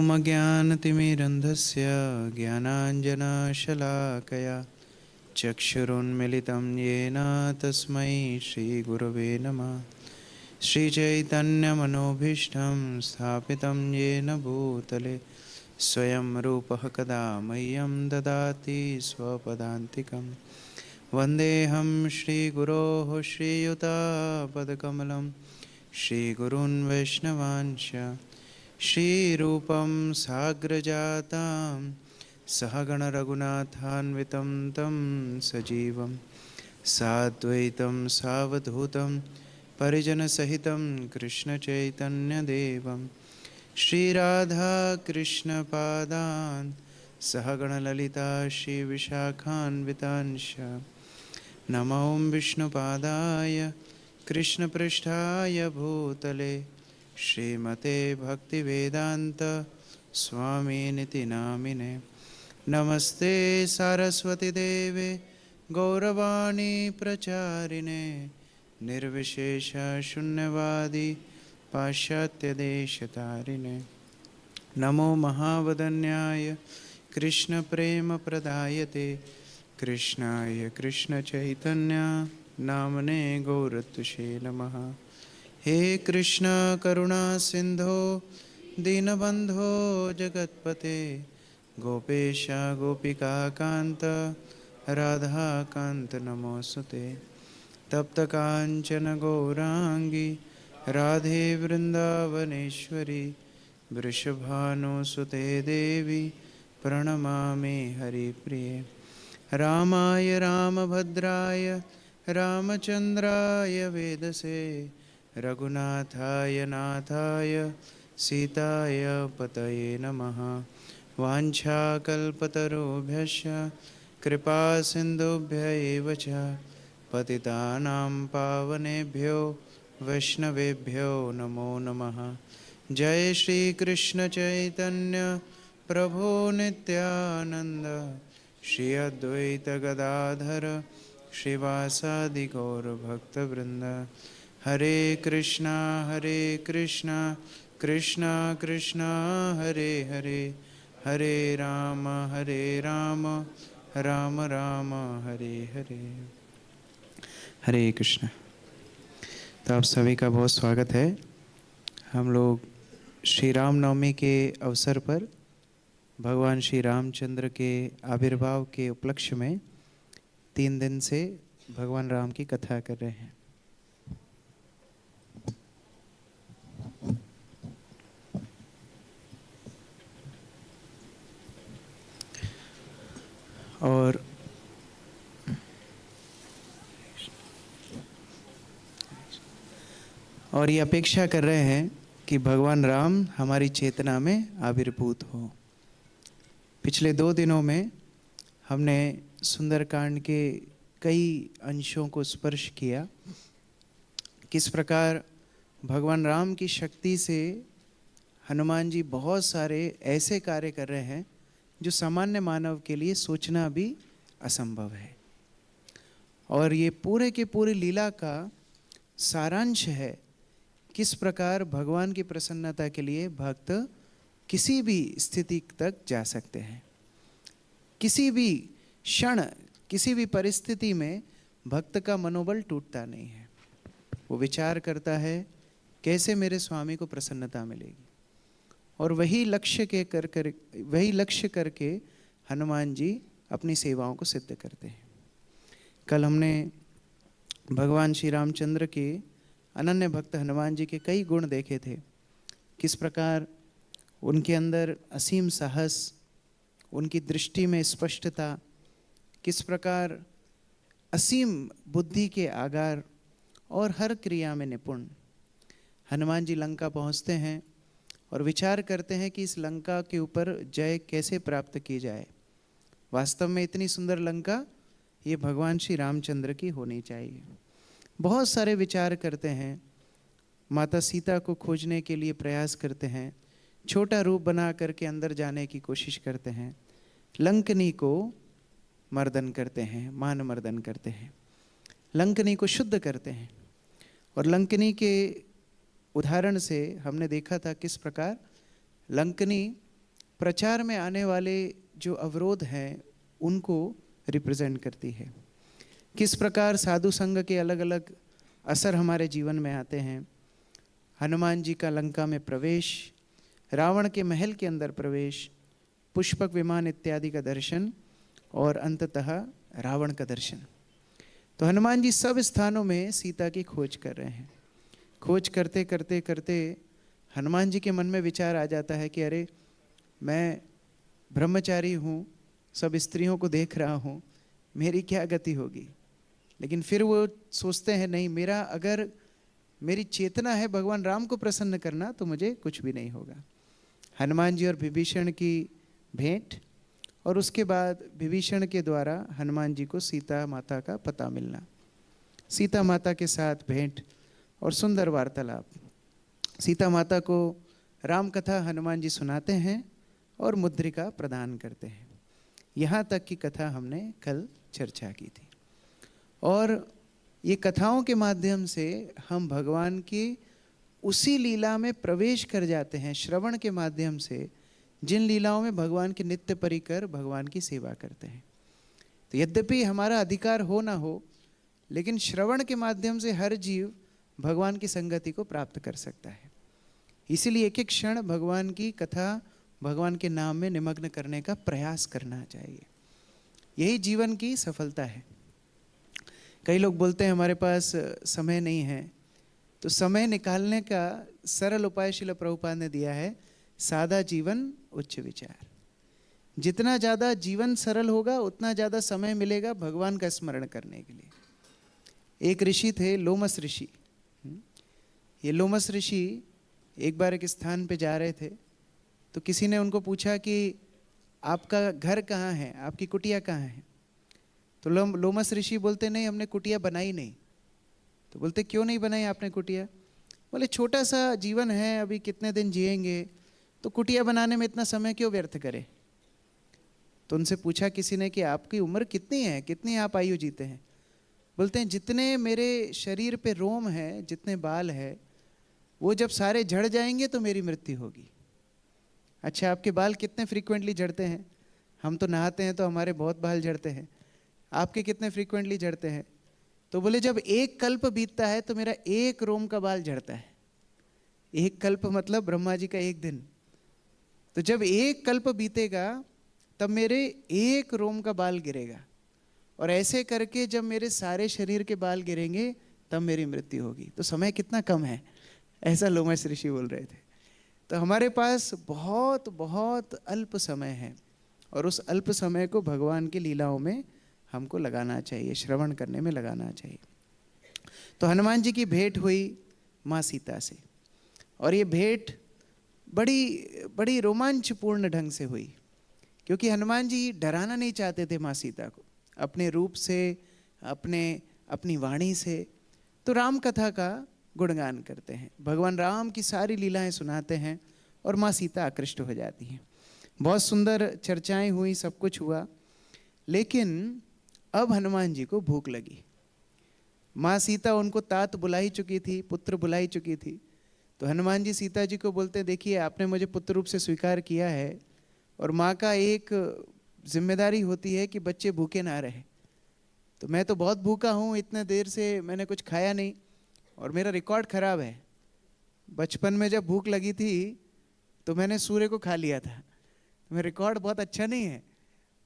ॐ अज्ञानतिमिरन्धस्य ज्ञानाञ्जनशलाकया चक्षुरुन्मिलितं येन तस्मै श्रीगुरवे नमः। श्रीचैतन्यमनोभीष्टं स्थापितं येन भूतले स्वयं रूपः कदा मह्यं ददाति स्वपदान्तिकं। वन्देऽहं श्रीगुरोः श्रीयुतापदकमलं श्रीगुरून् वैष्णवांश्च श्रीरूपं साग्रजातां सहगणरघुनाथान्वितं तं सजीवं साद्वैतं सावधूतं परिजनसहितं कृष्णचैतन्यदेवं श्रीराधाकृष्णपादान् सहगणललिता श्रीविशाखान्वितांश्च नमो विष्णुपादाय कृष्णपृष्ठाय भूतले श्रीमते भक्तिवेदांत स्वामिनिति नामिने। नमस्ते सारस्वती देवे गौरवाणी प्रचारिणे निर्विशेष शून्यवादी पाश्चात्यदेशतारिणे। नमो महावदन्याय कृष्ण प्रेम प्रदायते कृष्णाय कृष्ण चैतन्य नामने गौरतुषे नमः। हे कृष्ण करुणा सिंधो दीनबंधो जगत्पते गोपेश गोपिका कांत राधा कांत नमोस्तुते। तप्त कांचन गौरांगी राधे वृंदावनेश्वरी वृषभानुसुते देवी प्रणमामि हरिप्रिये। रामाय रामभद्राय रामचंद्राय वेदसे रघुनाथाय नाथाय सीताय पतये नमः। वाञ्छाकल्पतरुभ्यश्च कृपा सिन्धुभ्य एव च पतितानां पावनेभ्यो वैष्णवेभ्यो नमो नमः। जय श्री कृष्ण चैतन्य प्रभु नित्यानंद श्री अद्वैत गदाधर श्रीवासादि गौर भक्तवृंद। हरे कृष्णा कृष्णा कृष्णा हरे हरे हरे राम राम राम हरे हरे। हरे कृष्ण। तो आप सभी का बहुत स्वागत है। हम लोग श्री राम नवमी के अवसर पर भगवान श्री रामचंद्र के आविर्भाव के उपलक्ष्य में 3 दिन से भगवान राम की कथा कर रहे हैं। और ये अपेक्षा कर रहे हैं कि भगवान राम हमारी चेतना में आविर्भूत हो। पिछले 2 दिनों में हमने सुंदरकांड के कई अंशों को स्पर्श किया। किस प्रकार भगवान राम की शक्ति से हनुमान जी बहुत सारे ऐसे कार्य कर रहे हैं जो सामान्य मानव के लिए सोचना भी असंभव है। और ये पूरे के पूरे लीला का सारांश है किस प्रकार भगवान की प्रसन्नता के लिए भक्त किसी भी स्थिति तक जा सकते हैं। किसी भी क्षण किसी भी परिस्थिति में भक्त का मनोबल टूटता नहीं है। वो विचार करता है कैसे मेरे स्वामी को प्रसन्नता मिलेगी, और वही लक्ष्य करके हनुमान जी अपनी सेवाओं को सिद्ध करते हैं। कल हमने भगवान श्री रामचंद्र के अनन्य भक्त हनुमान जी के कई गुण देखे थे। किस प्रकार उनके अंदर असीम साहस, उनकी दृष्टि में स्पष्टता, किस प्रकार असीम बुद्धि के आगार और हर क्रिया में निपुण। हनुमान जी लंका पहुंचते हैं और विचार करते हैं कि इस लंका के ऊपर जय कैसे प्राप्त की जाए। वास्तव में इतनी सुंदर लंका ये भगवान श्री रामचंद्र की होनी चाहिए। बहुत सारे विचार करते हैं, माता सीता को खोजने के लिए प्रयास करते हैं, छोटा रूप बना करके अंदर जाने की कोशिश करते हैं, लंकनी को मर्दन करते हैं, मान मर्दन करते हैं, लंकनी को शुद्ध करते हैं। और लंकनी के उदाहरण से हमने देखा था किस प्रकार लंकनी प्रचार में आने वाले जो अवरोध हैं उनको रिप्रेजेंट करती है। किस प्रकार साधु संग के अलग अलग असर हमारे जीवन में आते हैं। हनुमान जी का लंका में प्रवेश, रावण के महल के अंदर प्रवेश, पुष्पक विमान इत्यादि का दर्शन और अंततः रावण का दर्शन। तो हनुमान जी सब स्थानों में सीता की खोज कर रहे हैं। खोज करते करते करते हनुमान जी के मन में विचार आ जाता है कि अरे मैं ब्रह्मचारी हूँ, सब स्त्रियों को देख रहा हूँ, मेरी क्या गति होगी। लेकिन फिर वो सोचते हैं नहीं, मेरा अगर मेरी चेतना है भगवान राम को प्रसन्न करना तो मुझे कुछ भी नहीं होगा। हनुमान जी और विभीषण की भेंट और उसके बाद विभीषण के द्वारा हनुमान जी को सीता माता का पता मिलना, सीता माता के साथ भेंट और सुंदर वार्तालाप। सीता माता को राम कथा हनुमान जी सुनाते हैं और मुद्रिका प्रदान करते हैं। यहाँ तक की कथा हमने कल चर्चा की थी। और ये कथाओं के माध्यम से हम भगवान की उसी लीला में प्रवेश कर जाते हैं, श्रवण के माध्यम से, जिन लीलाओं में भगवान के नित्य परिकर भगवान की सेवा करते हैं। तो यद्यपि हमारा अधिकार हो ना हो, लेकिन श्रवण के माध्यम से हर जीव भगवान की संगति को प्राप्त कर सकता है। इसीलिए एक एक क्षण भगवान की कथा, भगवान के नाम में निमग्न करने का प्रयास करना चाहिए। यही जीवन की सफलता है। कई लोग बोलते हैं हमारे पास समय नहीं है, तो समय निकालने का सरल उपाय श्रील प्रभुपाद ने दिया है, सादा जीवन उच्च विचार। जितना ज़्यादा जीवन सरल होगा उतना ज़्यादा समय मिलेगा भगवान का स्मरण करने के लिए। एक ऋषि थे, लोमस ऋषि। ये लोमस ऋषि एक बार एक स्थान पे जा रहे थे, तो किसी ने उनको पूछा कि आपका घर कहाँ है, आपकी कुटिया कहाँ है। तो लोमस ऋषि बोलते नहीं, हमने कुटिया बनाई नहीं। तो बोलते क्यों नहीं बनाई आपने कुटिया। बोले छोटा सा जीवन है, अभी कितने दिन जिएंगे, तो कुटिया बनाने में इतना समय क्यों व्यर्थ करें। तो उनसे पूछा किसी ने कि आपकी उम्र कितनी है, कितनी आप आयु जीते हैं। बोलते हैं जितने मेरे शरीर पे रोम है, जितने बाल है, वो जब सारे झड़ जाएंगे तो मेरी मृत्यु होगी। अच्छा, आपके बाल कितने फ्रीक्वेंटली झड़ते हैं। हम तो नहाते हैं तो हमारे बहुत बाल झड़ते हैं, आपके कितने फ्रीक्वेंटली झड़ते हैं। तो बोले जब एक कल्प बीतता है तो मेरा एक रोम का बाल झड़ता है। एक कल्प मतलब ब्रह्मा जी का एक दिन। तो जब एक कल्प बीतेगा तब मेरे एक रोम का बाल गिरेगा, और ऐसे करके जब मेरे सारे शरीर के बाल गिरेंगे तब मेरी मृत्यु होगी। तो समय कितना कम है, ऐसा लोमस ऋषि बोल रहे थे। तो हमारे पास बहुत बहुत अल्प समय है, और उस अल्प समय को भगवान की लीलाओं में हमको लगाना चाहिए, श्रवण करने में लगाना चाहिए। तो हनुमान जी की भेंट हुई माँ सीता से, और ये भेंट बड़ी बड़ी रोमांचपूर्ण ढंग से हुई, क्योंकि हनुमान जी डराना नहीं चाहते थे माँ सीता को, अपने रूप से, अपनी वाणी से। तो राम कथा का गुणगान करते हैं, भगवान राम की सारी लीलाएं सुनाते हैं, और माँ सीता आकृष्ट हो जाती हैं। बहुत सुंदर चर्चाएं हुई, सब कुछ हुआ। लेकिन अब हनुमान जी को भूख लगी। माँ सीता उनको तात बुला ही चुकी थी, पुत्र बुला ही चुकी थी। तो हनुमान जी सीता जी को बोलते, देखिए आपने मुझे पुत्र रूप से स्वीकार किया है, और माँ का एक जिम्मेदारी होती है कि बच्चे भूखे ना रहे। तो मैं तो बहुत भूखा हूँ, इतने देर से मैंने कुछ खाया नहीं, और मेरा रिकॉर्ड खराब है। बचपन में जब भूख लगी थी तो मैंने सूर्य को खा लिया था, तो मेरा रिकॉर्ड बहुत अच्छा नहीं है।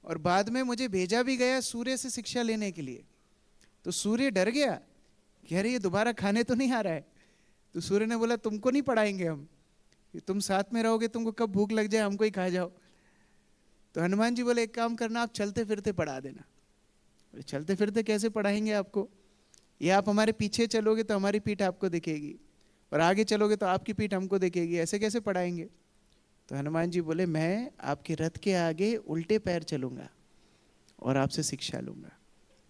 और बाद में मुझे भेजा भी गया सूर्य से शिक्षा लेने के लिए, तो सूर्य डर गया कि अरे ये दोबारा खाने तो नहीं आ रहा है। तो सूर्य ने बोला तुमको नहीं पढ़ाएंगे हम, तुम साथ में रहोगे, तुमको कब भूख लग जाए हमको ही खा जाओ। तो हनुमान जी बोले एक काम करना, आप चलते फिरते पढ़ा देना। बोले चलते फिरते कैसे पढ़ाएंगे आपको, ये आप हमारे पीछे चलोगे तो हमारी पीठ आपको दिखेगी, और आगे चलोगे तो आपकी पीठ हमको दिखेगी, ऐसे कैसे पढ़ाएंगे। तो हनुमान जी बोले मैं आपके रथ के आगे उल्टे पैर चलूँगा और आपसे शिक्षा लूँगा।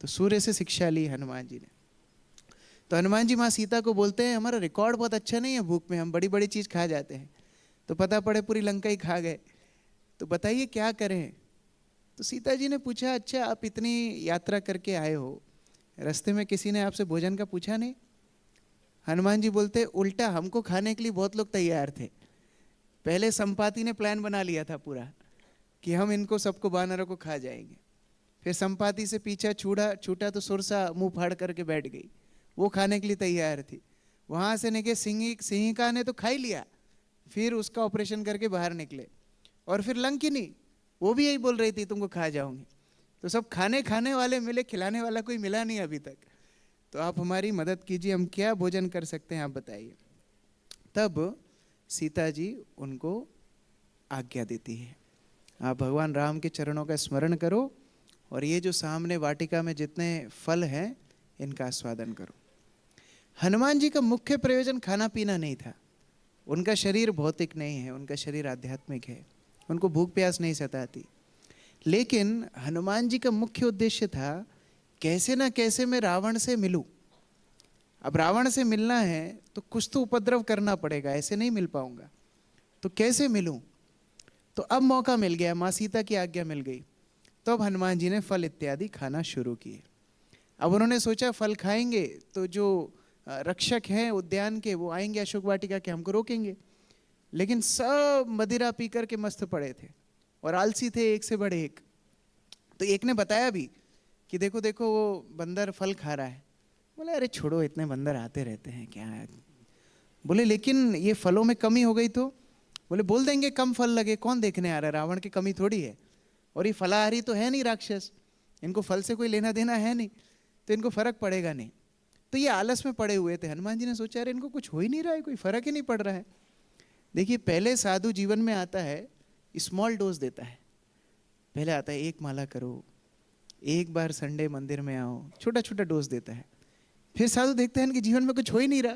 तो सूर्य से शिक्षा ली हनुमान जी ने। तो हनुमान जी माँ सीता को बोलते हैं हमारा रिकॉर्ड बहुत अच्छा नहीं है भूख में, हम बड़ी बड़ी चीज़ खा जाते हैं, तो पता पड़े पूरी लंका ही खा गए, तो बताइए क्या करें। तो सीता जी ने पूछा अच्छा आप इतनी यात्रा करके आए हो, रास्ते में किसी ने आपसे भोजन का पूछा नहीं। हनुमान जी बोलते उल्टा हमको खाने के लिए बहुत लोग तैयार थे, पहले संपाति ने प्लान बना लिया था पूरा कि हम इनको सबको वानरों को खा जाएंगे। फिर संपाति से पीछा छूटा तो सुरसा मुंह फाड़ करके बैठ गई, वो खाने के लिए तैयार थी। वहां से निकले सिंहिका ने तो खा ही लिया, फिर उसका ऑपरेशन करके बाहर निकले। और फिर लंकिनी, वो भी यही बोल रही थी तुमको खा जाऊंगी। तो सब खाने वाले मिले, खिलाने वाला कोई मिला नहीं अभी तक। तो आप हमारी मदद कीजिए, हम क्या भोजन कर सकते हैं आप बताइए। तब सीता जी उनको आज्ञा देती है, आप भगवान राम के चरणों का स्मरण करो और ये जो सामने वाटिका में जितने फल हैं इनका आस्वादन करो। हनुमान जी का मुख्य प्रयोजन खाना पीना नहीं था, उनका शरीर भौतिक नहीं है, उनका शरीर आध्यात्मिक है, उनको भूख प्यास नहीं सताती। लेकिन हनुमान जी का मुख्य उद्देश्य था कैसे ना कैसे मैं रावण से मिलूं। अब रावण से मिलना है तो कुछ तो उपद्रव करना पड़ेगा, ऐसे नहीं मिल पाऊंगा, तो कैसे मिलूं। तो अब मौका मिल गया, माँ सीता की आज्ञा मिल गई। तो अब हनुमान जी ने फल इत्यादि खाना शुरू किए। अब उन्होंने सोचा फल खाएंगे तो जो रक्षक हैं उद्यान के वो आएंगे अशोक वाटिका के, हमको रोकेंगे। लेकिन सब मदिरा पी करके मस्त पड़े थे और आलसी थे एक से बढ़े एक। तो एक ने बताया भी कि देखो देखो वो बंदर फल खा रहा है। बोले अरे छोड़ो, इतने बंदर आते रहते हैं क्या है। बोले लेकिन ये फलों में कमी हो गई तो। बोले बोल देंगे कम फल लगे, कौन देखने आ रहा है, रावण की कमी थोड़ी है। और ये फलाहारी तो है नहीं राक्षस, इनको फल से कोई लेना देना है नहीं, तो इनको फर्क पड़ेगा नहीं। तो ये आलस में पड़े हुए थे। हनुमान जी ने सोचा अरे इनको कुछ हो ही नहीं रहा है, कोई फर्क ही नहीं पड़ रहा है। देखिए पहले साधु जीवन में आता है स्मॉल डोज देता है, पहले आता है एक माला करो, एक बार संडे मंदिर में आओ, छोटा छोटा डोज देता है। फिर साधु देखते हैं कि जीवन में कुछ हो ही नहीं रहा,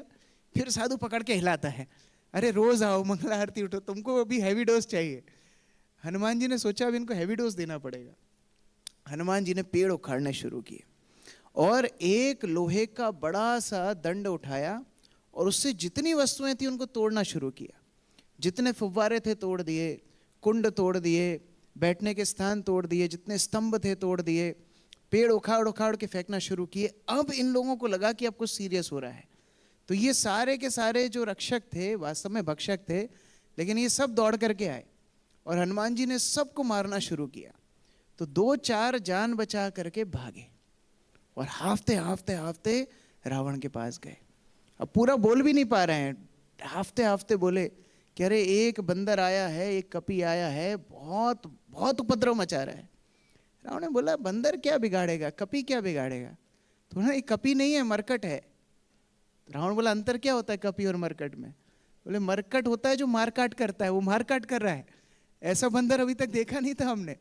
फिर साधु पकड़ के हिलाता है, अरे रोज आओ, मंगला आरती उठो, तुमको अभी हैवी डोज चाहिए। हनुमान जी ने सोचा अब इनको हैवी डोज देना पड़ेगा। हनुमान जी ने पेड़ उखाड़ने शुरू किए और एक लोहे का बड़ा सा दंड उठाया और उससे जितनी वस्तुएं थी उनको तोड़ना शुरू किया। जितने फुव्वारे थे तोड़ दिए, कुंड तोड़ दिए, बैठने के स्थान तोड़ दिए, जितने स्तंभ थे तोड़ दिए, पेड़ उखाड़ उखाड़ के फेंकना शुरू किए। अब इन लोगों को लगा कि अब कुछ सीरियस हो रहा है। तो ये सारे के सारे जो रक्षक थे वास्तव में भक्षक थे, लेकिन ये सब दौड़ करके आए और हनुमान जी ने सबको मारना शुरू किया। तो 2-4 जान बचा करके भागे और हाफते हाफते हाफते रावण के पास गए। अब पूरा बोल भी नहीं पा रहे हैं, हाफते हाफते बोले कि अरे एक बंदर आया है, एक कपी आया है, बहुत बहुत उपद्रव मचा रहा है। रावण ने बोला बंदर क्या बिगाड़ेगा, कपी क्या बिगाड़ेगा। तो ना ये कपी नहीं है, मरकट है। तो रावण बोला अंतर क्या होता है कपी और मरकट में। बोले मरकट होता है जो मारकाट करता है, वो मारकाट कर रहा है, ऐसा बंदर अभी तक देखा नहीं था हमने,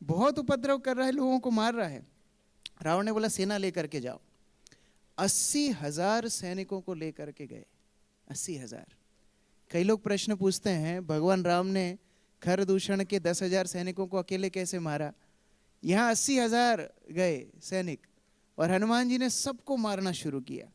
बहुत उपद्रव कर रहा है, लोगों को मार रहा है। रावण ने बोला सेना लेकर के जाओ। 80,000 सैनिकों को लेकर के गए, 80,000। कई लोग प्रश्न पूछते हैं भगवान राम ने खरदूषण के 10,000 सैनिकों को अकेले कैसे मारा। यहाँ 80,000 गए सैनिक और हनुमान जी ने सबको मारना शुरू किया।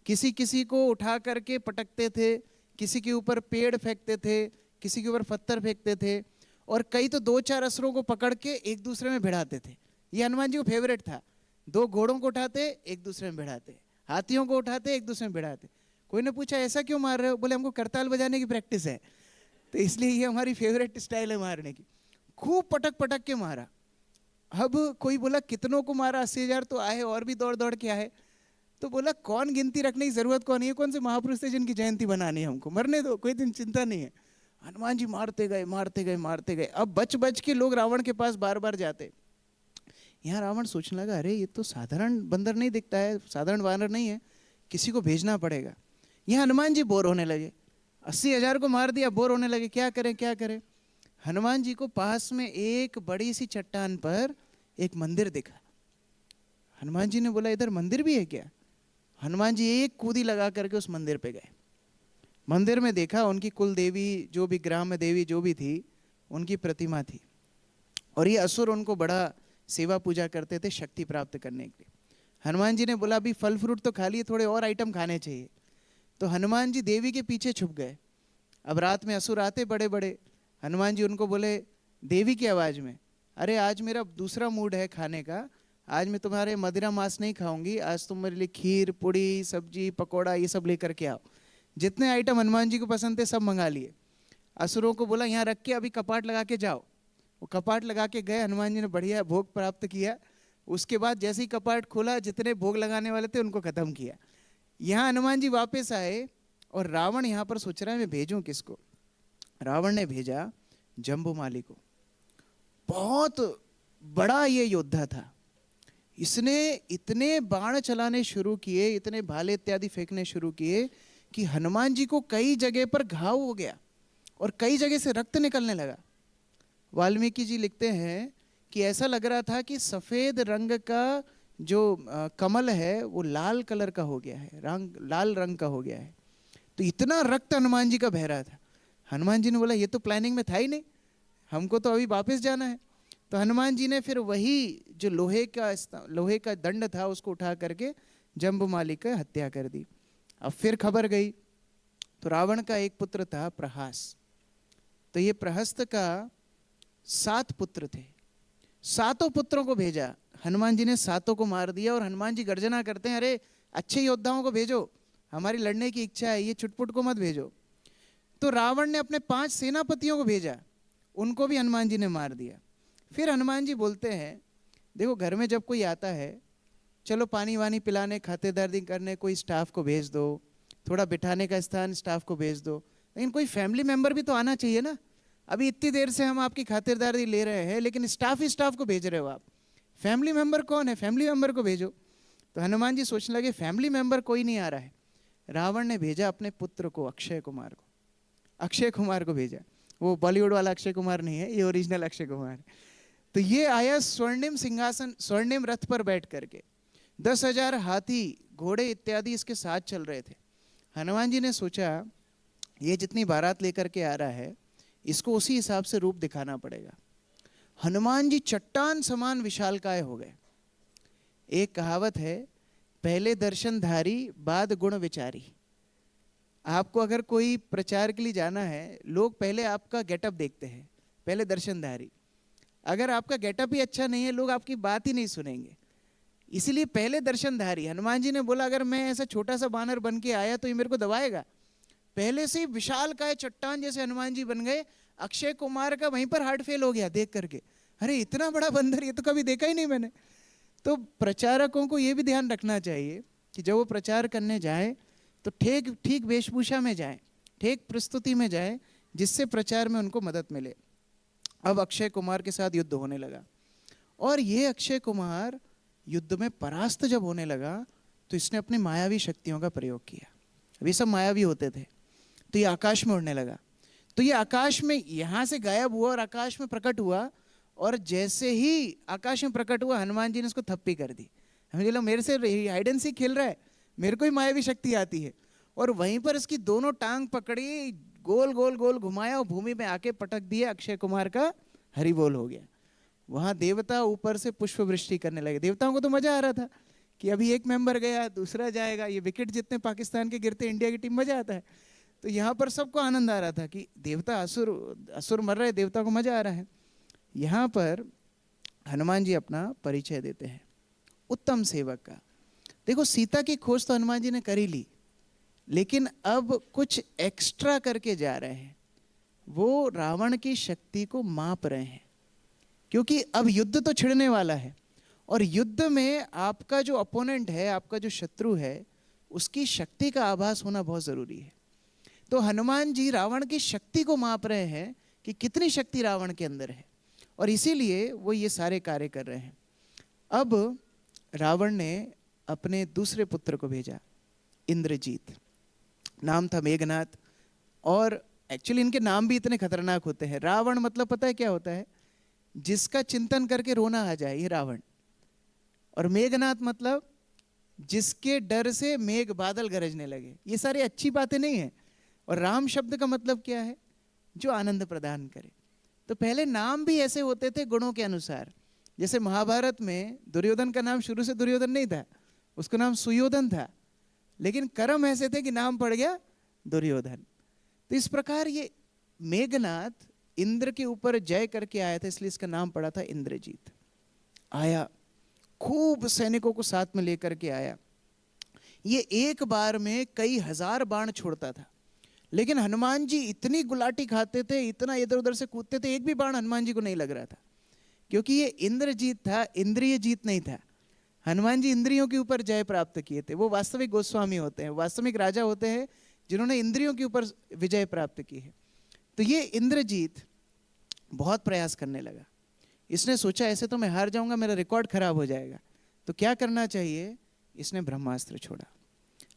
किसी किसी को उठा करके पटकते थे, किसी के ऊपर पेड़ फेंकते थे, किसी के ऊपर पत्थर फेंकते थे, और कई तो 2-4 असुरों को पकड़ के एक दूसरे में भिड़ाते थे। ये हनुमान जी को फेवरेट था। 2 घोड़ों को उठाते एक दूसरे में भिड़ाते, हाथियों को उठाते एक दूसरे में भिड़ाते। कोई ने पूछा ऐसा क्यों मार रहे हो, बोले हमको करताल बजाने की प्रैक्टिस है, तो इसलिए ये हमारी फेवरेट स्टाइल है मारने की। खूब पटक पटक के मारा। अब कोई बोला कितनों को मारा, 80,000 तो आए और भी दौड़ दौड़ के आए। तो बोला कौन गिनती रखने की जरूरत कौन है, कौन से महापुरुष थे जिनकी जयंती बनानी है, हमको मरने दो, कोई दिन चिंता नहीं है। हनुमान जी मारते गए मारते गए मारते गए। अब बच बच के लोग रावण के पास बार बार जाते। यहाँ रावण सोचने लगा अरे ये तो साधारण बंदर नहीं दिखता है, साधारण वानर नहीं है, किसी को भेजना पड़ेगा। यहाँ हनुमान जी बोर होने लगे, 80,000 को मार दिया, बोर होने लगे, क्या करें क्या करें। हनुमान जी को पास में एक बड़ी सी चट्टान पर एक मंदिर दिखा। हनुमान जी ने बोला इधर मंदिर भी है क्या। हनुमान जी एक कूदी लगा करके उस मंदिर पे गए। मंदिर में देखा उनकी कुल देवी, जो भी ग्राम देवी जो भी थी, उनकी प्रतिमा थी और ये असुर उनको बड़ा सेवा पूजा करते थे शक्ति प्राप्त करने के लिए। हनुमान जी ने बोला अभी फल फ्रूट तो खा लिए, थोड़े और आइटम खाने चाहिए। तो हनुमान जी देवी के पीछे छुप गए। अब रात में असुर आते बड़े बड़े, हनुमान जी उनको बोले देवी की आवाज़ में, अरे आज मेरा दूसरा मूड है खाने का, आज मैं तुम्हारे मदिरा मांस नहीं खाऊंगी, आज तुम मेरे लिए खीर पूड़ी सब्जी पकौड़ा ये सब लेकर के आओ। जितने आइटम हनुमान जी को पसंद थे सब मंगा लिए। असुरों को बोला यहाँ रख के अभी कपाट लगा के जाओ। वो कपाट लगा के गए, हनुमान जी ने बढ़िया भोग प्राप्त किया। उसके बाद जैसे ही कपाट खोला, जितने भोग लगाने वाले थे उनको खत्म किया। यहाँ हनुमान जी वापस आए और रावण यहाँ पर सोच रहा है मैं भेजूं किसको। रावण ने भेजा जम्बूमाली को। बहुत बड़ा ये योद्धा था। इसने इतने बाण चलाने शुरू किए, इतने भाले इत्यादि फेंकने शुरू किए कि हनुमान जी को कई जगह पर घाव हो गया और कई जगह से रक्त निकलने लगा। वाल्मीकि जी लिखते हैं कि ऐसा लग रहा था कि सफ़ेद रंग का जो कमल है वो लाल कलर का हो गया है, लाल रंग का हो गया है। तो इतना रक्त हनुमान जी का बह रहा था। हनुमान जी ने बोला ये तो प्लानिंग में था ही नहीं, हमको तो अभी वापस जाना है। तो हनुमान जी ने फिर वही जो लोहे का दंड था उसको उठा करके जम्बूमाली की हत्या कर दी। अब फिर खबर गई तो रावण का एक पुत्र था प्रहास। तो ये प्रहस्त का 7 पुत्र थे। 7 पुत्रों को भेजा, हनुमान जी ने 7 को मार दिया। और हनुमान जी गर्जना करते हैं, अरे अच्छे योद्धाओं को भेजो, हमारी लड़ने की इच्छा है, ये चुटपुट को मत भेजो। तो रावण ने अपने 5 सेनापतियों को भेजा, उनको भी हनुमान जी ने मार दिया। फिर हनुमान जी बोलते हैं देखो घर में जब कोई आता है, चलो पानी वानी पिलाने, खातिरदारी करने कोई स्टाफ को भेज दो, थोड़ा बिठाने का स्थान स्टाफ को भेज दो, लेकिन कोई फैमिली मेंबर भी तो आना चाहिए ना। अभी इतनी देर से हम आपकी खातिरदारी ले रहे हैं लेकिन स्टाफ ही स्टाफ को भेज रहे हो आप, फैमिली मेंबर कौन है, फैमिली मेंबर को भेजो। तो हनुमान जी सोचने लगे फैमिली मेंबर कोई नहीं आ रहा है। रावण ने भेजा अपने पुत्र को, अक्षय कुमार को। अक्षय कुमार को भेजा, वो बॉलीवुड वाला अक्षय कुमार नहीं है, ये ओरिजिनल अक्षय कुमार है। तो ये आया स्वर्णिम सिंहासन, स्वर्णिम रथ पर बैठ करके। 10,000 हाथी घोड़े इत्यादि इसके साथ चल रहे थे। हनुमान जी ने सोचा ये जितनी बारात लेकर के आ रहा है इसको उसी हिसाब से रूप दिखाना पड़ेगा। हनुमान जी चट्टान समान विशालकाय हो गए। एक कहावत है, पहले दर्शनधारी बाद गुण विचारी। आपको अगर कोई प्रचार के लिए जाना है, लोग पहले आपका गेटअप देखते हैं, पहले दर्शनधारी। अगर आपका गेटअप ही अच्छा नहीं है लोग आपकी बात ही नहीं सुनेंगे। इसलिए पहले दर्शनधारी। हनुमान जी ने बोला अगर मैं ऐसा छोटा सा बानर बन के आया तो ये मेरे को दबाएगा। पहले से ही विशालकाय चट्टान जैसे हनुमान जी बन गए। अक्षय कुमार का वहीं पर हार्ट फेल हो गया देख करके, अरे इतना बड़ा बंदर, ये तो कभी देखा ही नहीं मैंने। तो प्रचारकों को ये भी ध्यान रखना चाहिए कि जब वो प्रचार करने जाए तो ठीक ठीक वेशभूषा में जाए, ठीक प्रस्तुति में जाए, जिससे प्रचार में उनको मदद मिले। अब अक्षय कुमार के साथ युद्ध होने लगा और ये अक्षय कुमार युद्ध में परास्त जब होने लगा तो इसने अपनी मायावी शक्तियों का प्रयोग किया। वे सब मायावी होते थे। तो ये आकाश में उड़ने लगा। तो ये आकाश में यहाँ से गायब हुआ और आकाश में प्रकट हुआ। और जैसे ही आकाश में प्रकट हुआ हनुमान जी ने उसको थप्पी कर दी। हमें बोला मेरे से हाइड एंड सीक खेल रहा है, मेरे को ही मायावी शक्ति आती है। और वहीं पर इसकी दोनों टांग पकड़ी, गोल गोल गोल घुमाया और भूमि में आके पटक दिया। अक्षय कुमार का हरि बोल हो गया। वहाँ देवता ऊपर से पुष्प वृष्टि करने लगे। देवताओं को तो मजा आ रहा था कि अभी एक मेंबर गया, दूसरा जाएगा, ये विकेट जितने पाकिस्तान के गिरते इंडिया की टीम मजा आता है। तो यहाँ पर सबको आनंद आ रहा था कि देवता असुर मर रहे, देवता को मजा आ रहा है। यहाँ पर हनुमान जी अपना परिचय देते हैं उत्तम सेवक का। देखो सीता की खोज तो हनुमान जी ने कर ही ली, लेकिन अब कुछ एक्स्ट्रा करके जा रहे हैं। वो रावण की शक्ति को माप रहे हैं, क्योंकि अब युद्ध तो छिड़ने वाला है और युद्ध में आपका जो अपोनेंट है, आपका जो शत्रु है, उसकी शक्ति का आभास होना बहुत ज़रूरी है। तो हनुमान जी रावण की शक्ति को माप रहे हैं कि कितनी शक्ति रावण के अंदर है, और इसीलिए वो ये सारे कार्य कर रहे हैं। अब रावण ने अपने दूसरे पुत्र को भेजा, इंद्रजीत। नाम था मेघनाथ। और एक्चुअली इनके नाम भी इतने खतरनाक होते हैं। रावण मतलब पता है क्या होता है? जिसका चिंतन करके रोना आ जाए, ये रावण। और मेघनाथ मतलब जिसके डर से मेघ बादल गरजने लगे। ये सारी अच्छी बातें नहीं है। और राम शब्द का मतलब क्या है? जो आनंद प्रदान करे। तो पहले नाम भी ऐसे होते थे गुणों के अनुसार। जैसे महाभारत में दुर्योधन का नाम शुरू से दुर्योधन नहीं था, उसका नाम सुयोधन था, लेकिन कर्म ऐसे थे कि नाम पड़ गया दुर्योधन। तो इस प्रकार ये मेघनाथ इंद्र के ऊपर जय करके आया था, इसलिए इसका नाम पड़ा था इंद्रजीत। आया, खूब सैनिकों को साथ में लेकर के आया। ये एक बार में कई हजार बाण छोड़ता था, लेकिन हनुमान जी इतनी गुलाटी खाते थे, इतना इधर उधर से कूदते थे, एक भी बाण हनुमान जी को नहीं लग रहा था, क्योंकि ये इंद्रजीत था, इंद्रिय जीत नहीं था। हनुमान जी इंद्रियों के ऊपर जय प्राप्त किए थे। वो वास्तविक गोस्वामी होते हैं, वास्तविक राजा होते हैं जिन्होंने इंद्रियों के ऊपर विजय प्राप्त की है। तो ये इंद्रजीत बहुत प्रयास करने लगा। इसने सोचा ऐसे तो मैं हार जाऊंगा, मेरा रिकॉर्ड खराब हो जाएगा, तो क्या करना चाहिए। इसने ब्रह्मास्त्र छोड़ा।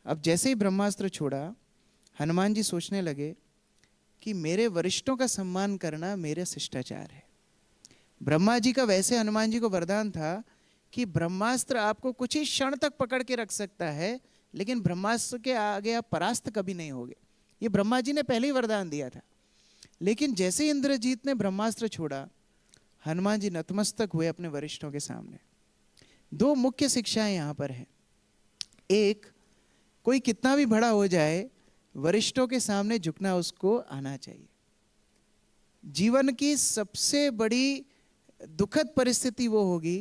अब जैसे ही ब्रह्मास्त्र छोड़ा, हनुमान जी सोचने लगे कि मेरे वरिष्ठों का सम्मान करना मेरा शिष्टाचार है। ब्रह्मा जी का वैसे हनुमान जी को वरदान था कि ब्रह्मास्त्र आपको कुछ ही क्षण तक पकड़ के रख सकता है, लेकिन ब्रह्मास्त्र के आगे आप परास्त कभी नहीं होगे। ये ब्रह्मा जी ने पहले ही वरदान दिया था। लेकिन जैसे ही इंद्रजीत ने ब्रह्मास्त्र छोड़ा, हनुमान जी नतमस्तक हुए अपने वरिष्ठों के सामने। दो मुख्य शिक्षाएं यहाँ पर हैं। एक, कोई कितना भी बड़ा हो जाए, वरिष्ठों के सामने झुकना उसको आना चाहिए। जीवन की सबसे बड़ी दुखद परिस्थिति वो होगी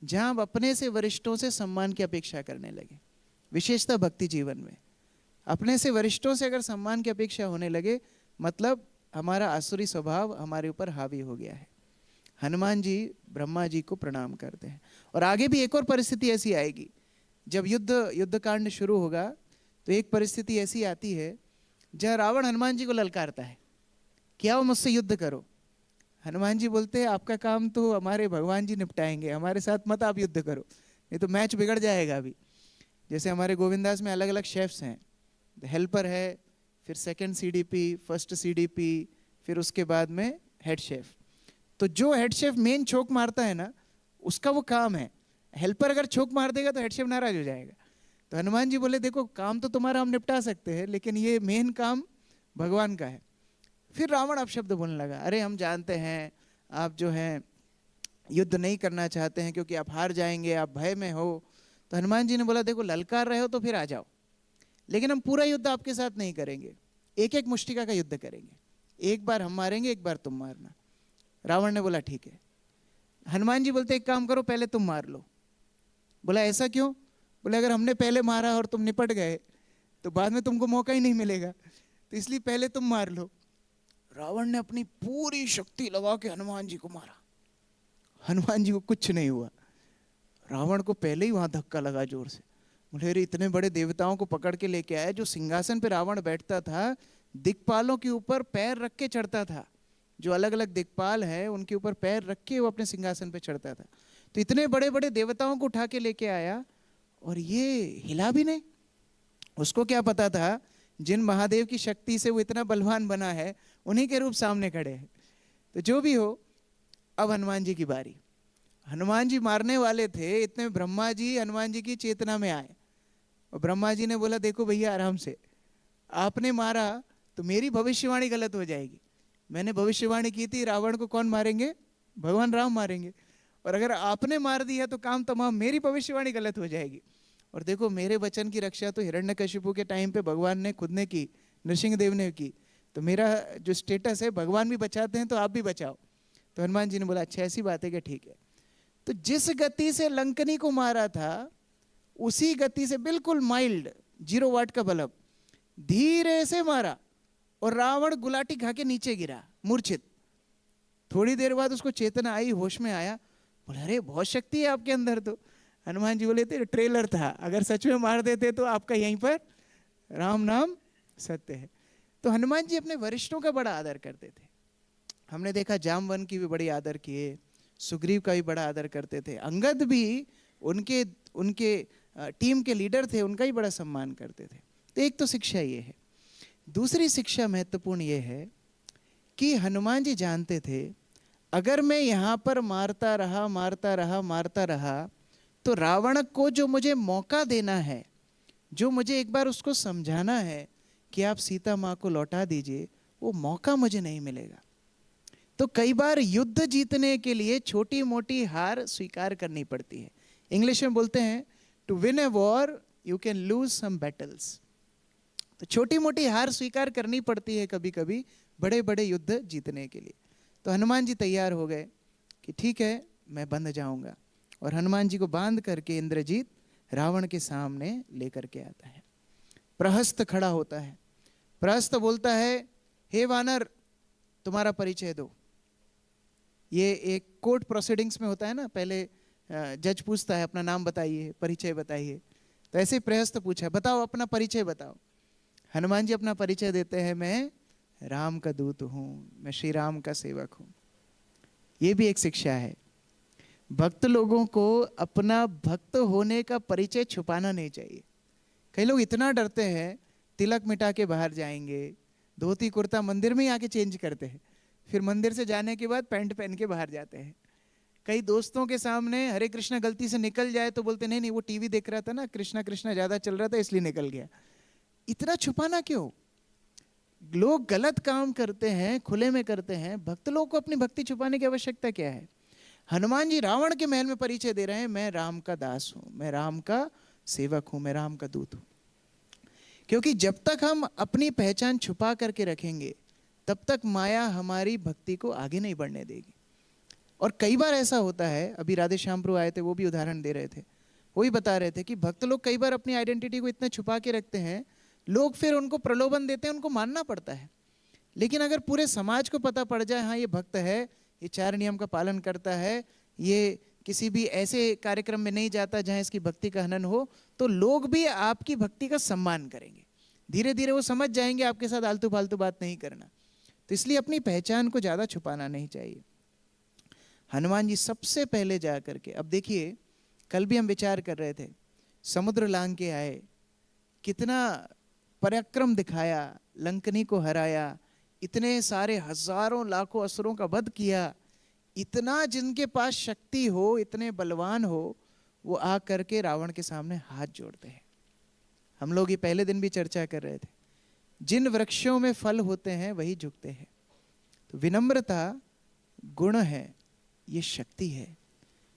जहां आप अपने से वरिष्ठों से सम्मान की अपेक्षा करने लगे। विशेषतः भक्ति जीवन में अपने से वरिष्ठों से अगर सम्मान की अपेक्षा होने लगे, मतलब हमारा आसुरी स्वभाव हमारे ऊपर हावी हो गया है। हनुमान जी ब्रह्मा जी को प्रणाम करते हैं। और आगे भी एक और परिस्थिति ऐसी आएगी, जब युद्ध कांड शुरू होगा तो एक परिस्थिति ऐसी आती है जहाँ रावण हनुमान जी को ललकारता है कि आओ मुझसे युद्ध करो। हनुमान जी बोलते हैं आपका काम तो हमारे भगवान जी निपटाएंगे, हमारे साथ मत आप युद्ध करो, नहीं तो मैच बिगड़ जाएगा अभी। जैसे हमारे गोविंदास में अलग अलग शेफ्स हैं, हेल्पर है, फिर सेकंड सीडीपी, फर्स्ट सीडीपी, फिर उसके बाद में हेड शेफ। तो जो हेड शेफ मेन छोक मारता है ना, उसका वो काम है। हेल्पर अगर छोक मार देगा तो हेड शेफ नाराज हो जाएगा। तो हनुमान जी बोले देखो काम तो तुम्हारा हम निपटा सकते हैं, लेकिन ये मेन काम भगवान का है। फिर रावण अपशब्द बोलने लगा, अरे हम जानते हैं आप जो हैं युद्ध नहीं करना चाहते हैं क्योंकि आप हार जाएंगे, आप भय में हो। तो हनुमान जी ने बोला देखो ललकार रहे हो तो फिर आ जाओ, लेकिन हम पूरा युद्ध आपके साथ नहीं करेंगे, एक एक मुष्टिका का युद्ध करेंगे, एक बार हम मारेंगे, एक बार तुम मारना। रावण ने बोला ठीक है। हनुमान जी बोलते एक काम करो, पहले तुम मार लो। बोला ऐसा क्यों? बोले अगर हमने पहले मारा और तुम निपट गए तो बाद में तुमको मौका ही नहीं मिलेगा, तो इसलिए पहले तुम मार लो। रावण ने अपनी पूरी शक्ति लगा के हनुमान जी को मारा। हनुमान जी को कुछ नहीं हुआ। रावण को पहले ही वहां धक्का लगा जोर से। बोले अरे इतने बड़े देवताओं को पकड़ के लेके आया। जो सिंहासन पे रावण बैठता था, दिक्पालों के ऊपर पैर रख के चढ़ता था। जो अलग अलग दिक्पाल है उनके ऊपर पैर रख के वो अपने सिंहासन पे चढ़ता था। तो इतने बड़े बड़े देवताओं को उठा के लेके आया और ये हिला भी नहीं। उसको क्या पता था जिन महादेव की शक्ति से वो इतना बलवान बना है, उन्हीं के रूप सामने खड़े हैं। तो जो भी हो, अब हनुमान जी की बारी। हनुमान जी मारने वाले थे, इतने ब्रह्मा जी हनुमान जी की चेतना में आए और ब्रह्मा जी ने बोला देखो भैया आराम से, आपने मारा तो मेरी भविष्यवाणी गलत हो जाएगी। मैंने भविष्यवाणी की थी रावण को कौन मारेंगे, भगवान राम मारेंगे, और अगर आपने मार दिया तो काम तमाम, मेरी भविष्यवाणी गलत हो जाएगी। और देखो मेरे वचन की रक्षा तो हिरण्यकशिपु के टाइम पे भगवान ने खुद ने की, नृसिंहदेव ने की, तो मेरा जो स्टेटस है भगवान भी बचाते हैं तो आप भी बचाओ। तो हनुमान जी ने बोला अच्छा ऐसी बात है कि ठीक है। तो जिस गति से लंकनी को मारा था उसी गति से बिल्कुल माइल्ड 0 वाट का बल्ब धीरे से मारा और रावण गुलाटी खा के नीचे गिरा मूर्छित। थोड़ी देर बाद उसको चेतना आई, होश में आया, बोला अरे बहुत शक्ति है आपके अंदर। तो हनुमान जी बोले थे ट्रेलर था, अगर सच में मार देते तो आपका यहीं पर राम नाम सत्य है। तो हनुमान जी अपने वरिष्ठों का बड़ा आदर करते थे। हमने देखा जामवन की भी बड़ी आदर किए, सुग्रीव का भी बड़ा आदर करते थे, अंगद भी उनके उनके टीम के लीडर थे, उनका ही बड़ा सम्मान करते थे। तो एक तो शिक्षा ये है। दूसरी शिक्षा महत्वपूर्ण ये है कि हनुमान जी जानते थे अगर मैं यहाँ पर मारता रहा तो रावण को जो मुझे मौका देना है, जो मुझे एक बार उसको समझाना है कि आप सीता माँ को लौटा दीजिए, वो मौका मुझे नहीं मिलेगा। तो कई बार युद्ध जीतने के लिए छोटी मोटी हार स्वीकार करनी पड़ती है। इंग्लिश में बोलते हैं to win a war you can lose some battles. तो छोटी मोटी हार स्वीकार करनी पड़ती है कभी कभी बड़े बड़े युद्ध जीतने के लिए। तो हनुमान जी तैयार हो गए कि ठीक है मैं बंध जाऊंगा, और हनुमान जी को बांध करके इंद्रजीत रावण के सामने लेकर के आता है। प्रहस्त खड़ा होता है प्रहस्त बोलता है, हे वानर तुम्हारा परिचय दो। ये एक कोर्ट प्रोसीडिंग्स में होता है ना, पहले जज पूछता है अपना नाम बताइए, परिचय बताइए। तो ऐसे प्रहस्त पूछा, बताओ अपना परिचय बताओ। हनुमान जी अपना परिचय देते हैं, मैं राम का दूत हूँ, मैं श्री राम का सेवक हूँ। ये भी एक शिक्षा है, भक्त लोगों को अपना भक्त होने का परिचय छुपाना नहीं चाहिए। कई लोग इतना डरते हैं, तिलक मिटा के बाहर जाएंगे, धोती कुर्ता मंदिर में ही आके चेंज करते हैं, फिर मंदिर से जाने के बाद पैंट पहन के बाहर जाते हैं। कई दोस्तों के सामने हरे कृष्णा गलती से निकल जाए तो बोलते नहीं नहीं वो टीवी देख रहा था ना, कृष्णा कृष्णा ज्यादा चल रहा था इसलिए निकल गया। इतना छुपाना क्यों? लोग गलत काम करते हैं, खुले में करते हैं, भक्त लोगों को अपनी भक्ति छुपाने की आवश्यकता क्या है? हनुमान जी रावण के महल में परिचय दे रहे हैं, मैं राम का दास हूं, मैं राम का सेवक हूं, मैं राम का दूत हूं। क्योंकि जब तक हम अपनी पहचान छुपा करके रखेंगे तब तक माया हमारी भक्ति को आगे नहीं बढ़ने देगी। और कई बार ऐसा होता है, अभी राधे श्याम प्रभु आए थे, वो भी उदाहरण दे रहे थे, वो भी बता रहे थे कि भक्त लोग कई बार अपनी आइडेंटिटी को इतना छुपा के रखते हैं, लोग फिर उनको प्रलोभन देते हैं, उनको मानना पड़ता है। लेकिन अगर पूरे समाज को पता पड़ जाए हाँ ये भक्त है, ये 4 नियम का पालन करता है, ये किसी भी ऐसे कार्यक्रम में नहीं जाता जहाँ इसकी भक्ति का हनन हो, तो लोग भी आपकी भक्ति का सम्मान करेंगे। धीरे धीरे वो समझ जाएंगे आपके साथ आलतू फालतू बात नहीं करना। तो इसलिए अपनी पहचान को ज़्यादा छुपाना नहीं चाहिए। हनुमान जी सबसे पहले जा करके, अब देखिए कल भी हम विचार कर रहे थे, समुद्र लांग के आए, कितना पराक्रम दिखाया, लंकनी को हराया, इतने सारे हजारों लाखों असुरों का वध किया। इतना जिनके पास शक्ति हो, इतने बलवान हो, वो आ करके रावण के सामने हाथ जोड़ते हैं। हम लोग ये पहले दिन भी चर्चा कर रहे थे, जिन वृक्षों में फल होते हैं वही झुकते हैं। तो विनम्रता गुण है, ये शक्ति है,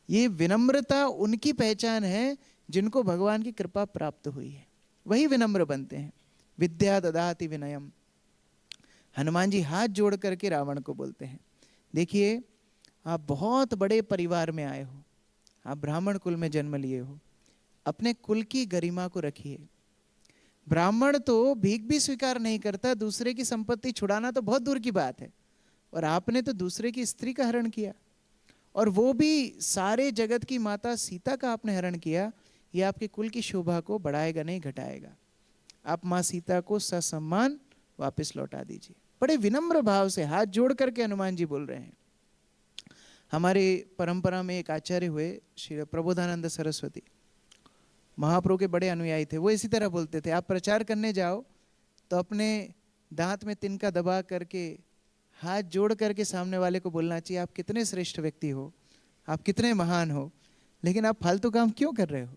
ये विनम्रता उनकी पहचान है जिनको भगवान की कृपा प्राप्त हुई है, वही विनम्र बनते हैं। विद्या ददाति विनयम। हनुमान जी हाथ जोड़ करके रावण को बोलते हैं, देखिए आप बहुत बड़े परिवार में आए हो, आप ब्राह्मण कुल में जन्म लिए हो, अपने कुल की गरिमा को रखिए। ब्राह्मण तो भीख भी स्वीकार नहीं करता, दूसरे की संपत्ति छुड़ाना तो बहुत दूर की बात है, और आपने तो दूसरे की स्त्री का हरण किया, और वो भी सारे जगत की माता सीता का आपने हरण किया। ये आपके कुल की शोभा को बढ़ाएगा नहीं घटाएगा। आप माँ सीता को ससम्मान वापस लौटा दीजिए। बड़े विनम्र भाव से हाथ जोड़ करके हनुमान जी बोल रहे हैं। हमारे परंपरा में एक आचार्य हुए श्री प्रबोधानंद सरस्वती, महाप्रभु के बड़े अनुयायी थे। वो इसी तरह बोलते थे, आप प्रचार करने जाओ तो अपने दांत में तिनका दबा करके हाथ जोड़ करके सामने वाले को बोलना चाहिए, आप कितने श्रेष्ठ व्यक्ति हो, आप कितने महान हो, लेकिन आप फालतू काम क्यों कर रहे हो?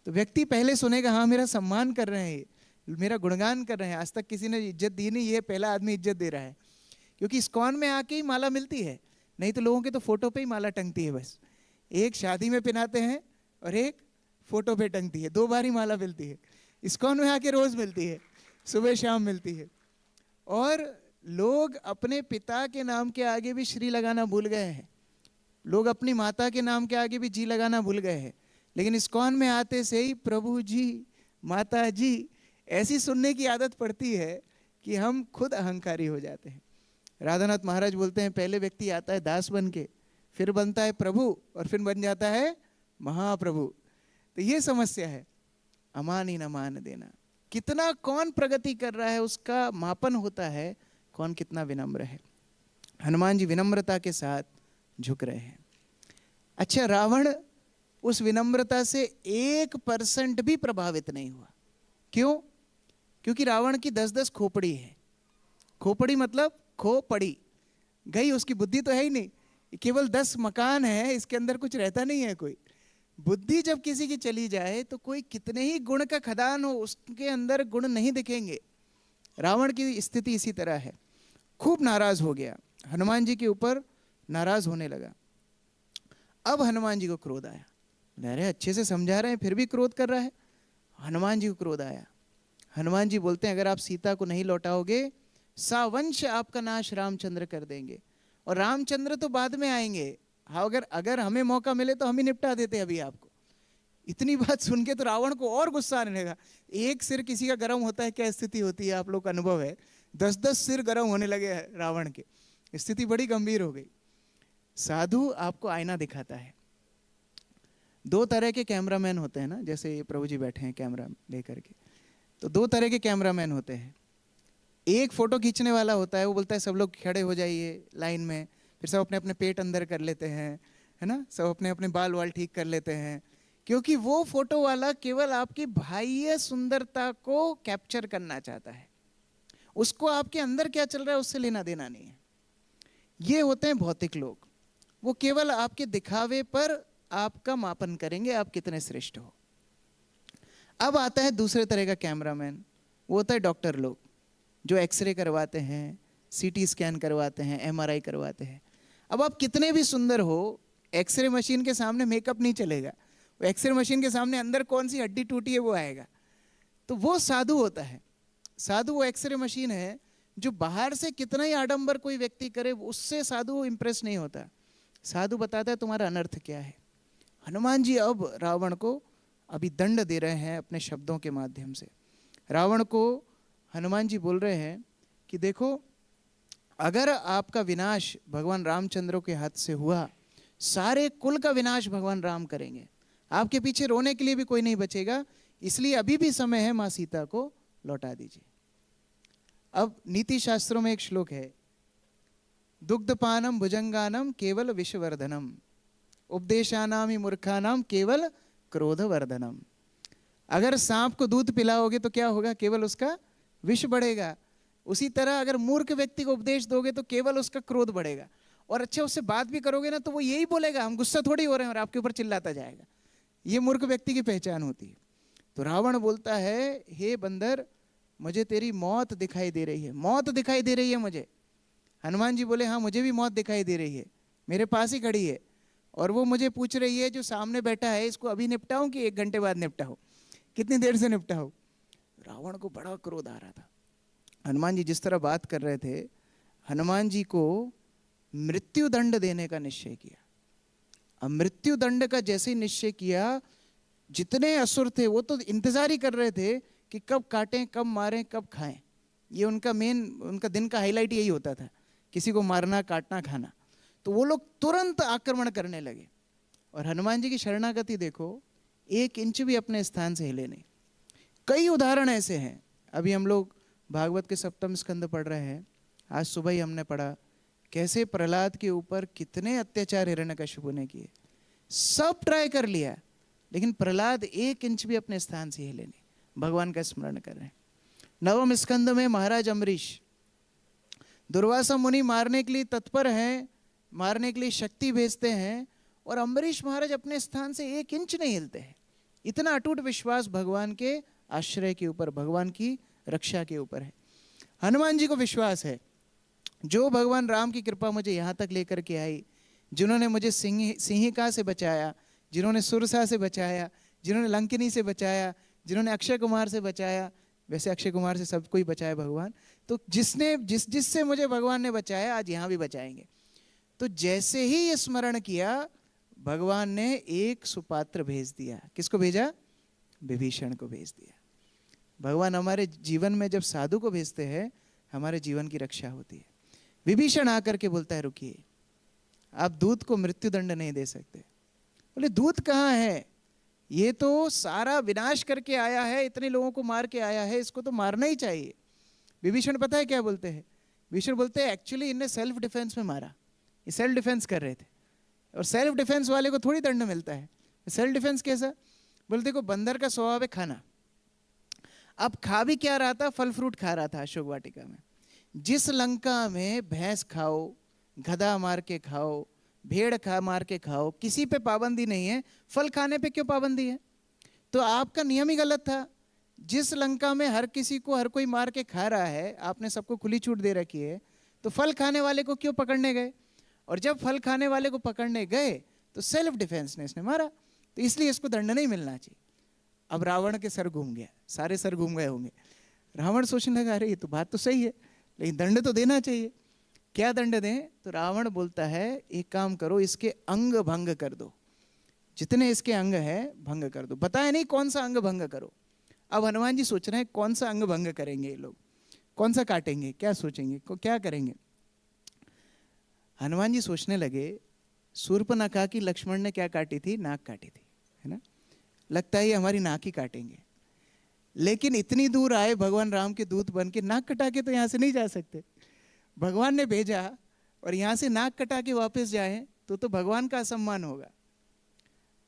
तो व्यक्ति पहले सुनेगा, हाँ मेरा सम्मान कर रहे हैं, मेरा गुणगान कर रहे हैं, आज तक किसी ने इज्जत दी नहीं, ये पहला आदमी इज्जत दे रहा है। क्योंकि इस्कॉन में आके ही माला मिलती है, नहीं तो लोगों के तो फोटो पे ही माला टंगती है बस। एक शादी में पहनाते हैं और एक फोटो पे टंगती है, 2 बार ही माला मिलती है। इस्कॉन में आके रोज मिलती है, सुबह शाम मिलती है। और लोग अपने पिता के नाम के आगे भी श्री लगाना भूल गए हैं, लोग अपनी माता के नाम के आगे भी जी लगाना भूल गए हैं। लेकिन इस्कॉन में आते से ही प्रभु जी, माता जी ऐसी सुनने की आदत पड़ती है कि हम खुद अहंकारी हो जाते हैं। राधानाथ महाराज बोलते हैं, पहले व्यक्ति आता है दास बन के, फिर बनता है प्रभु, और फिर बन जाता है महाप्रभु। तो ये समस्या है, अमान ही न मान देना। कितना कौन प्रगति कर रहा है उसका मापन होता है कौन कितना विनम्र है। हनुमान जी विनम्रता के साथ झुक रहे हैं। अच्छा, रावण उस विनम्रता से 1% भी प्रभावित नहीं हुआ। क्यों? क्योंकि रावण की 10-10 खोपड़ी है। खोपड़ी मतलब खो पड़ी गई, उसकी बुद्धि तो है ही नहीं, केवल 10 मकान है, इसके अंदर कुछ रहता नहीं है कोई। बुद्धि जब किसी की चली जाए तो कोई कितने ही गुण का खदान हो, उसके अंदर गुण नहीं दिखेंगे। रावण की स्थिति इसी तरह है। खूब नाराज हो गया, हनुमान जी के ऊपर नाराज होने लगा। अब हनुमान जी को क्रोध आया, अरे अच्छे से समझा रहे हैं फिर भी क्रोध कर रहा है। हनुमान जी को क्रोध आया। हनुमान जी बोलते हैं, अगर आप सीता को नहीं लौटाओगे, सावंश आपका नाश रामचंद्र कर देंगे, और रामचंद्र तो बाद में आएंगे। हाँ, अगर हमें मौका मिले तो हम ही निपटा देते अभी आपको। इतनी बात सुन के तो रावण को और गुस्सा आने लगा। एक सिर किसी का गर्म होता है क्या स्थिति होती है, आप लोग का अनुभव है। 10-10 सिर गर्म होने लगे रावण के, स्थिति बड़ी गंभीर हो गई। साधु आपको आईना दिखाता है। दो तरह के कैमरामैन होते हैं ना, जैसे ये प्रभु जी बैठे हैं कैमरा लेकर के, तो दो तरह के कैमरामैन होते हैं। एक फोटो खींचने वाला होता है, वो बोलता है सब लोग खड़े हो जाइए लाइन में, फिर सब अपने अपने पेट अंदर कर लेते हैं, है ना, सब अपने अपने बाल वाल ठीक कर लेते हैं, क्योंकि वो फोटो वाला केवल आपकी बाह्य सुंदरता को कैप्चर करना चाहता है, उसको आपके अंदर क्या चल रहा है उससे लेना देना नहीं है। ये होते हैं भौतिक लोग, वो केवल आपके दिखावे पर आपका मापन करेंगे आप कितने श्रेष्ठ हो। अब आता है दूसरे तरह का कैमरामैन, वो होता है डॉक्टर लोग, जो एक्सरे करवाते हैं, सीटी स्कैन करवाते हैं, एमआरआई करवाते हैं। अब आप कितने भी सुंदर हो, एक्सरे मशीन के सामने मेकअप नहीं चलेगा, वो एक्सरे मशीन के सामने अंदर कौन सी हड्डी टूटी है वो आएगा। तो वो साधु होता है। साधु वो एक्सरे मशीन है जो बाहर से कितना ही आडंबर कोई व्यक्ति करे उससे साधु इंप्रेस नहीं होता। साधु बताता है तुम्हारा अनर्थ क्या है। हनुमान जी अब रावण को अभी दंड दे रहे हैं अपने शब्दों के माध्यम से। रावण को हनुमान जी बोल रहे हैं कि देखो, अगर आपका विनाश भगवान रामचंद्र के हाथ से हुआ, सारे कुल का विनाश भगवान राम करेंगे, आपके पीछे रोने के लिए भी कोई नहीं बचेगा, इसलिए अभी भी समय है, माँ सीता को लौटा दीजिए। अब नीति शास्त्रों में एक श्लोक है, दुग्धपानम भुजंगानम केवल विषवर्धनम, उपदेशानाम ही मूर्खानाम केवल क्रोधवर्धनम। अगर सांप को दूध पिलाओगे तो क्या होगा, केवल उसका विष बढ़ेगा। उसी तरह अगर मूर्ख व्यक्ति को उपदेश दोगे तो केवल उसका क्रोध बढ़ेगा। और अच्छा उससे बात भी करोगे ना तो वो यही बोलेगा हम गुस्सा थोड़ी हो रहे हैं, और आपके ऊपर चिल्लाता जाएगा। ये मूर्ख व्यक्ति की पहचान होती है। तो रावण बोलता है, हे बंदर, मुझे तेरी मौत दिखाई दे रही है, मौत दिखाई दे रही है मुझे। हनुमान जी बोले, हाँ मुझे भी मौत दिखाई दे रही है, मेरे पास ही खड़ी है, और वो मुझे पूछ रही है जो सामने बैठा है, इसको अभी निपटाऊं कि 1 घंटे बाद निपटाऊं, कितनी देर से निपटाऊं। रावण को बड़ा क्रोध आ रहा था। हनुमान जी जिस तरह बात कर रहे थे, हनुमान जी को मृत्यु दंड देने का निश्चय किया। अब मृत्यु दंड का जैसे ही निश्चय किया, जितने असुर थे वो तो इंतजार ही कर रहे थे कि कब काटें, कब मारें, कब खाएं। ये उनका उनका दिन का हाईलाइट यही होता था, किसी को मारना, काटना, खाना। तो वो लोग तुरंत आक्रमण करने लगे। और हनुमान जी की शरणागति देखो, 1 इंच भी अपने स्थान से हिले नहीं। कई उदाहरण ऐसे हैं। अभी हम लोग भागवत के 7वें स्कंद पढ़ रहे हैं, आज सुबह ही हमने पढ़ा कैसे प्रहलाद के ऊपर कितने अत्याचार हिरण्यकशिपु ने किए। सब ट्राई कर लिया, लेकिन प्रहलाद 1 इंच भी अपने स्थान से हिले नहीं, भगवान का स्मरण कर रहे हैं। 9वें स्कंद में महाराज अम्बरीश दुर्वासा मुनि मारने के लिए तत्पर हैं, मारने के लिए शक्ति भेजते हैं, और अम्बरीश महाराज अपने स्थान से 1 इंच नहीं हिलते हैं। इतना अटूट विश्वास भगवान के आश्रय के ऊपर, भगवान की रक्षा के ऊपर है। हनुमान जी को विश्वास है, जो भगवान राम की कृपा मुझे यहाँ तक लेकर के आई, जिन्होंने मुझे सिंहिका से बचाया, जिन्होंने सुरसा से बचाया, जिन्होंने लंकिनी से बचाया, जिन्होंने अक्षय कुमार से बचाया, वैसे अक्षय कुमार से सबको ही बचाया भगवान, तो जिससे मुझे भगवान ने बचाया आज यहाँ भी बचाएंगे। तो जैसे ही ये स्मरण किया, भगवान ने एक सुपात्र भेज दिया। किसको भेजा? विभीषण को भेज दिया। भगवान हमारे जीवन में जब साधु को भेजते हैं, हमारे जीवन की रक्षा होती है। विभीषण आकर के बोलता है, रुकिए, आप दूत को मृत्यु दंड नहीं दे सकते। बोले, दूत कहाँ है? ये तो सारा विनाश करके आया है, इतने लोगों को मार के आया है, इसको तो मारना ही चाहिए। विभीषण पता है क्या बोलते हैं? विभीषण बोलते हैं, एक्चुअली इन्हें सेल्फ डिफेंस में मारा, ये सेल्फ डिफेंस कर रहे थे, और सेल्फ डिफेंस वाले को थोड़ी दंड मिलता है। सेल्फ डिफेंस कैसा? बोलते, देखो बंदर का स्वभाव है खाना। अब खा भी क्या रहा था? फल फ्रूट खा रहा था अशोक वाटिका में। जिस लंका में भैंस खाओ, गधा मार के खाओ, भेड़ मार के खाओ, किसी पे पाबंदी नहीं है, फल खाने पे क्यों पाबंदी है? तो आपका नियम ही गलत था। जिस लंका में हर किसी को हर कोई मार के खा रहा है, आपने सबको खुली छूट दे रखी है, तो फल खाने वाले को क्यों पकड़ने गए? और जब फल खाने वाले को पकड़ने गए तो सेल्फ डिफेंस ने इसने मारा, तो इसलिए इसको दंड नहीं मिलना चाहिए। अब रावण के सर घूम गया, सारे सर घूम गए होंगे। रावण सोचने लगा, अरे ये तो बात तो सही है, लेकिन दंड तो देना चाहिए, क्या दंड दें? तो रावण बोलता है, एक काम करो, इसके अंग भंग कर दो। जितने इसके अंग है भंग कर दो। बताया नहीं कौन सा अंग भंग करो। अब हनुमान जी सोच रहे हैं कौन सा अंग भंग करेंगे ये लोग, कौन सा काटेंगे, क्या सोचेंगे, क्या करेंगे। हनुमान जी सोचने लगे, शूर्पणखा की लक्ष्मण ने क्या काटी थी? नाक काटी थी, है ना। लगता है ये हमारी नाक ही काटेंगे। लेकिन इतनी दूर आए भगवान राम के दूत बन के, नाक कटा के तो यहाँ से नहीं जा सकते। भगवान ने भेजा और यहाँ से नाक कटा के वापस जाए तो भगवान का असम्मान होगा।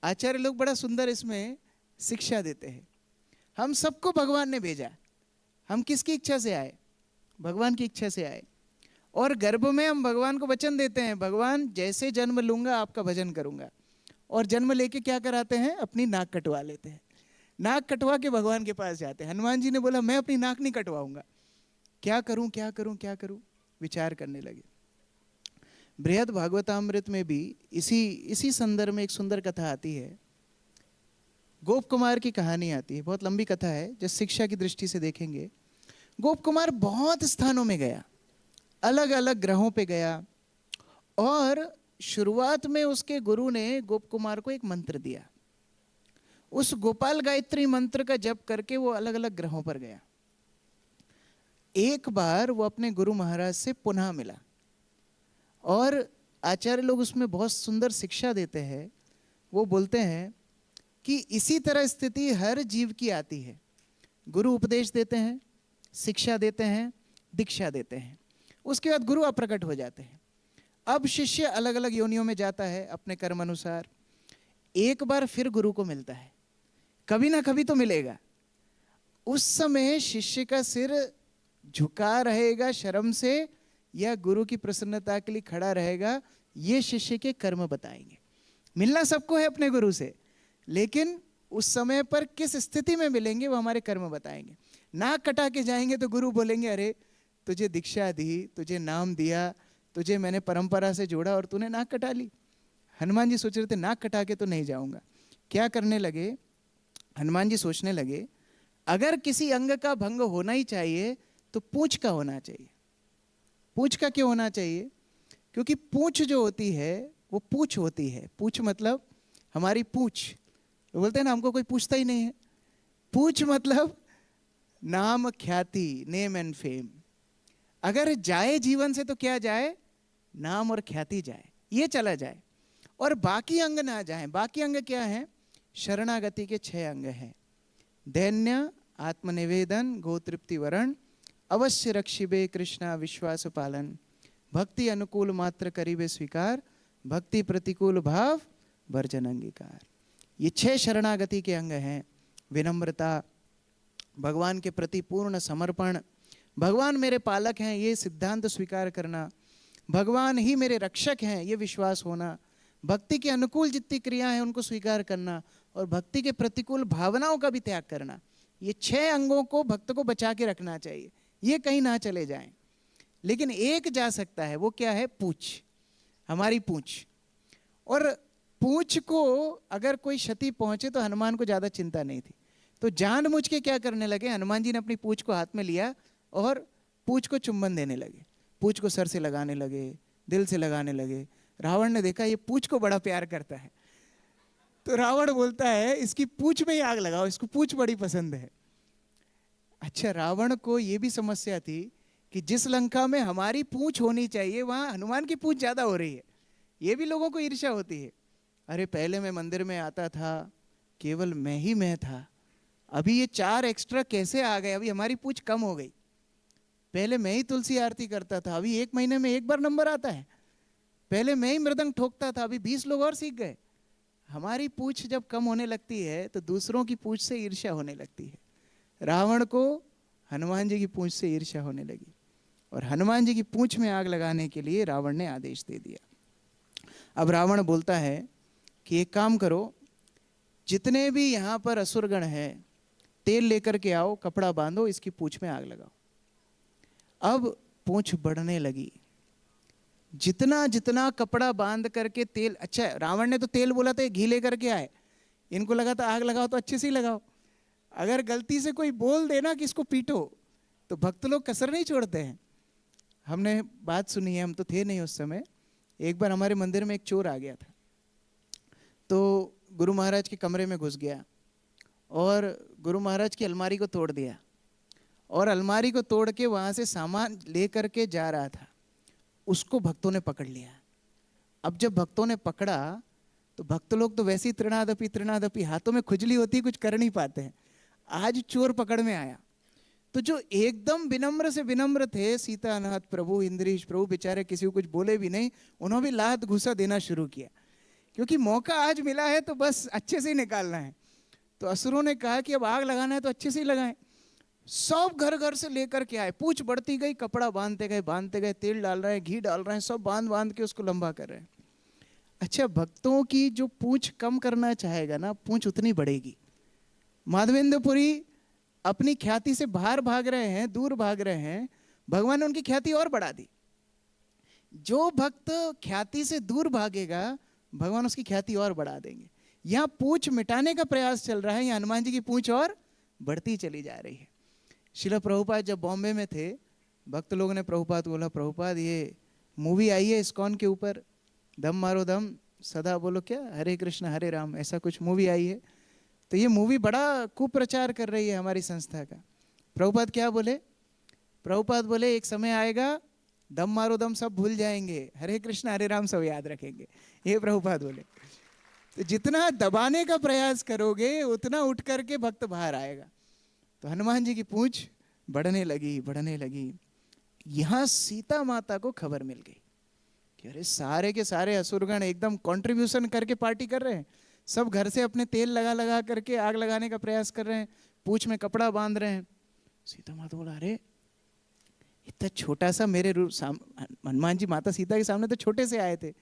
आचार्य लोग बड़ा सुंदर इसमें शिक्षा देते हैं। हम सबको भगवान ने भेजा, हम किसकी इच्छा से आए? भगवान की इच्छा से आए। और गर्भ में हम भगवान को वचन देते हैं, भगवान जैसे जन्म लूंगा आपका भजन करूंगा। और जन्म लेके क्या कराते हैं? अपनी नाक कटवा लेते हैं। नाक कटवा के भगवान के पास जाते हैं। हनुमान जी ने बोला मैं अपनी नाक नहीं कटवाऊंगा, क्या करूं क्या करूं क्या करूं, विचार करने लगे। बृहद भागवतामृत में भी इसी संदर्भ में एक सुंदर कथा आती है। गोप कुमार की कहानी आती है, बहुत लंबी कथा है, जिस शिक्षा की दृष्टि से देखेंगे। गोप कुमार बहुत स्थानों में गया, अलग अलग ग्रहों पे गया। और शुरुआत में उसके गुरु ने गोप कुमार को एक मंत्र दिया। उस गोपाल गायत्री मंत्र का जप करके वो अलग अलग ग्रहों पर गया। एक बार वो अपने गुरु महाराज से पुनः मिला और आचार्य लोग उसमें बहुत सुंदर शिक्षा देते हैं। वो बोलते हैं कि इसी तरह स्थिति हर जीव की आती है। गुरु उपदेश देते हैं, शिक्षा देते हैं, दीक्षा देते हैं, उसके बाद गुरु अप्रकट हो जाते हैं। अब शिष्य अलग अलग योनियों में जाता है अपने कर्म अनुसार। एक बार फिर गुरु को मिलता है, कभी ना कभी तो मिलेगा। उस समय शिष्य का सिर झुका रहेगा शर्म से या गुरु की प्रसन्नता के लिए खड़ा रहेगा, ये शिष्य के कर्म बताएंगे। मिलना सबको है अपने गुरु से, लेकिन उस समय पर किस स्थिति में मिलेंगे वो हमारे कर्म बताएंगे। नाक कटा के जाएंगे तो गुरु बोलेंगे अरे तुझे दीक्षा दी, तुझे नाम दिया, तुझे मैंने परंपरा से जोड़ा और तूने नाक कटा ली। हनुमान जी सोच रहे थे नाक कटा के तो नहीं जाऊंगा। क्या करने लगे? हनुमान जी सोचने लगे अगर किसी अंग का भंग होना ही चाहिए तो पूंछ का होना चाहिए। पूंछ का क्यों होना चाहिए? क्योंकि पूंछ जो होती है वो पूंछ होती है। पूंछ मतलब हमारी पूंछ, वो बोलते हैं ना हमको कोई पूछता ही नहीं है। पूंछ मतलब नाम ख्याति, नेम एंड फेम। अगर जाए जीवन से तो क्या जाए? नाम और ख्याति जाए, ये चला जाए और बाकी अंग ना जाए। बाकी अंग क्या है? शरणागति के 6 अंग हैं। दैन्य, आत्मनिवेदन, गोतृप्ति वरण, अवश्य रक्षिबे कृष्णा विश्वास पालन, भक्ति अनुकूल मात्र करीबे स्वीकार, भक्ति प्रतिकूल भाव वर्जन अंगीकार। ये 6 शरणागति के अंग हैं। विनम्रता, भगवान के प्रति पूर्ण समर्पण, भगवान मेरे पालक हैं ये सिद्धांत स्वीकार करना, भगवान ही मेरे रक्षक हैं ये विश्वास होना, भक्ति के अनुकूल जितनी क्रिया है उनको स्वीकार करना और भक्ति के प्रतिकूल भावनाओं का भी त्याग करना। ये 6 अंगों को भक्त को बचा के रखना चाहिए, ये कहीं ना चले जाएं। लेकिन एक जा सकता है, वो क्या है? पूंछ, हमारी पूंछ। और पूंछ को अगर कोई क्षति पहुंचे तो हनुमान को ज़्यादा चिंता नहीं थी, तो जानबूझ के क्या करने लगे? हनुमान जी ने अपनी पूंछ को हाथ में लिया और पूंछ को चुंबन देने लगे। पूंछ को सर से लगाने लगे, दिल से लगाने लगे। रावण ने देखा ये पूंछ को बड़ा प्यार करता है, तो रावण बोलता है इसकी पूंछ में ही आग लगाओ, इसको पूंछ बड़ी पसंद है। अच्छा, रावण को ये भी समस्या थी कि जिस लंका में हमारी पूंछ होनी चाहिए वहां हनुमान की पूंछ ज्यादा हो रही है। ये भी लोगों को ईर्ष्या होती है। अरे पहले मैं मंदिर में आता था, केवल मैं था, अभी ये 4 एक्स्ट्रा कैसे आ गए? अभी हमारी पूंछ कम हो गई। पहले मैं ही तुलसी आरती करता था, अभी 1 महीने में 1 बार नंबर आता है। पहले मैं ही मृदंग ठोकता था, अभी 20 लोग और सीख गए। हमारी पूंछ जब कम होने लगती है तो दूसरों की पूंछ से ईर्ष्या होने लगती है। रावण को हनुमान जी की पूंछ से ईर्ष्या होने लगी और हनुमान जी की पूंछ में आग लगाने के लिए रावण ने आदेश दे दिया। अब रावण बोलता है कि एक काम करो, जितने भी यहाँ पर असुरगण हैं तेल लेकर के आओ, कपड़ा बांधो, इसकी पूंछ में आग लगाओ। अब पूंछ बढ़ने लगी, जितना जितना कपड़ा बांध करके तेल। अच्छा, रावण ने तो तेल बोला था, घी लेकर के आए, इनको लगा था आग लगाओ तो अच्छे से ही लगाओ। अगर गलती से कोई बोल देना कि इसको पीटो तो भक्त लोग कसर नहीं छोड़ते हैं। हमने बात सुनी है, हम तो थे नहीं उस समय। एक बार हमारे मंदिर में एक चोर आ गया था, तो गुरु महाराज के कमरे में घुस गया और गुरु महाराज की अलमारी को तोड़ दिया और अलमारी को तोड़ के वहाँ से सामान ले करके जा रहा था। उसको भक्तों ने पकड़ लिया। अब जब भक्तों ने पकड़ा तो भक्त लोग तो वैसे ही तृणादपि हाथों में खुजली होती है, कुछ कर नहीं पाते हैं। आज चोर पकड़ में आया तो जो एकदम विनम्र से विनम्र थे, सीतानाथ प्रभु, इंद्रीश प्रभु, बेचारे किसी को कुछ बोले भी नहीं, उन्होंने भी लात घूसा देना शुरू किया, क्योंकि मौका आज मिला है तो बस अच्छे से ही निकालना है। तो असुरों ने कहा कि अब आग लगाना है तो अच्छे से ही लगाएं। सब घर घर से लेकर के आए, पूछ बढ़ती गई, कपड़ा बांधते गए, तेल डाल रहे हैं, घी डाल रहे हैं, सब बांध बांध के उसको लंबा कर रहे हैं। अच्छा, भक्तों की जो पूंछ कम करना चाहेगा ना, पूंछ उतनी बढ़ेगी। माधवेंद्रपुरी अपनी ख्याति से बाहर भाग रहे हैं, दूर भाग रहे हैं, भगवान ने उनकी ख्याति और बढ़ा दी। जो भक्त ख्याति से दूर भागेगा भगवान उसकी ख्याति और बढ़ा देंगे। यहाँ पूंछ मिटाने का प्रयास चल रहा है, यहाँ हनुमान जी की पूंछ और बढ़ती चली जा रही है। श्रील प्रभुपाद जब बॉम्बे में थे, भक्त लोगों ने प्रभुपाद बोला, प्रभुपाद ये मूवी आई है इस्कॉन के ऊपर, दम मारो दम सदा बोलो क्या, हरे कृष्ण हरे राम, ऐसा कुछ मूवी आई है। तो ये मूवी बड़ा कुप्रचार कर रही है हमारी संस्था का। प्रभुपाद क्या बोले? प्रभुपाद बोले एक समय आएगा दम मारो दम सब भूल जाएंगे, हरे कृष्ण हरे राम सब याद रखेंगे। ये प्रभुपाद बोले। तो जितना दबाने का प्रयास करोगे उतना उठ करके भक्त बाहर आएगा। तो हनुमान जी की पूंछ बढ़ने लगी। यहाँ सीता माता को खबर मिल गई कि अरे सारे के सारे असुरगण एकदम कंट्रीब्यूशन करके पार्टी कर रहे हैं, सब घर से अपने तेल लगा लगा करके आग लगाने का प्रयास कर रहे हैं, पूंछ में कपड़ा बांध रहे हैं। सीता माता बोला, अरे इतना छोटा सा मेरे रूप, हनुमान जी माता सीता के सामने तो छोटे से आए थे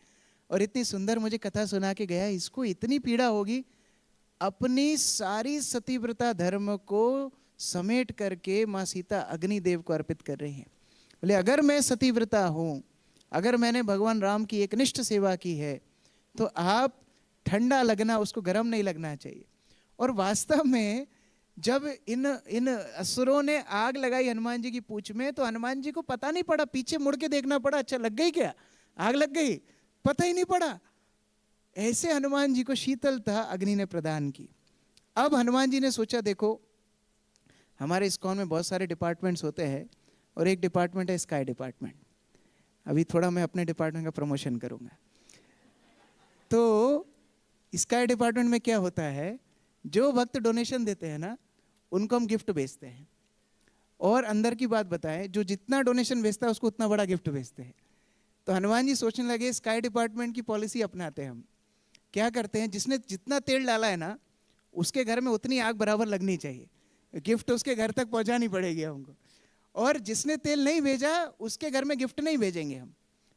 और इतनी सुंदर मुझे कथा सुना के गया, इसको इतनी पीड़ा होगी। अपनी सारी सतीव्रता धर्म को समेट करके माँ सीता अग्निदेव को अर्पित कर रही हैं। बोले अगर मैं सतीव्रता हूँ, अगर मैंने भगवान राम की एकनिष्ठ सेवा की है तो आप ठंडा लगना, उसको गर्म नहीं लगना चाहिए। और वास्तव में जब इन असुरों ने आग लगाई हनुमान जी की पूंछ में तो हनुमान जी को पता नहीं पड़ा, पीछे मुड़ के देखना पड़ा, अच्छा लग गई क्या, आग लग गई, पता ही नहीं पड़ा। ऐसे हनुमान जी को शीतलता अग्नि ने प्रदान की। अब हनुमान जी ने सोचा, देखो हमारे इस्कॉन में बहुत सारे डिपार्टमेंट्स होते हैं और एक डिपार्टमेंट है स्काई डिपार्टमेंट। अभी थोड़ा मैं अपने डिपार्टमेंट का प्रमोशन करूंगा। तो स्काई डिपार्टमेंट में क्या होता है, जो भक्त डोनेशन देते हैं ना उनको हम गिफ्ट भेजते हैं, और अंदर की बात बताएं, जो जितना डोनेशन भेजता है उसको उतना बड़ा गिफ्ट भेजते हैं। तो हनुमान जी सोचने लगे स्काई डिपार्टमेंट की पॉलिसी अपनाते हैं हम। क्या करते हैं, जिसने जितना तेल डाला है ना उसके घर में उतनी आग बराबर लगनी चाहिए, गिफ्ट उसके घर तक पहुंचानी पड़ेगी हमको। और जिसने तेल नहीं भेजा उसके घर में गिफ्ट नहीं भेजेंगे हम।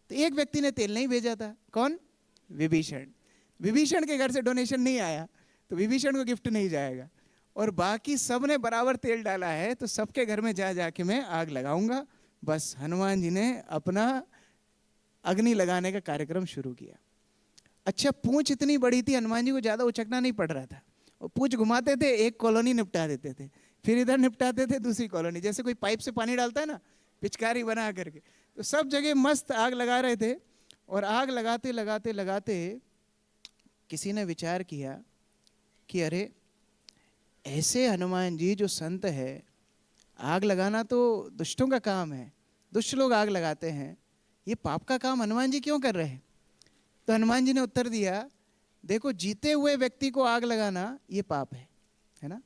तो एक व्यक्ति ने तेल नहीं भेजा था, कौन? विभीषण। विभीषण के घर से डोनेशन नहीं आया तो विभीषण को गिफ्ट नहीं जाएगा। और बाकी सब ने बराबर तेल डाला है तो सबके घर में जा जाके मैं आग लगाऊंगा। बस हनुमान जी ने अपना अग्नि लगाने का कार्यक्रम शुरू किया। अच्छा, पूंछ इतनी बड़ी थी, हनुमान जी को ज़्यादा उचकना नहीं पड़ रहा था। वो पूंछ घुमाते थे, एक कॉलोनी निपटा देते थे, फिर इधर निपटाते थे दूसरी कॉलोनी, जैसे कोई पाइप से पानी डालता है ना पिचकारी बना करके। तो सब जगह मस्त आग लगा रहे थे। और आग लगाते लगाते लगाते किसी ने विचार किया कि अरे ऐसे हनुमान जी जो संत है, आग लगाना तो दुष्टों का काम है, दुष्ट लोग आग लगाते हैं, ये पाप का काम हनुमान जी क्यों कर रहे हैं? तो हनुमान जी ने उत्तर दिया, देखो जीते हुए व्यक्ति को आग लगाना ये पाप है ना,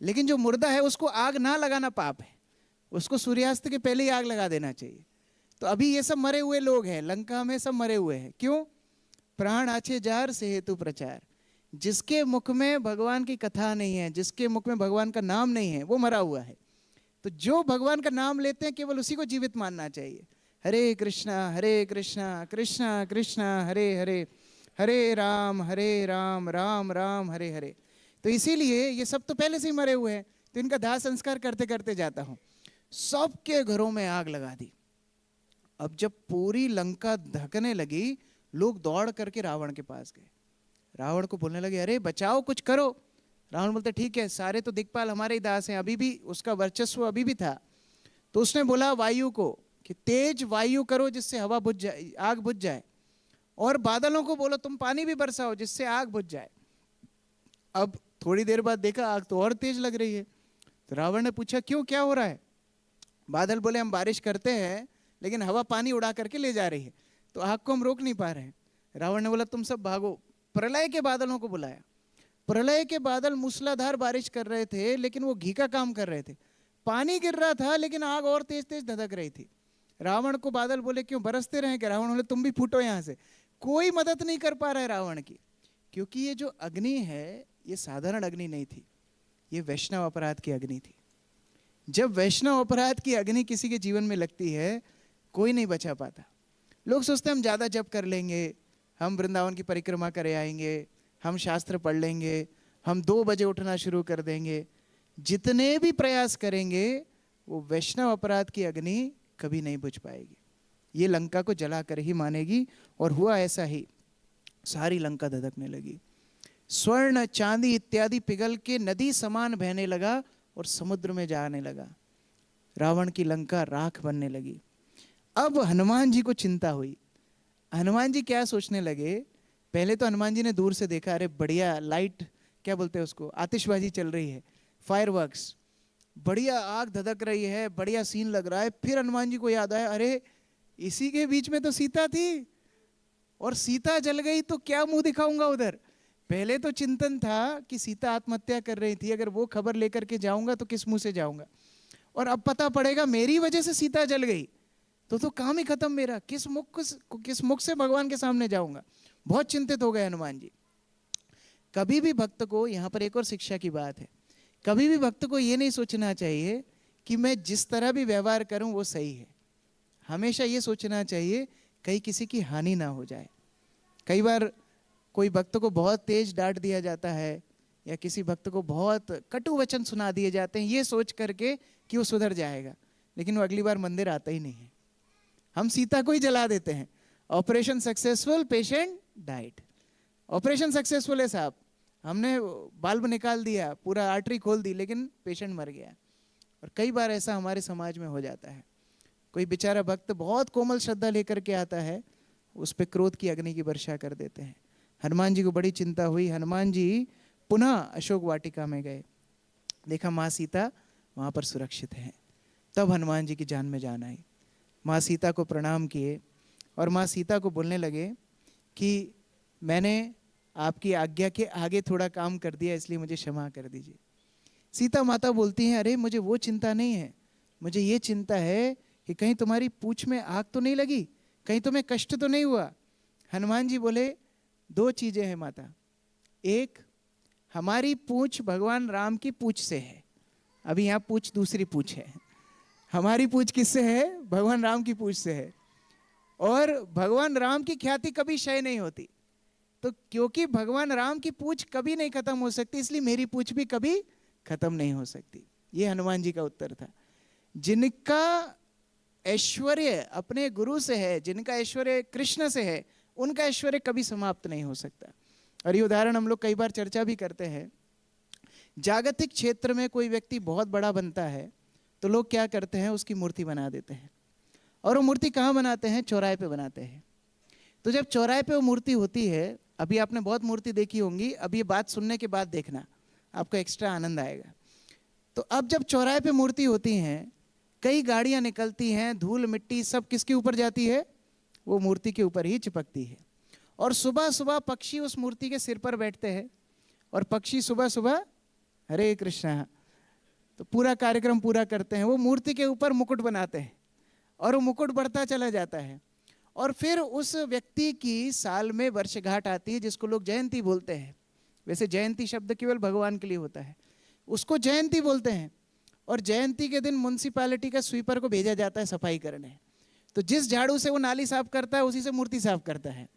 लेकिन जो मुर्दा है उसको आग ना लगाना पाप है, उसको सूर्यास्त के पहले ही आग लगा देना चाहिए। तो अभी ये सब मरे हुए लोग हैं, लंका में सब मरे हुए हैं, क्यों? प्राण आछे जार से हेतु प्रचार। जिसके मुख में भगवान की कथा नहीं है, जिसके मुख में भगवान का नाम नहीं है, वो मरा हुआ है। तो जो भगवान का नाम लेते हैं केवल उसी को जीवित मानना चाहिए। हरे कृष्णा कृष्णा कृष्णा हरे हरे, हरे राम राम राम हरे हरे। तो इसीलिए ये सब तो पहले से ही मरे हुए हैं, तो इनका दाह संस्कार करते करते जाता हूँ। सबके घरों में आग लगा दी। अब जब पूरी लंका धकने लगी, लोग दौड़ करके रावण के पास गए, रावण को बोलने लगे अरे बचाओ, कुछ करो। रावण बोलते ठीक है, सारे तो दिक्पाल हमारे ही दास हैं, अभी भी उसका वर्चस्व अभी भी था। तो उसने बोला वायु को कि तेज वायु करो जिससे हवा बुझ जाए, आग बुझ जाए, और बादलों को बोलो तुम पानी भी बरसाओ जिससे आग बुझ जाए। अब थोड़ी देर बाद देखा आग तो और तेज लग रही है। तो रावण ने पूछा क्यों, क्या हो रहा है? बादल बोले हम बारिश करते हैं लेकिन हवा पानी उड़ा करके ले जा रही है, तो आग को हम रोक नहीं पा रहे हैं। रावण ने बोला तुम सब भागो। प्रलय के बादलों को बुलाया। प्रलय के बादल मूसलाधार बारिश कर रहे थे लेकिन वो घी का काम कर रहे थे। पानी गिर रहा था लेकिन आग और तेज तेज धधक रही थी। रावण को बादल बोले क्यों बरसते रहे क्या? रावण बोले तुम भी फूटो यहां से। कोई मदद नहीं कर पा रहा है रावण की, क्योंकि ये जो अग्नि है ये साधारण अग्नि नहीं थी, ये वैष्णव अपराध की अग्नि थी। जब वैष्णव अपराध की अग्नि किसी के जीवन में लगती है कोई नहीं बचा पाता। लोग सोचते हैं हम ज़्यादा जप कर लेंगे, हम वृंदावन की परिक्रमा करे आएंगे, हम शास्त्र पढ़ लेंगे, हम 2 बजे उठना शुरू कर देंगे। जितने भी प्रयास करेंगे वो वैष्णव अपराध की अग्नि कभी नहीं बुझ पाएगी, ये लंका को जला कर ही मानेगी। और हुआ ऐसा ही, सारी लंका धधकने लगी। स्वर्ण चांदी इत्यादि पिघल के नदी समान बहने लगा और समुद्र में जाने लगा। रावण की लंका राख बनने लगी। अब हनुमान जी को चिंता हुई। हनुमान जी क्या सोचने लगे, पहले तो हनुमान जी ने दूर से देखा, अरे बढ़िया लाइट, क्या बोलते हैं उसको, आतिशबाजी चल रही है, फायरवर्क्स, बढ़िया आग धधक रही है, बढ़िया सीन लग रहा है। फिर हनुमान जी को याद आया, अरे इसी के बीच में तो सीता थी, और सीता जल गई तो क्या मुंह दिखाऊंगा उधर। पहले तो चिंतन था कि सीता आत्महत्या कर रही थी, अगर वो खबर लेकर के जाऊंगा तो किस मुंह से जाऊंगा, और अब पता पड़ेगा मेरी वजह से सीता जल गई तो काम ही खत्म मेरा, किस मुख से भगवान के सामने जाऊंगा। बहुत चिंतित हो गए हनुमान जी। कभी भी भक्त को, यहाँ पर एक और शिक्षा की बात है, कभी भी भक्त को ये नहीं सोचना चाहिए कि मैं जिस तरह भी व्यवहार करूं वो सही है। हमेशा ये सोचना चाहिए कहीं किसी की हानि ना हो जाए। कई बार कोई भक्त को बहुत तेज डांट दिया जाता है या किसी भक्त को बहुत कटु वचन सुना दिए जाते हैं ये सोच करके कि वो सुधर जाएगा, लेकिन वो अगली बार मंदिर आता ही नहीं है। हम सीता को ही जला देते हैं। Operation successful, patient died. Operation successful है साहब, हमने बाल्ब निकाल दिया, पूरा आर्टरी खोल दी, लेकिन पेशेंट मर गया। और कई बार ऐसा हमारे समाज में हो जाता है। कोई बेचारा भक्त बहुत कोमल श्रद्धा लेकर के आता है, उस पर क्रोध की अग्नि की वर्षा कर देते हैं। हनुमान जी को बड़ी चिंता हुई। हनुमान जी पुनः अशोक वाटिका में गए, देखा माँ सीता वहाँ पर सुरक्षित हैं। तब हनुमान जी की जान में जान आई। माँ सीता को प्रणाम किए और माँ सीता को बोलने लगे कि मैंने आपकी आज्ञा के आगे थोड़ा काम कर दिया, इसलिए मुझे क्षमा कर दीजिए। सीता माता बोलती हैं, अरे मुझे वो चिंता नहीं है, मुझे ये चिंता है कि कहीं तुम्हारी पूंछ में आग तो नहीं लगी, कहीं तुम्हें कष्ट तो नहीं हुआ। हनुमान जी बोले 2 चीज़ें हैं माता, एक हमारी पूंछ भगवान राम की पूंछ से है, अभी यहाँ पूंछ दूसरी पूंछ है, हमारी पूंछ किससे है? भगवान राम की पूंछ से है। और भगवान राम की ख्याति कभी क्षय नहीं होती, तो क्योंकि भगवान राम की पूंछ कभी नहीं खत्म हो सकती, इसलिए मेरी पूंछ भी कभी खत्म नहीं हो सकती। ये हनुमान जी का उत्तर था। जिनका ऐश्वर्य अपने गुरु से है, जिनका ऐश्वर्य कृष्ण से है, उनका ऐश्वर्य कभी समाप्त नहीं हो सकता। और ये उदाहरण हम लोग कई बार चर्चा भी करते हैं। जागतिक क्षेत्र में कोई व्यक्ति बहुत बड़ा बनता है तो लोग क्या करते हैं, उसकी मूर्ति बना देते हैं। और वो मूर्ति कहाँ बनाते हैं? चौराहे पे बनाते हैं। तो जब चौराहे पे वो मूर्ति होती है, अभी आपने बहुत मूर्ति देखी होंगी, अब ये बात सुनने के बाद देखना, आपको एक्स्ट्रा आनंद आएगा। तो अब जब चौराहे पे मूर्ति होती हैं, कई गाड़ियाँ निकलती हैं, धूल मिट्टी सब किसके ऊपर जाती है? वो मूर्ति के ऊपर ही चिपकती है। और सुबह सुबह पक्षी उस मूर्ति के सिर पर बैठते हैं और पक्षी सुबह सुबह हरे कृष्णा, तो पूरा कार्यक्रम पूरा करते हैं। वो मूर्ति के ऊपर मुकुट बनाते हैं और वो मुकुट बढ़ता चला जाता है। और फिर उस व्यक्ति की साल में वर्षगांठ आती है, जिसको लोग जयंती बोलते हैं। वैसे जयंती शब्द केवल भगवान के लिए होता है, उसको जयंती बोलते हैं। और जयंती के दिन म्युनिसिपैलिटी का स्वीपर को भेजा जाता है सफाई करने, तो जिस झाड़ू से वो नाली साफ करता है उसी से मूर्ति साफ करता है।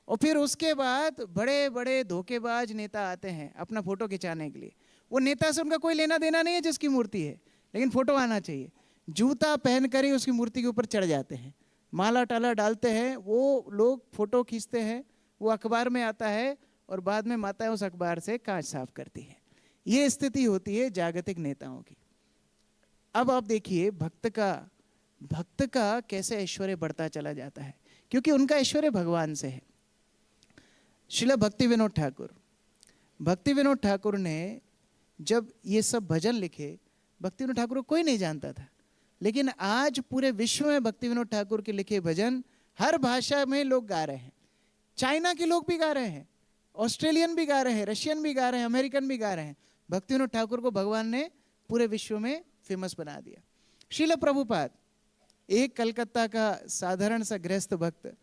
और फिर उसके बाद बड़े बड़े धोखेबाज नेता आते हैं अपना फोटो खिंचाने के लिए। वो नेता से उनका कोई लेना देना नहीं है जिसकी मूर्ति है, लेकिन फोटो आना चाहिए। जूता पहन कर ही उसकी मूर्ति के ऊपर चढ़ जाते हैं, माला टाला डालते हैं, वो लोग फोटो खींचते हैं, वो अखबार में आता है और बाद में माता उस अखबार से कांच साफ करती है। ये स्थिति होती है जागतिक नेताओं की। अब आप देखिए भक्त का कैसे ऐश्वर्य बढ़ता चला जाता है, क्योंकि उनका ऐश्वर्य भगवान से है। श्रील भक्ति विनोद ठाकुर भक्ति विनोद ठाकुर ने जब ये सब भजन लिखे, भक्ति विनोद ठाकुर को कोई नहीं जानता था, लेकिन आज पूरे विश्व में भक्ति विनोद ठाकुर के लिखे भजन हर भाषा में लोग गा रहे हैं। चाइना के लोग भी गा रहे हैं, ऑस्ट्रेलियन भी गा रहे हैं, रशियन भी गा रहे हैं, अमेरिकन भी गा रहे हैं। भक्ति विनोद ठाकुर को भगवान ने पूरे विश्व में फेमस बना दिया। श्रील प्रभुपाद, एक कलकत्ता का साधारण सा गृहस्थ भक्त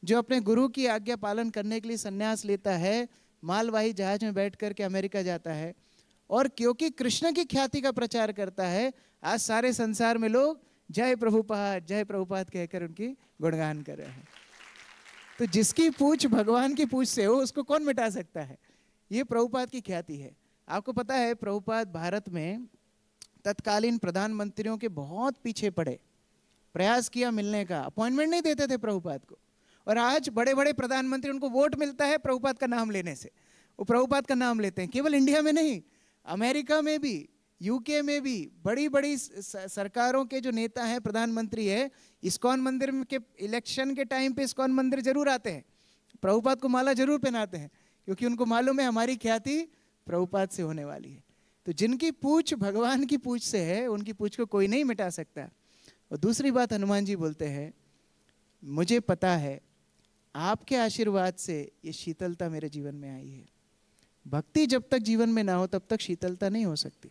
जो अपने गुरु की आज्ञा पालन करने के लिए संन्यास लेता है, मालवाही जहाज में बैठ करके अमेरिका जाता है, और क्योंकि कृष्ण की ख्याति का प्रचार करता है, आज सारे संसार में लोग जय प्रभुपाद कहकर उनकी गुणगान कर रहे हैं। तो जिसकी पूछ भगवान की पूछ से हो, उसको कौन मिटा सकता है? ये प्रभुपाद की ख्याति है। आपको पता है प्रभुपाद भारत में तत्कालीन प्रधानमंत्रियों के बहुत पीछे पड़े, प्रयास किया मिलने का, अपॉइंटमेंट नहीं देते थे प्रभुपाद को, और आज बड़े बड़े प्रधानमंत्री, उनको वोट मिलता है प्रभुपाद का नाम लेने से, वो प्रभुपाद का नाम लेते हैं। केवल इंडिया में नहीं, अमेरिका में भी, यूके में भी बड़ी बड़ी सरकारों के जो नेता हैं, प्रधानमंत्री है, इस्कॉन मंदिर के इलेक्शन के टाइम पे इस्कॉन मंदिर जरूर आते हैं, प्रभुपाद को माला जरूर पहनाते हैं, क्योंकि उनको मालूम है हमारी ख्याति प्रभुपाद से होने वाली है। तो जिनकी पूछ भगवान की पूछ से है, उनकी पूछ को कोई नहीं मिटा सकता। और दूसरी बात हनुमान जी बोलते हैं, मुझे पता है आपके आशीर्वाद से ये शीतलता मेरे जीवन में आई है। भक्ति जब तक जीवन में ना हो तब तक शीतलता नहीं हो सकती।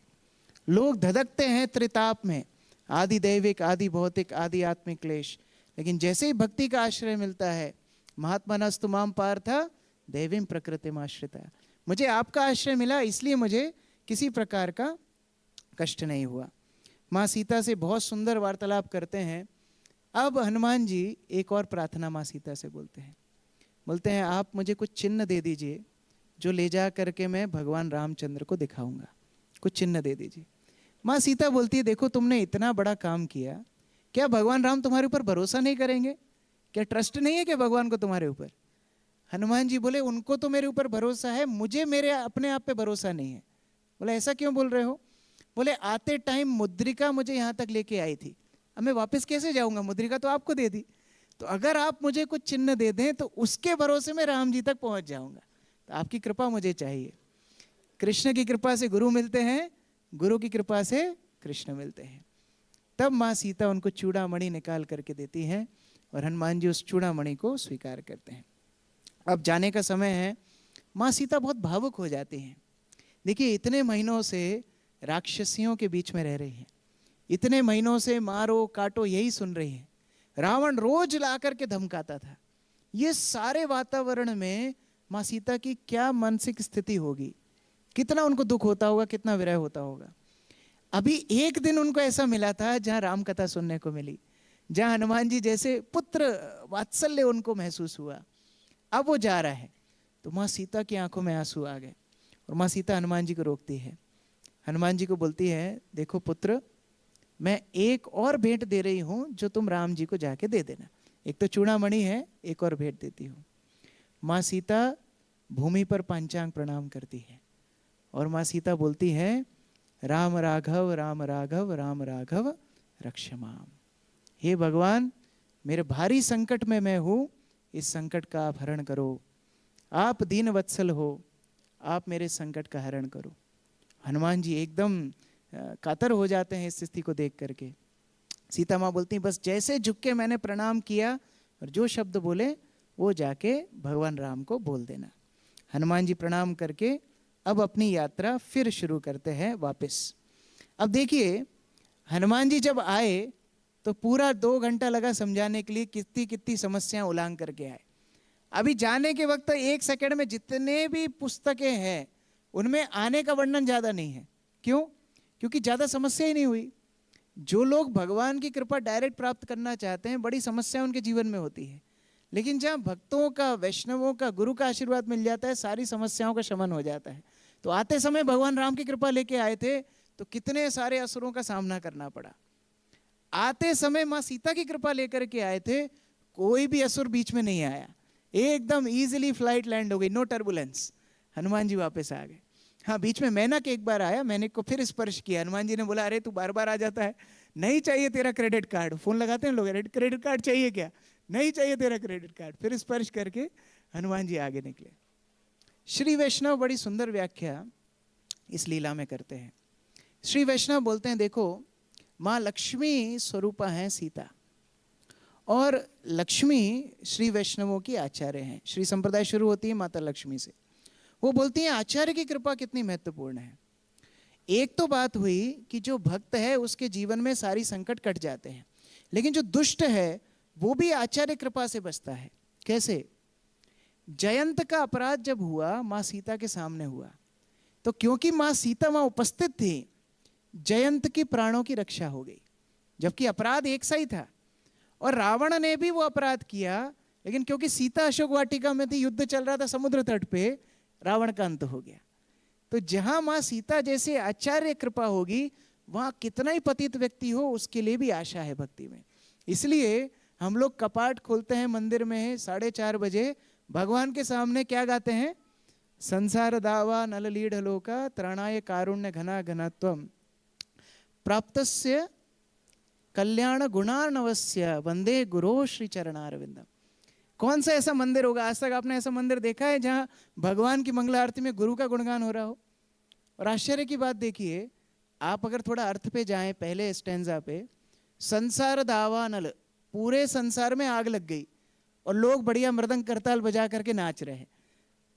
लोग धधकते हैं त्रिताप में, आदि दैविक, आदि भौतिक, आदि आत्मिक क्लेश, लेकिन जैसे ही भक्ति का आश्रय मिलता है, महात्मा नस्तु माम पार्थ दैवीं प्रकृतिम आश्रिता, मुझे आपका आश्रय मिला इसलिए मुझे किसी प्रकार का कष्ट नहीं हुआ। माँ सीता से बहुत सुंदर वार्तालाप करते हैं। अब हनुमान जी एक और प्रार्थना माँ सीता से बोलते हैं आप मुझे कुछ चिन्ह दे दीजिए जो ले जा करके मैं भगवान रामचंद्र को दिखाऊंगा, कुछ चिन्ह दे दीजिए। माँ सीता बोलती है, देखो तुमने इतना बड़ा काम किया, क्या भगवान राम तुम्हारे ऊपर भरोसा नहीं करेंगे? क्या ट्रस्ट नहीं है क्या भगवान को तुम्हारे ऊपर? हनुमान जी बोले, उनको तो मेरे ऊपर भरोसा है, मुझे मेरे अपने आप पे भरोसा नहीं है। बोले ऐसा क्यों बोल रहे हो? बोले आते टाइम मुद्रिका मुझे यहाँ तक लेके आई थी, अब मैं वापस कैसे जाऊँगा? मुद्रिका तो आपको दे दी, तो अगर आप मुझे कुछ चिन्ह दे दें तो उसके भरोसे में राम जी तक पहुँच जाऊँगा, तो आपकी कृपा मुझे चाहिए। कृष्ण की कृपा से गुरु मिलते हैं, गुरु की कृपा से कृष्ण मिलते हैं। तब माँ सीता उनको चूड़ामणि निकाल करके देती हैं और हनुमान जी उस चूड़ामणि को स्वीकार करते हैं। अब जाने का समय है, माँ सीता बहुत भावुक हो जाती हैं। देखिए इतने महीनों से राक्षसियों के बीच में रह रही हैं, इतने महीनों से मारो काटो यही सुन रही हैं, रावण रोज ला करके धमकाता था। ये सारे वातावरण में माँ सीता की क्या मानसिक स्थिति होगी, कितना उनको दुख होता होगा, कितना विरह होता होगा। अभी एक दिन उनको ऐसा मिला था जहाँ राम कथा सुनने को मिली, जहाँ हनुमान जी जैसे पुत्र वात्सल्य उनको महसूस हुआ। अब वो जा रहा है तो माँ सीता की आंखों में आंसू आ गए और माँ सीता हनुमान जी को रोकती है। हनुमान जी को बोलती है, देखो पुत्र, मैं एक और भेंट दे रही हूँ जो तुम राम जी को जाके दे देना। एक तो चूड़ामणि है, एक और भेंट देती हूँ। माँ सीता भूमि पर पंचांग प्रणाम करती है और माँ सीता बोलती है, राम राघव राम राघव राम राघव रक्षमाम। हे भगवान, मेरे भारी संकट में मैं हूँ, इस संकट का आप हरण करो। आप दीन वत्सल हो, आप मेरे संकट का हरण करो। हनुमान जी एकदम कातर हो जाते हैं इस स्थिति को देख करके। सीता माँ बोलती हैं, बस जैसे झुक के मैंने प्रणाम किया और जो शब्द बोले वो जाके भगवान राम को बोल देना। हनुमान जी प्रणाम करके अब अपनी यात्रा फिर शुरू करते हैं वापस। अब देखिए हनुमान जी जब आए तो पूरा 2 घंटा लगा समझाने के लिए, कितनी कितनी समस्याएं उलांग करके आए। अभी जाने के वक्त 1 सेकंड में जितने भी पुस्तकें हैं उनमें आने का वर्णन ज़्यादा नहीं है। क्यों? क्योंकि ज़्यादा समस्या ही नहीं हुई। जो लोग भगवान की कृपा डायरेक्ट प्राप्त करना चाहते हैं, बड़ी समस्या उनके जीवन में होती है, लेकिन जहाँ भक्तों का, वैष्णवों का, गुरु का आशीर्वाद मिल जाता है, सारी समस्याओं का शमन हो जाता है। तो आते समय भगवान राम की कृपा लेके आए थे तो कितने सारे असुरों का सामना करना पड़ा। आते समय माँ सीता की कृपा लेकर के आए थे, कोई भी असुर बीच में नहीं आया, एकदम इजीली फ्लाइट लैंड हो गई, नो टर्बुलेंस। हनुमान जी वापस आ गए। हाँ, बीच में मेनक एक बार आया, मेनक को फिर स्पर्श किया। हनुमान जी ने बोला, अरे तू बार बार आ जाता है, नहीं चाहिए तेरा क्रेडिट कार्ड। फोन लगाते हैं लोग, क्रेडिट कार्ड चाहिए क्या? नहीं चाहिए तेरा क्रेडिट कार्ड। फिर स्पर्श करके हनुमान जी आगे निकले। श्री वैष्णव बड़ी सुंदर व्याख्या इस लीला में करते हैं। श्री वैष्णव बोलते हैं, देखो माँ लक्ष्मी स्वरूपा हैं सीता, और लक्ष्मी श्री वैष्णवों की आचार्य हैं। श्री संप्रदाय शुरू होती है माता लक्ष्मी से। वो बोलती हैं आचार्य की कृपा कितनी महत्वपूर्ण है। एक तो बात हुई कि जो भक्त है उसके जीवन में सारी संकट कट जाते हैं, लेकिन जो दुष्ट है वो भी आचार्य कृपा से बचता है। कैसे? जयंत का अपराध जब हुआ माँ सीता के सामने हुआ, तो क्योंकि माँ सीता वहाँ उपस्थित थी, जयंत की प्राणों की रक्षा हो गई, जबकि अपराध एक सा ही था। और रावण ने भी वो अपराध किया, लेकिन क्योंकि सीता अशोक वाटिका में थी, युद्ध चल रहा था समुद्र तट पे, रावण का अंत हो गया। तो जहां माँ सीता जैसे आचार्य कृपा होगी, वहां कितना ही पतित व्यक्ति हो उसके लिए भी आशा है भक्ति में। इसलिए हम लोग कपाट खोलते हैं मंदिर में 4:30 बजे, भगवान के सामने क्या गाते हैं? संसार दावा नल लीढ़ लोका त्रणाय कारुण्य घना घनत्वम प्राप्तस्य कल्याण गुणार्णवस्य वंदे गुरो श्री चरणारविंदम। कौन सा ऐसा मंदिर होगा, आज तक आपने ऐसा मंदिर देखा है जहां भगवान की मंगला आरती में गुरु का गुणगान हो रहा हो? और आश्चर्य की बात देखिए, आप अगर थोड़ा अर्थ पे जाएं, पहले स्टैंजा पे, संसार दावानल, पूरे संसार में आग लग गई और लोग बढ़िया मृदंग करताल बजा करके नाच रहे हैं।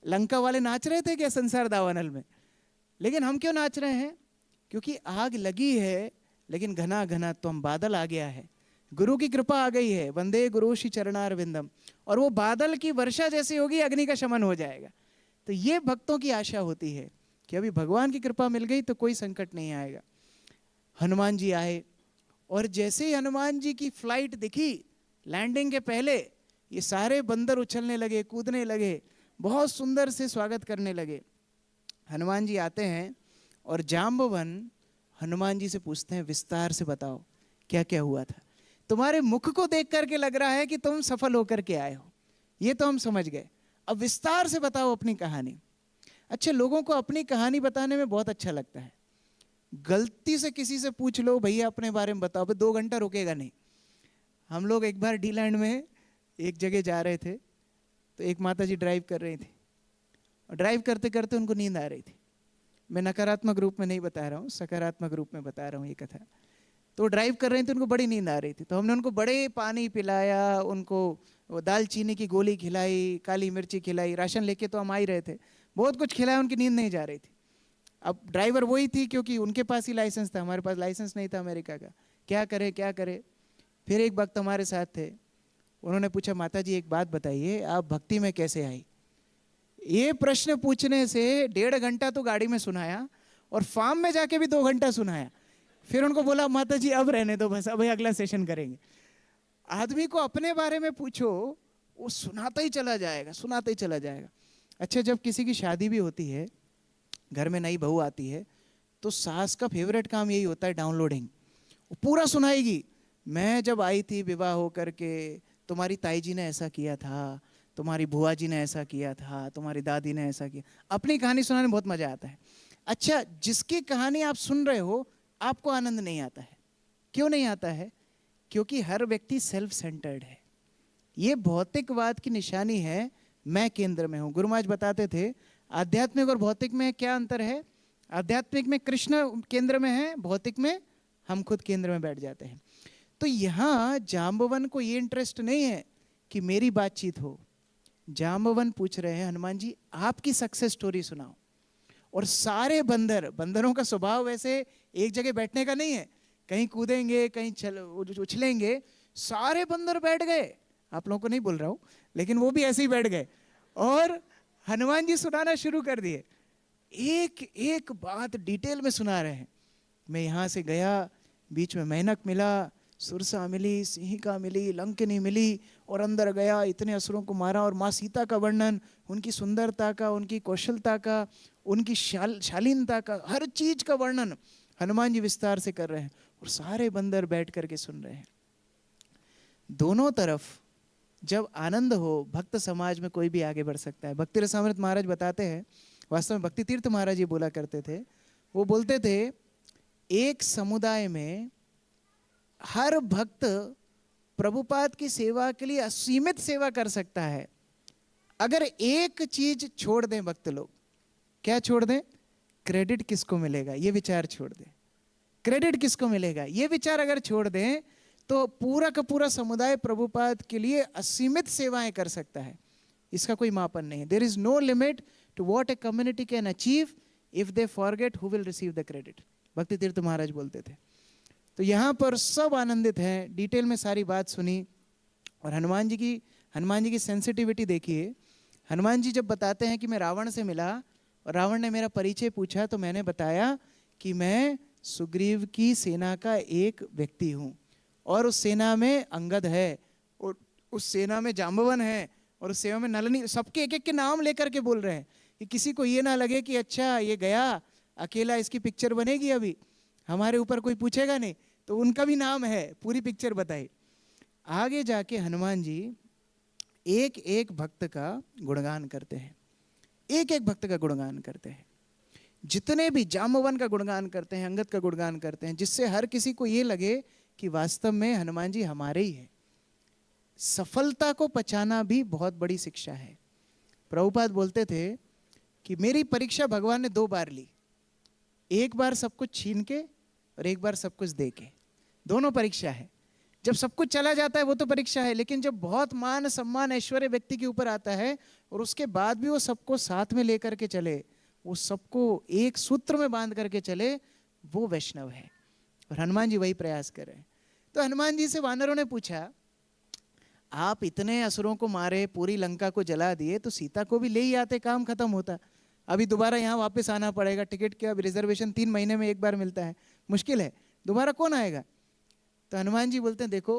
लंका वाले नाच रहे थे क्या संसार दावानल में? लेकिन हम क्यों नाच रहे हैं? क्योंकि आग लगी है, लेकिन घना घना तुम बादल आ गया है, गुरु की कृपा आ गई है, वंदे गुरु श्री चरणारविंदम। और वो बादल की वर्षा जैसी होगी, अग्नि का शमन हो जाएगा। तो ये भक्तों की आशा होती है कि अभी भगवान की कृपा मिल गई तो कोई संकट नहीं आएगा। हनुमान जी आए, और जैसे ही हनुमान जी की फ्लाइट दिखी, लैंडिंग के पहले ये सारे बंदर उछलने लगे, कूदने लगे, बहुत सुंदर से स्वागत करने लगे। हनुमान जी आते हैं और जाम्बवन हनुमान जी से पूछते हैं, विस्तार से बताओ क्या क्या हुआ था। तुम्हारे मुख को देख करके लग रहा है कि तुम सफल होकर के आए हो, ये तो हम समझ गए, अब विस्तार से बताओ अपनी कहानी। अच्छा, लोगों को अपनी कहानी बताने में बहुत अच्छा लगता है। गलती से किसी से पूछ लो भैया अपने बारे में बताओ, 2 घंटा रुकेगा नहीं। हम लोग एक बार डीलैंड में एक जगह जा रहे थे, तो एक माता जी ड्राइव कर रही थी, और ड्राइव करते करते उनको नींद आ रही थी। मैं नकारात्मक रूप में नहीं बता रहा हूँ, सकारात्मक रूप में बता रहा हूँ ये कथा। तो ड्राइव कर रहे थे, उनको बड़ी नींद आ रही थी, तो हमने उनको बड़े पानी पिलाया, उनको वो दालचीनी की गोली खिलाई, काली मिर्ची खिलाई, राशन लेके तो हम आ ही रहे थे, बहुत कुछ खिलाया, उनकी नींद नहीं जा रही थी। अब ड्राइवर वही थी, क्योंकि उनके पास ही लाइसेंस था, हमारे पास लाइसेंस नहीं था अमेरिका का, क्या करे क्या करे। फिर एक वक्त हमारे साथ थे, उन्होंने पूछा, माता जी एक बात बताइए, आप भक्ति में कैसे आई? ये प्रश्न पूछने से 1.5 घंटा तो गाड़ी में सुनाया, और फार्म में जाके भी 2 घंटा सुनाया। फिर उनको बोला, माता जी अब रहने दो बस, अब अगला सेशन करेंगे। आदमी को अपने बारे में पूछो, वो सुनाता ही चला जाएगा, सुनाता ही चला जाएगा। अच्छा, जब किसी की शादी भी होती है, घर में नई बहू आती है, तो सास का फेवरेट काम यही होता है, डाउनलोडिंग। वो पूरा सुनाएगी, मैं जब आई थी विवाह हो करके, तुम्हारी ताई जी ने ऐसा किया था, तुम्हारी बुआ जी ने ऐसा किया था, तुम्हारी दादी ने ऐसा किया। अपनी कहानी सुनाने में बहुत मजा आता है। अच्छा, जिसकी कहानी आप सुन रहे हो आपको आनंद नहीं आता है। क्यों नहीं आता है? क्योंकि हर व्यक्ति सेल्फ सेंटर्ड है। ये भौतिकवाद की निशानी है, मैं केंद्र में हूं। गुरु महाराज बताते थे, आध्यात्मिक और भौतिक में क्या अंतर है? आध्यात्मिक में कृष्ण केंद्र में है, भौतिक में हम खुद केंद्र में बैठ जाते हैं। तो यहाँ जाम्बवन को ये इंटरेस्ट नहीं है कि मेरी बातचीत हो। जाम्बवन पूछ रहे हैं, हनुमान जी आपकी सक्सेस स्टोरी सुनाओ। और सारे बंदरों का स्वभाव वैसे एक जगह बैठने का नहीं है, कहीं कूदेंगे, कहीं उछलेंगे। सारे बंदर बैठ गए, आप लोगों को नहीं बोल रहा हूं, लेकिन वो भी ऐसे ही बैठ गए, और हनुमान जी सुनाना शुरू कर दिए। एक एक बात डिटेल में सुना रहे हैं। मैं यहाँ से गया, बीच में मेंढक मिला, सुरसा मिली, सिंहिका मिली, लंकिनी मिली, और अंदर गया, इतने असुरों को मारा। और माँ सीता का वर्णन, उनकी सुंदरता का, उनकी कौशलता का, उनकी शालीनता का, हर चीज का वर्णन हनुमान जी विस्तार से कर रहे हैं, और सारे बंदर बैठ करके सुन रहे हैं। दोनों तरफ जब आनंद हो, भक्त समाज में कोई भी आगे बढ़ सकता है। भक्ति रसामृत महाराज बताते हैं, वास्तव में भक्ति तीर्थ महाराज जी बोला करते थे, वो बोलते थे, एक समुदाय में हर भक्त प्रभुपाद की सेवा के लिए असीमित सेवा कर सकता है, अगर एक चीज छोड़ दें भक्त लोग, क्या छोड़ दें? क्रेडिट किसको मिलेगा ये विचार छोड़ दें। क्रेडिट किसको मिलेगा ये विचार अगर छोड़ दें तो पूरा का पूरा समुदाय प्रभुपाद के लिए असीमित सेवाएं कर सकता है। इसका कोई मापन नहीं है। There is no limit to what a community can achieve if they forget who will receive the credit. Bhakti Tirtha महाराज बोलते थे। तो यहाँ पर सब आनंदित हैं, डिटेल में सारी बात सुनी। और हनुमान जी की सेंसिटिविटी देखिए। हनुमान जी जब बताते हैं कि मैं रावण से मिला और रावण ने मेरा परिचय पूछा तो मैंने बताया कि मैं सुग्रीव की सेना का एक व्यक्ति हूँ और उस सेना में अंगद है और उस सेना में जाम्बवन है और उस सेना में नलनी, सबके एक एक के नाम लेकर के बोल रहे हैं कि किसी को ये ना लगे कि अच्छा ये गया अकेला, इसकी पिक्चर बनेगी अभी, हमारे ऊपर कोई पूछेगा नहीं, तो उनका भी नाम है, पूरी पिक्चर बताई। आगे जाके हनुमान जी एक एक भक्त का गुणगान करते हैं, एक एक भक्त का गुणगान करते हैं। जितने भी जाम्बवन का गुणगान करते हैं, अंगद का गुणगान करते हैं, जिससे हर किसी को ये लगे कि वास्तव में हनुमान जी हमारे ही हैं। सफलता को पचाना भी बहुत बड़ी शिक्षा है। प्रभुपाद बोलते थे कि मेरी परीक्षा भगवान ने 2 बार ली, एक बार सब कुछ छीन के और एक बार सब कुछ दे के। दोनों परीक्षा है। जब सब कुछ चला जाता है वो तो परीक्षा है, लेकिन जब बहुत मान सम्मान ऐश्वर्य व्यक्ति के ऊपर आता है और उसके बाद भी वो सबको साथ में लेकर के चले, वो सबको एक सूत्र में बांध करके चले, वो वैष्णव है। और हनुमान जी वही प्रयास कर रहे हैं। तो हनुमान जी से वानरों ने पूछा, आप इतने असुरों को मारे, पूरी लंका को जला दिए, तो सीता को भी ले ही आते, काम खत्म होता। अभी दोबारा यहाँ वापस आना पड़ेगा, टिकट के अब रिजर्वेशन 3 महीने में एक बार मिलता है, मुश्किल है, दोबारा कौन आएगा? तो हनुमान जी बोलते हैं, देखो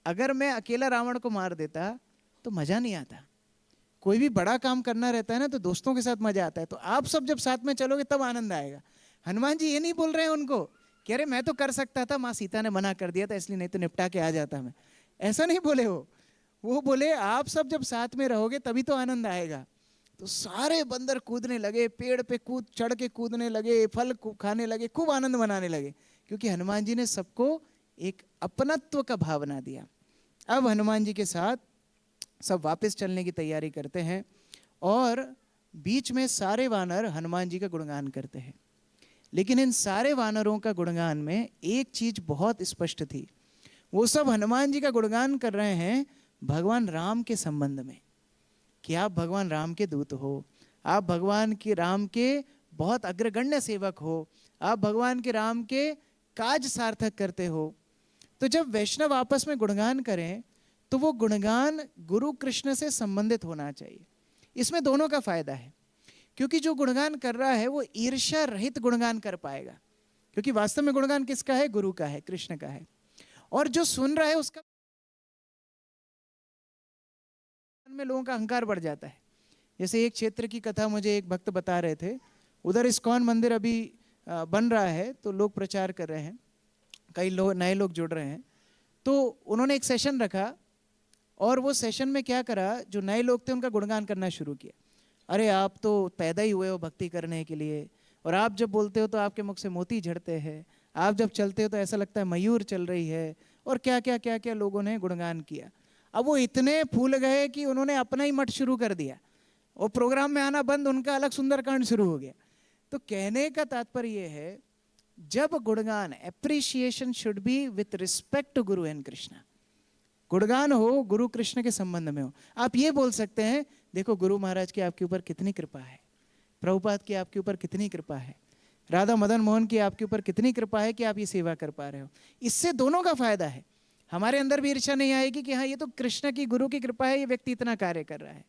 अगर मैं अकेला रावण को मार देता तो मजा नहीं आता। कोई भी बड़ा काम करना रहता है ना तो दोस्तों के साथ मजा आता है, तो आप सब जब साथ में चलोगे तब आनंद आएगा। हनुमान जी ये नहीं बोल रहे हैं उनको कि अरे मैं तो कर सकता था, माँ सीता ने मना कर दिया था इसलिए, नहीं तो निपटा के आ जाता मैं, ऐसा नहीं बोले वो बोले आप सब जब साथ में रहोगे तभी तो आनंद आएगा। तो सारे बंदर कूदने लगे, पेड़ पे चढ़ के कूदने लगे, फल खाने लगे, खूब आनंद मनाने लगे, क्योंकि हनुमान जी ने सबको एक अपनत्व का भावना दिया। अब हनुमान जी के साथ सब वापस चलने की तैयारी करते हैं और बीच में सारे वानर हनुमान जी का गुणगान करते हैं। लेकिन इन सारे वानरों का गुणगान में एक चीज बहुत स्पष्ट थी, वो सब हनुमान जी का गुणगान कर रहे हैं भगवान राम के संबंध में, कि आप भगवान राम के दूत हो, आप भगवान के राम के बहुत अग्रगण्य सेवक हो, आप भगवान के राम के काज सार्थक करते हो। तो जब वैष्णव आपस में गुणगान करें तो वो गुणगान गुरु कृष्ण से संबंधित होना चाहिए। इसमें दोनों का फायदा है, क्योंकि जो गुणगान कर रहा है वो ईर्ष्या रहित गुणगान कर पाएगा, क्योंकि वास्तव में गुणगान किसका है? गुरु का है, कृष्ण का है। और जो सुन रहा है उसका में लोगों का अहंकार बढ़ जाता है। जैसे एक क्षेत्र की कथा मुझे एक भक्त बता रहे थे, उधर इस्कॉन मंदिर अभी बन रहा है, तो लोग प्रचार कर रहे हैं, कई नए लोग जुड़ रहे हैं। तो उन्होंने एक सेशन रखा और वो सेशन में क्या करा, जो नए लोग थे उनका गुणगान करना शुरू किया। अरे आप तो पैदा ही हुए हो भक्ति करने के लिए, और आप जब बोलते हो तो आपके मुख से मोती झड़ते हैं, आप जब चलते हो तो ऐसा लगता है मयूर चल रही है, और क्या क्या क्या क्या लोगों ने गुणगान किया। अब वो इतने फूल गए कि उन्होंने अपना ही मठ शुरू कर दिया और प्रोग्राम में आना बंद, उनका अलग सुंदरकांड शुरू हो गया। तो कहने का तात्पर्य ये है, जब गुणगान, appreciation should be with respect to guru and Krishna. गुणगान हो गुरु कृष्ण के संबंध में हो। आप ये बोल सकते हैं, देखो गुरु महाराज की आपके ऊपर कितनी कृपा है, प्रभुपाद की आपके ऊपर कितनी कृपा है, राधा मदन मोहन की आपके ऊपर कितनी कृपा है कि आप ये सेवा कर पा रहे हो। इससे दोनों का फायदा है। हमारे अंदर भी ईर्ष्या नहीं आएगी कि हाँ ये तो कृष्ण की, गुरु की कृपा है, ये व्यक्ति इतना कार्य कर रहा है।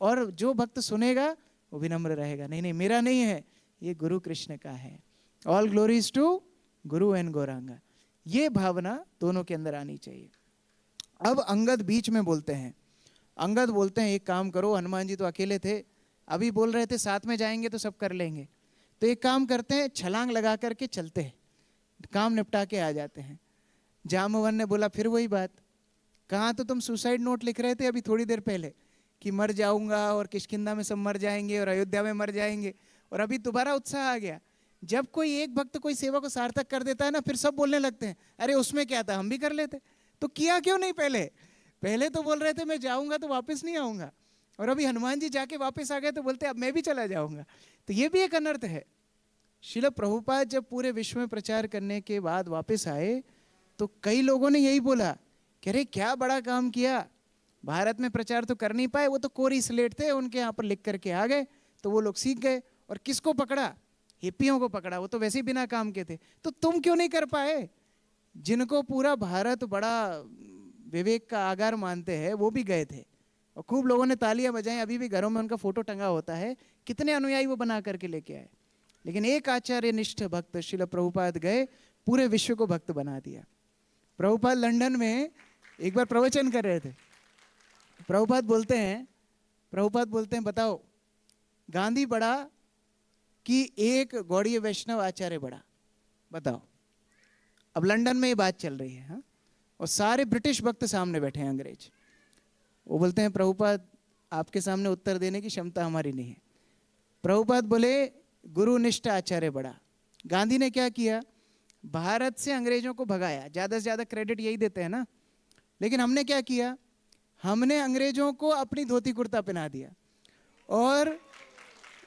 और जो भक्त सुनेगा वो विनम्र रहेगा, नहीं नहीं मेरा नहीं है, ये गुरु कृष्ण का है। All glories to guru and Gauranga. ये भावना दोनों के अंदर आनी चाहिए। अब अंगद बीच में बोलते हैं। अंगद बोलते हैं एक काम करो, हनुमान जी तो अकेले थे, अभी बोल रहे थे साथ में जाएंगे तो सब कर लेंगे, तो एक काम करते हैं छलांग लगा करके चलते हैं, काम निपटा के आ जाते हैं। जाम्बवन ने बोला फिर वही बात, कहाँ तो तुम सुसाइड नोट लिख रहे थे अभी थोड़ी देर पहले कि मर जाऊंगा और किष्किंधा में सब मर जाएंगे और अयोध्या में मर जाएंगे, और अभी दोबारा उत्साह आ गया। जब कोई एक भक्त कोई सेवा को सार्थक कर देता है ना, फिर सब बोलने लगते हैं अरे उसमें क्या था, हम भी कर लेते। तो किया क्यों नहीं पहले? पहले तो बोल रहे थे मैं जाऊंगा तो वापस नहीं आऊंगा, और अभी हनुमान जी जाके वापस आ गए तो बोलते अब मैं भी चला जाऊंगा। तो ये भी एक अनर्थ है। श्रील प्रभुपाद जब पूरे विश्व में प्रचार करने के बाद वापस आए तो कई लोगों ने यही बोला कि अरे क्या बड़ा काम किया, भारत में प्रचार तो कर नहीं पाए, वो तो कोरी स्लेट थे, उनके यहाँ पर लिख करके आ गए तो वो लोग सीख गए। और किसको पकड़ा? हिप्पियों को पकड़ा, वो तो वैसे ही बिना काम के थे। तो तुम क्यों नहीं कर पाए? जिनको पूरा भारत बड़ा विवेक का आगार मानते हैं वो भी गए थे और खूब लोगों ने तालियां बजाई, अभी भी घरों में उनका फोटो टंगा होता है, कितने अनुयायी वो बना करके लेके आए। लेकिन एक आचार्य निष्ठ भक्त श्रील प्रभुपाद गए, पूरे विश्व को भक्त बना दिया। प्रभुपाद लंदन में एक बार प्रवचन कर रहे थे। प्रभुपाद बोलते हैं बताओ गांधी बड़ा कि एक गौड़ीय वैष्णव आचार्य बड़ा, बताओ। अब लंदन में ये बात चल रही है, हाँ? और सारे ब्रिटिश भक्त सामने बैठे हैं, अंग्रेज। वो बोलते हैं प्रभुपाद आपके सामने उत्तर देने की क्षमता हमारी नहीं है। प्रभुपाद बोले गुरुनिष्ठ आचार्य बड़ा। गांधी ने क्या किया? भारत से अंग्रेजों को भगाया, ज़्यादा से ज़्यादा क्रेडिट यही देते हैं ना। लेकिन हमने क्या किया? हमने अंग्रेजों को अपनी धोती कुर्ता पहना दिया। और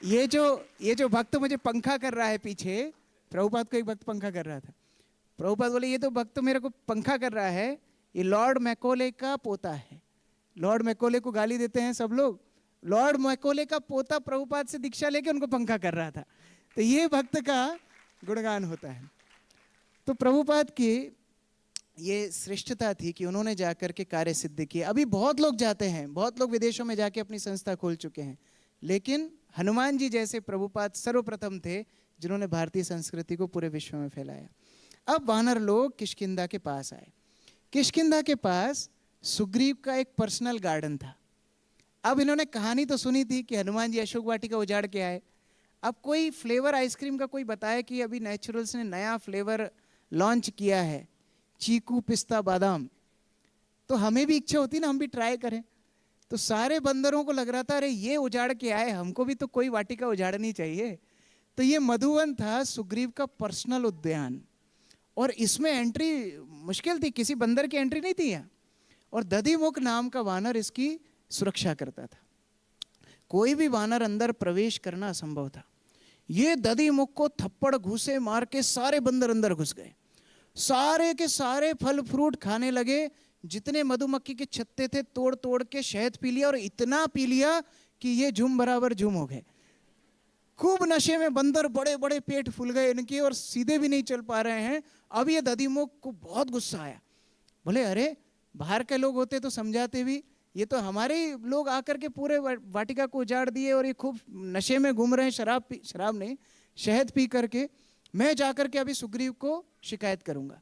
ये जो भक्त मुझे पंखा कर रहा है पीछे, प्रभुपाद को एक भक्त पंखा कर रहा था। प्रभुपाद बोले ये तो भक्त मेरे को पंखा कर रहा है, ये लॉर्ड मैकोले का पोता है। लॉर्ड मैकोले को गाली देते हैं सब लोग, लॉर्ड मैकोले का पोता प्रभुपाद से दीक्षा लेके उनको पंखा कर रहा था। तो ये भक्त का गुणगान होता है। तो प्रभुपाद की ये श्रेष्ठता थी कि उन्होंने जाकर के कार्य सिद्ध किए। अभी बहुत लोग जाते हैं, बहुत लोग विदेशों में जाके अपनी संस्था खोल चुके हैं, लेकिन हनुमान जी जैसे प्रभुपाद सर्वप्रथम थे जिन्होंने भारतीय संस्कृति को पूरे विश्व में फैलाया। अब वानर लोग किष्किंधा के पास आए। किष्किंधा के पास सुग्रीव का एक पर्सनल गार्डन था। अब इन्होंने कहानी तो सुनी थी कि हनुमान जी अशोक वाटिका उजाड़ के आए। अब कोई फ्लेवर आइसक्रीम का कोई बताया कि अभी नेचुरल्स ने नया फ्लेवर लॉन्च किया है, चीकू पिस्ता बादाम, तो हमें भी इच्छा होती ना हम भी ट्राई करें। तो सारे बंदरों को लग रहा था अरे ये उजाड़ के आए, हमको भी तो कोई वाटिका उजाड़नी चाहिए। तो ये मधुवन था सुग्रीव का पर्सनल उद्यान, और इसमें एंट्री मुश्किल थी, किसी बंदर की एंट्री नहीं थी यहाँ। और दधिमुख नाम का वानर इसकी सुरक्षा करता था, कोई भी वानर अंदर प्रवेश करना असंभव था। ये दधिमुख को थप्पड़ घूसे मार के सारे बंदर अंदर घुस गए, सारे के सारे फल फ्रूट खाने लगे, जितने मधुमक्खी के छत्ते थे तोड़ तोड़ के शहद पी लिया, और इतना पी लिया कि ये झुम बराबर झुम हो गए। खूब नशे में बंदर, बड़े बड़े पेट फूल गए इनके और सीधे भी नहीं चल पा रहे हैं। अब ये दधिमुख को बहुत गुस्सा आया, बोले अरे बाहर के लोग होते तो समझाते भी, ये तो हमारे ही लोग आकर के पूरे वाटिका को उजाड़ दिए और ये खूब नशे में घूम रहे हैं, शराब नहीं शहद पी करके। मैं जाकर के अभी सुग्रीव को शिकायत करूंगा।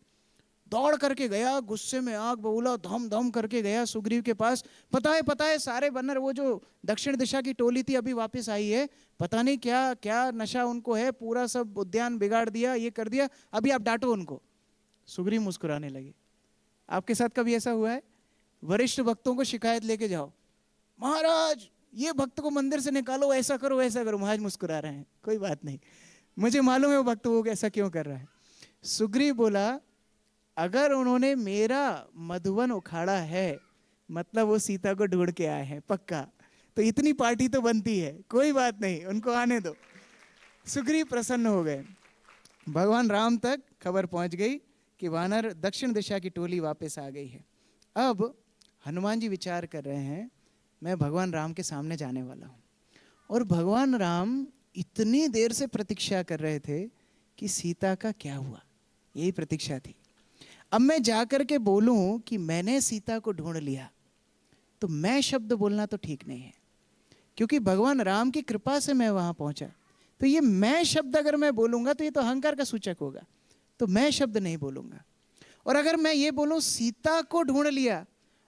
दौड़ करके गया, गुस्से में आग बबूला, धम धम करके गया सुग्रीव के पास। पता है सारे बन्नर, वो जो दक्षिण दिशा की टोली थी अभी वापस आई है, पता नहीं क्या क्या नशा उनको है, पूरा सब उद्यान बिगाड़ दिया, ये कर दिया, अभी आप डांटो उनको। सुग्रीव मुस्कुराने लगे। आपके साथ कभी ऐसा हुआ है? वरिष्ठ भक्तों को शिकायत लेके जाओ, महाराज ये भक्त को मंदिर से निकालो, ऐसा करो वैसा करो, महाराज मुस्कुरा रहे हैं, कोई बात नहीं, मुझे मालूम है वो भक्त वो ऐसा क्यों कर रहा है। सुग्रीव बोला अगर उन्होंने मेरा मधुवन उखाड़ा है मतलब वो सीता को ढूंढ के आए हैं पक्का, तो इतनी पार्टी तो बनती है, कोई बात नहीं उनको आने दो। सुग्रीव प्रसन्न हो गए। भगवान राम तक खबर पहुंच गई कि वानर दक्षिण दिशा की टोली वापस आ गई है। अब हनुमान जी विचार कर रहे हैं मैं भगवान राम के सामने जाने वाला हूँ, और भगवान राम इतनी देर से प्रतीक्षा कर रहे थे कि सीता का क्या हुआ, यही प्रतीक्षा थी। अब मैं जाकर के बोलूं कि मैंने सीता को ढूंढ लिया, तो मैं शब्द बोलना तो ठीक नहीं है, क्योंकि भगवान राम की कृपा से मैं वहां पहुंचा। तो ये मैं शब्द अगर मैं बोलूंगा तो ये तो अहंकार का सूचक होगा, तो मैं शब्द नहीं बोलूंगा। और अगर मैं ये बोलूं सीता को ढूंढ लिया,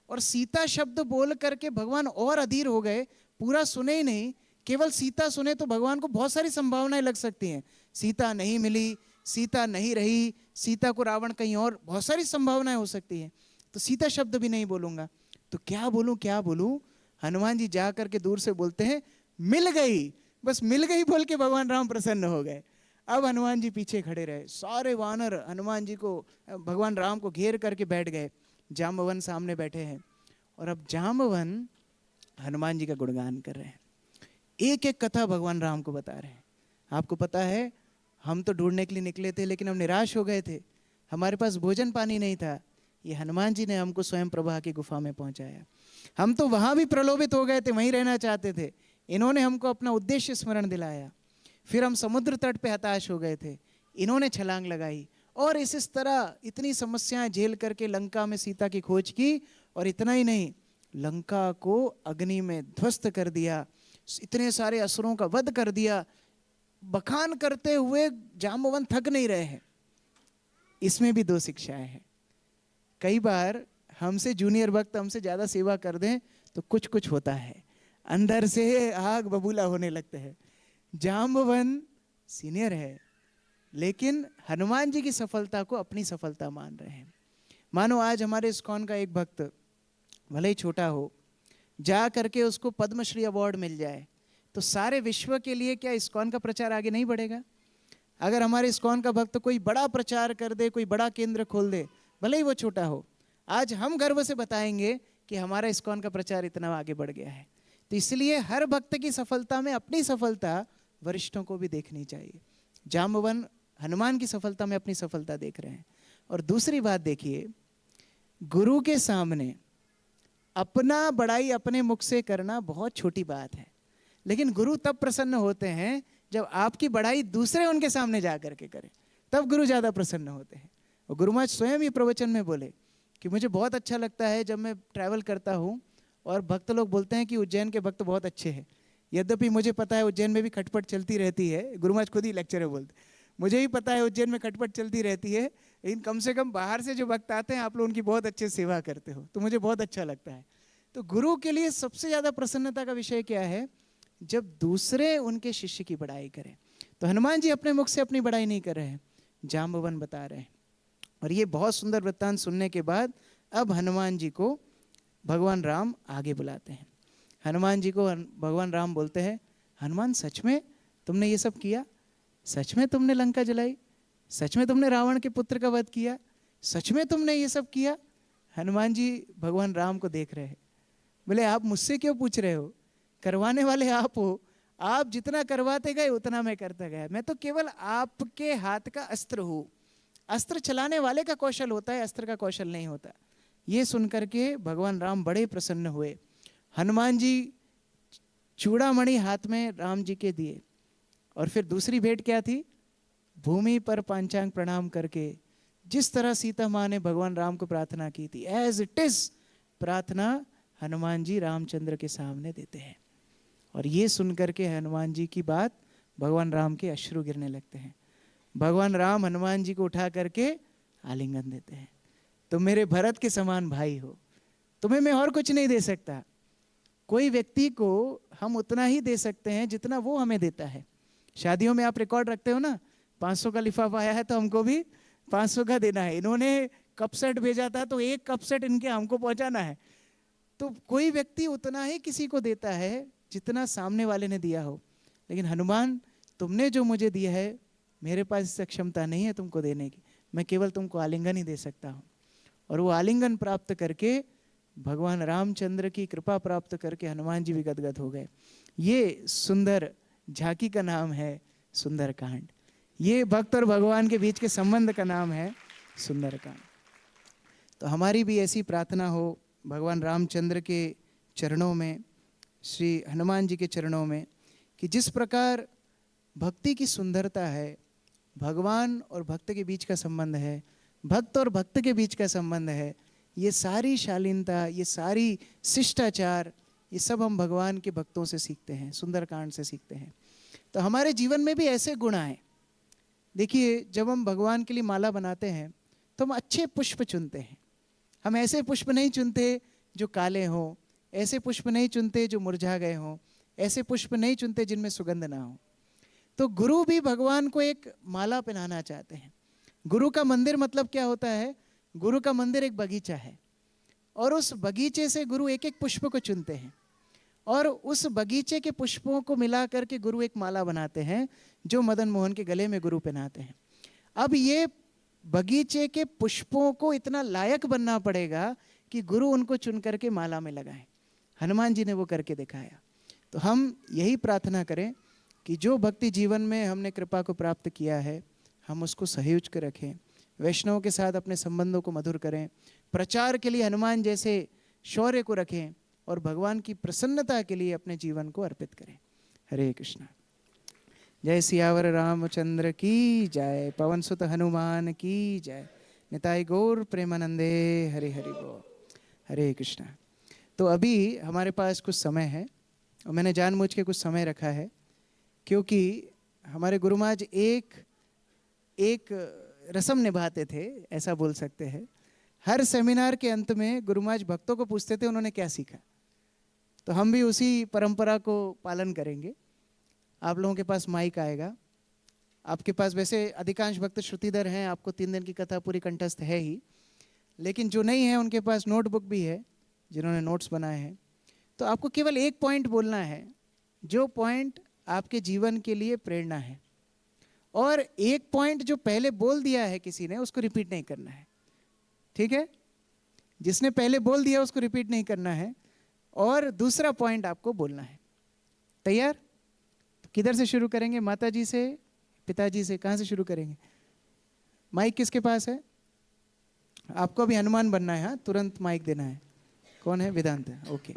और सीता शब्द बोल करके भगवान और अधीर हो गए, पूरा सुने ही नहीं, केवल सीता सुने तो भगवान को बहुत सारी संभावनाएं लग सकती हैं। सीता नहीं मिली, सीता नहीं रही, सीता को रावण कहीं और, बहुत सारी संभावनाएं हो सकती हैं। तो सीता शब्द भी नहीं बोलूंगा, तो क्या बोलूं? हनुमान जी जा करके दूर से बोलते हैं मिल गई, बस मिल गई बोल के भगवान राम प्रसन्न हो गए। अब हनुमान जी पीछे खड़े रहे, सारे वानर हनुमान जी को, भगवान राम को घेर करके बैठ गए। जाम्बवन सामने बैठे हैं, और अब जाम्बवन हनुमान जी का गुणगान कर रहे हैं, एक एक कथा भगवान राम को बता रहे हैं। आपको पता है, हम तो ढूंढने के लिए निकले थे लेकिन हम निराश हो गए थे, हमारे पास भोजन पानी नहीं था। ये हनुमान जी ने हमको स्वयं प्रभा की गुफा में पहुंचाया। हम तो वहां भी प्रलोभित हो गए थे, वहीं रहना चाहते थे, इन्होंने हमको अपना उद्देश्य स्मरण दिलाया। फिर हम समुद्र तट पे हताश हो गए थे, इन्होंने छलांग लगाई, और इस तरह इतनी समस्याएं झेल करके लंका में सीता की खोज की। और इतना ही नहीं, लंका को अग्नि में ध्वस्त कर दिया, इतने सारे असुरों का वध कर दिया। बखान करते हुए जाम्बवन थक नहीं रहे हैं। इसमें भी दो शिक्षाएं हैं। कई बार हमसे जूनियर भक्त हमसे ज़्यादा सेवा कर दें तो कुछ कुछ होता है, अंदर से आग बबूला होने लगते हैं। जाम्बवन सीनियर है, लेकिन हनुमान जी की सफलता को अपनी सफलता मान रहे हैं। मानो आज हमारे इस्कॉन का एक भक्त, भले ही छोटा हो, जा करके उसको पद्मश्री अवार्ड मिल जाए तो सारे विश्व के लिए क्या इस्कॉन का प्रचार आगे नहीं बढ़ेगा? अगर हमारे इस्कॉन का भक्त कोई बड़ा प्रचार कर दे, कोई बड़ा केंद्र खोल दे, भले ही वो छोटा हो, आज हम गर्व से बताएंगे कि हमारा इस्कॉन का प्रचार इतना आगे बढ़ गया है। तो इसलिए हर भक्त की सफलता में अपनी सफलता वरिष्ठों को भी देखनी चाहिए। जाम्बवन हनुमान की सफलता में अपनी सफलता देख रहे हैं। और दूसरी बात देखिए, गुरु के सामने अपना बड़ाई अपने मुख से करना बहुत छोटी बात है, लेकिन गुरु तब प्रसन्न होते हैं जब आपकी बड़ाई दूसरे उनके सामने जा करके करें, तब गुरु ज़्यादा प्रसन्न होते हैं। और गुरु महाराज स्वयं ही प्रवचन में बोले कि मुझे बहुत अच्छा लगता है जब मैं ट्रैवल करता हूँ और भक्त लोग बोलते हैं कि उज्जैन के भक्त बहुत अच्छे हैं। यद्यपि मुझे पता है उज्जैन में भी खटपट चलती रहती है, गुरु महाराज खुद ही लेक्चर में बोलते, मुझे ही पता है उज्जैन में खटपट चलती रहती है, लेकिन कम से कम बाहर से जो भक्त आते हैं आप लोग उनकी बहुत अच्छे सेवा करते हो, तो मुझे बहुत अच्छा लगता है। तो गुरु के लिए सबसे ज़्यादा प्रसन्नता का विषय क्या है? जब दूसरे उनके शिष्य की बड़ाई करें। तो हनुमान जी अपने मुख से अपनी बड़ाई नहीं कर रहे हैं, जाम्बवन बता रहे हैं। और ये बहुत सुंदर वृत्तांत सुनने के बाद अब हनुमान जी को भगवान राम आगे बुलाते हैं। हनुमान जी को भगवान राम बोलते हैं, हनुमान सच में तुमने ये सब किया? सच में तुमने लंका जलाई? सच में तुमने रावण के पुत्र का वध किया? सच में तुमने ये सब किया? हनुमान जी भगवान राम को देख रहे हैं, बोले आप मुझसे क्यों पूछ रहे हो? करवाने वाले आप हो, आप जितना करवाते गए उतना मैं करता गया, मैं तो केवल आपके हाथ का अस्त्र हूँ। अस्त्र चलाने वाले का कौशल होता है, अस्त्र का कौशल नहीं होता। ये सुनकर के भगवान राम बड़े प्रसन्न हुए। हनुमान जी चूड़ामणि हाथ में राम जी के दिए, और फिर दूसरी भेंट क्या थी? भूमि पर पांचांग प्रणाम करके, जिस तरह सीता माँ ने भगवान राम को प्रार्थना की थी, एज इट इज प्रार्थना हनुमान जी रामचंद्र के सामने देते हैं। और ये सुनकर के हनुमान जी की बात भगवान राम के अश्रु गिरने लगते हैं। भगवान राम हनुमान जी को उठा करके आलिंगन देते हैं, तुम मेरे भरत के समान भाई हो, तुम्हें मैं और कुछ नहीं दे सकता। कोई व्यक्ति को हम उतना ही दे सकते हैं जितना वो हमें देता है। शादियों में आप रिकॉर्ड रखते हो ना, 500 का लिफाफा आया है तो हमको भी 500 का देना है। इन्होंने कप सेट भेजा था तो एक कप सेट इनके हमको पहुंचाना है। तो कोई व्यक्ति उतना ही किसी को देता है जितना सामने वाले ने दिया हो। लेकिन हनुमान, तुमने जो मुझे दिया है, मेरे पास इससे क्षमता नहीं है तुमको देने की, मैं केवल तुमको आलिंगन ही दे सकता हूँ। और वो आलिंगन प्राप्त करके भगवान रामचंद्र की कृपा प्राप्त करके हनुमान जी भी गदगद हो गए। ये सुंदर झांकी का नाम है सुंदरकांड। ये भक्त और भगवान के बीच के संबंध का नाम है सुंदरकांड। तो हमारी भी ऐसी प्रार्थना हो भगवान रामचंद्र के चरणों में, श्री हनुमान जी के चरणों में, कि जिस प्रकार भक्ति की सुंदरता है, भगवान और भक्त के बीच का संबंध है, भक्त और भक्त के बीच का संबंध है, ये सारी शालीनता, ये सारी शिष्टाचार, ये सब हम भगवान के भक्तों से सीखते हैं, सुंदरकांड से सीखते हैं। तो हमारे जीवन में भी ऐसे गुण आए। देखिए, जब हम भगवान के लिए माला बनाते हैं तो हम अच्छे पुष्प चुनते हैं। हम ऐसे पुष्प नहीं चुनते जो काले हों, ऐसे पुष्प नहीं चुनते जो मुरझा गए हों, ऐसे पुष्प नहीं चुनते जिनमें सुगंध ना हो। तो गुरु भी भगवान को एक माला पहनाना चाहते हैं। गुरु का मंदिर मतलब क्या होता है? गुरु का मंदिर एक बगीचा है, और उस बगीचे से गुरु एक एक पुष्प को चुनते हैं, और उस बगीचे के पुष्पों को मिला करके गुरु एक माला बनाते हैं जो मदन मोहन के गले में गुरु पहनाते हैं। अब ये बगीचे के पुष्पों को इतना लायक बनना पड़ेगा कि गुरु उनको चुन करके माला में लगाएं। हनुमान जी ने वो करके दिखाया। तो हम यही प्रार्थना करें कि जो भक्ति जीवन में हमने कृपा को प्राप्त किया है हम उसको सहेज कर रखें, वैष्णवों के साथ अपने संबंधों को मधुर करें, प्रचार के लिए हनुमान जैसे शौर्य को रखें और भगवान की प्रसन्नता के लिए अपने जीवन को अर्पित करें। हरे कृष्णा। जय सियावर रामचंद्र की जय, पवन सुत हनुमान की जय, निताई गौर प्रेमानंदे, हरे हरि बोल। हरे कृष्णा। तो अभी हमारे पास कुछ समय है और मैंने जानबूझ के कुछ समय रखा है क्योंकि हमारे गुरु महाराज एक रस्म निभाते थे, ऐसा बोल सकते हैं। हर सेमिनार के अंत में गुरु महाराज भक्तों को पूछते थे उन्होंने क्या सीखा। तो हम भी उसी परंपरा को पालन करेंगे। आप लोगों के पास माइक आएगा, आपके पास वैसे अधिकांश भक्त श्रुतिधर हैं, आपको 3 दिन की कथा पूरी कंठस्थ है ही, लेकिन जो नहीं है उनके पास नोटबुक भी है जिन्होंने नोट्स बनाए हैं। तो आपको केवल एक पॉइंट बोलना है जो पॉइंट आपके जीवन के लिए प्रेरणा है, और एक पॉइंट जो पहले बोल दिया है किसी ने उसको रिपीट नहीं करना है, ठीक है? जिसने पहले बोल दिया उसको रिपीट नहीं करना है, और दूसरा पॉइंट आपको बोलना है। तैयार? तो किधर से शुरू करेंगे? माता जी से, पिताजी से? कहाँ से शुरू करेंगे? माइक किसके पास है? आपको अभी हनुमान बनना है, हाँ, तुरंत माइक देना है। कौन है? वेदांत है, ओके।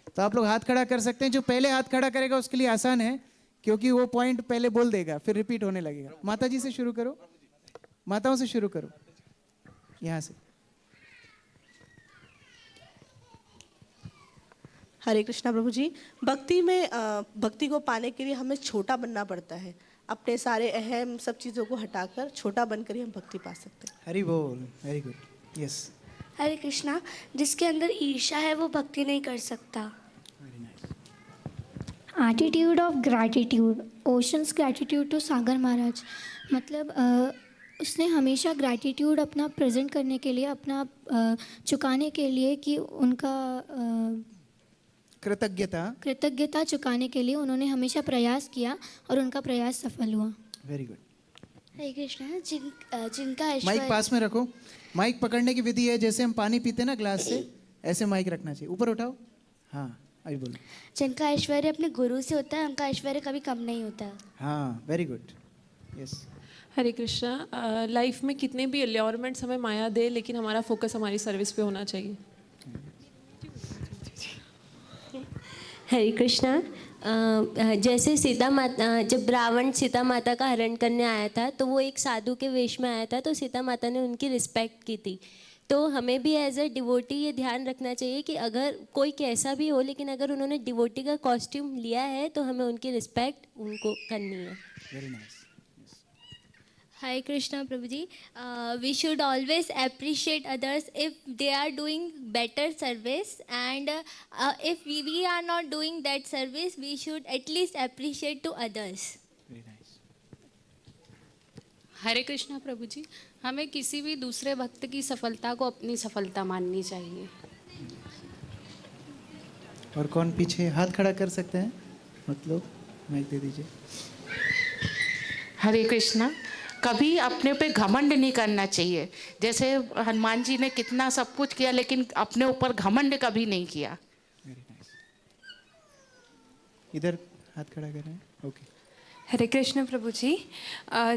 तो आप लोग हाथ खड़ा कर सकते हैं। जो पहले हाथ खड़ा करेगा उसके लिए आसान है क्योंकि वो पॉइंट पहले बोल देगा फिर रिपीट होने लगेगा। माता जी से शुरू करो, माताओं से शुरू करो, यहाँ से। हरे कृष्णा प्रभु जी। भक्ति को पाने के लिए हमें छोटा बनना पड़ता है। अपने सारे अहम सब चीज़ों को हटाकर छोटा बनकर ही हम भक्ति पा सकते हैं। हरि बोल, very good, yes. Hare Krishna. जिसके अंदर ईर्ष्या है वो भक्ति नहीं कर सकता। Attitude of gratitude, oceans gratitude to Sagar Maharaj. मतलब उसने हमेशा ग्रैटिट्यूड अपना प्रेजेंट करने के लिए, अपना चुकाने के लिए कि उनका कृतज्ञता चुकाने के लिए उन्होंने हमेशा प्रयास किया और उनका प्रयास सफल हुआ। Very good. हरे कृष्णा। जिनका ऐश्वर्य, माइक पास में रखो। माइक पकड़ने की विधि है जैसे हम पानी पीते ना ग्लास से, ऐसे माइक रखना चाहिए। ऊपर उठाओ, हाँ अभी बोलो। जिनका ऐश्वर्य अपने गुरु से होता है उनका ऐश्वर्य कभी कम नहीं होता। हाँ, very good, yes. Hare Krishna. Life में कितने भी अल्योरमेंट्स हमें माया दे, लेकिन हमारा फोकस हमारी सर्विस पे होना चाहिए। हरे कृष्णा। जैसे सीता माता, जब रावण सीता माता का हरण करने आया था तो वो एक साधु के वेश में आया था, तो सीता माता ने उनकी रिस्पेक्ट की थी। तो हमें भी एज अ डिवोटी ये ध्यान रखना चाहिए कि अगर कोई कैसा भी हो, लेकिन अगर उन्होंने डिवोटी का कॉस्ट्यूम लिया है तो हमें उनकी रिस्पेक्ट उनको करनी है। Very nice. Hare Krishna Prabhuji. We should always appreciate others if they are doing better service, and if we are not doing that service, we should at least appreciate to others. Very nice. Hare Krishna प्रभु जी। हमें किसी भी दूसरे भक्त की सफलता को अपनी सफलता माननी चाहिए। और कौन पीछे हाथ खड़ा कर सकते हैं? मतलब माइक दे दीजिए। हरे कृष्णा। कभी अपने पे घमंड नहीं करना चाहिए। जैसे हनुमान जी ने कितना सब कुछ किया लेकिन अपने ऊपर घमंड कभी नहीं किया। Very nice. इधर हाथ खड़ा कर रहे हैं, ओके। हरे कृष्ण प्रभु जी।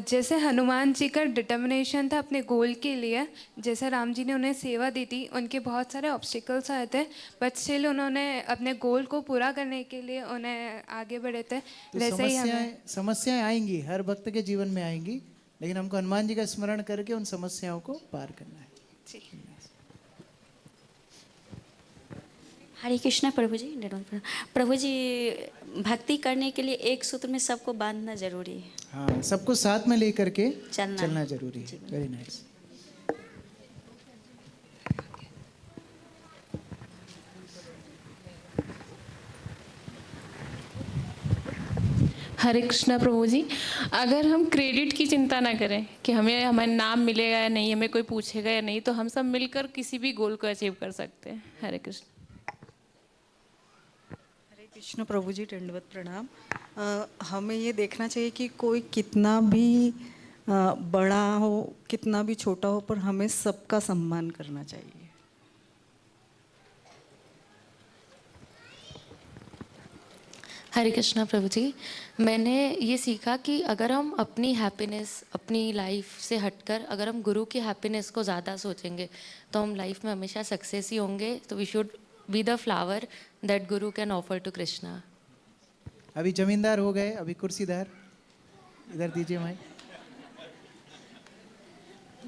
जैसे हनुमान जी का डिटर्मिनेशन था अपने गोल के लिए, जैसे राम जी ने उन्हें सेवा दी थी, उनके बहुत सारे ऑब्स्टिकल्स आए थे बट स्टिल उन्होंने अपने गोल को पूरा करने के लिए उन्हें आगे बढ़े थे। तो वैसे ही हमें समस्याएं आएंगी, हर भक्त के जीवन में आएंगी, लेकिन हमको हनुमान जी का स्मरण करके उन समस्याओं को पार करना है। हरे कृष्णा प्रभु जी। प्रभु जी, भक्ति करने के लिए एक सूत्र में सबको बांधना जरूरी है। हाँ, सबको साथ में लेकर के चलना जरूरी है। Very nice. हरे कृष्णा प्रभु जी। अगर हम क्रेडिट की चिंता ना करें कि हमें हमारा नाम मिलेगा या नहीं, हमें कोई पूछेगा या नहीं, तो हम सब मिलकर किसी भी गोल को अचीव कर सकते हैं। हरे कृष्ण। हरे कृष्ण प्रभु जी, दंडवत प्रणाम। हमें ये देखना चाहिए कि कोई कितना भी बड़ा हो, कितना भी छोटा हो, पर हमें सबका सम्मान करना चाहिए। हरे कृष्णा प्रभु जी। मैंने ये सीखा कि अगर हम अपनी हैप्पीनेस, अपनी लाइफ से हटकर अगर हम गुरु की हैप्पीनेस को ज़्यादा सोचेंगे तो हम लाइफ में हमेशा सक्सेस ही होंगे। तो we should be the flower that guru can offer to Krishna. अभी जमींदार हो गए, अभी कुर्सीदार। इधर दीजिए माइक।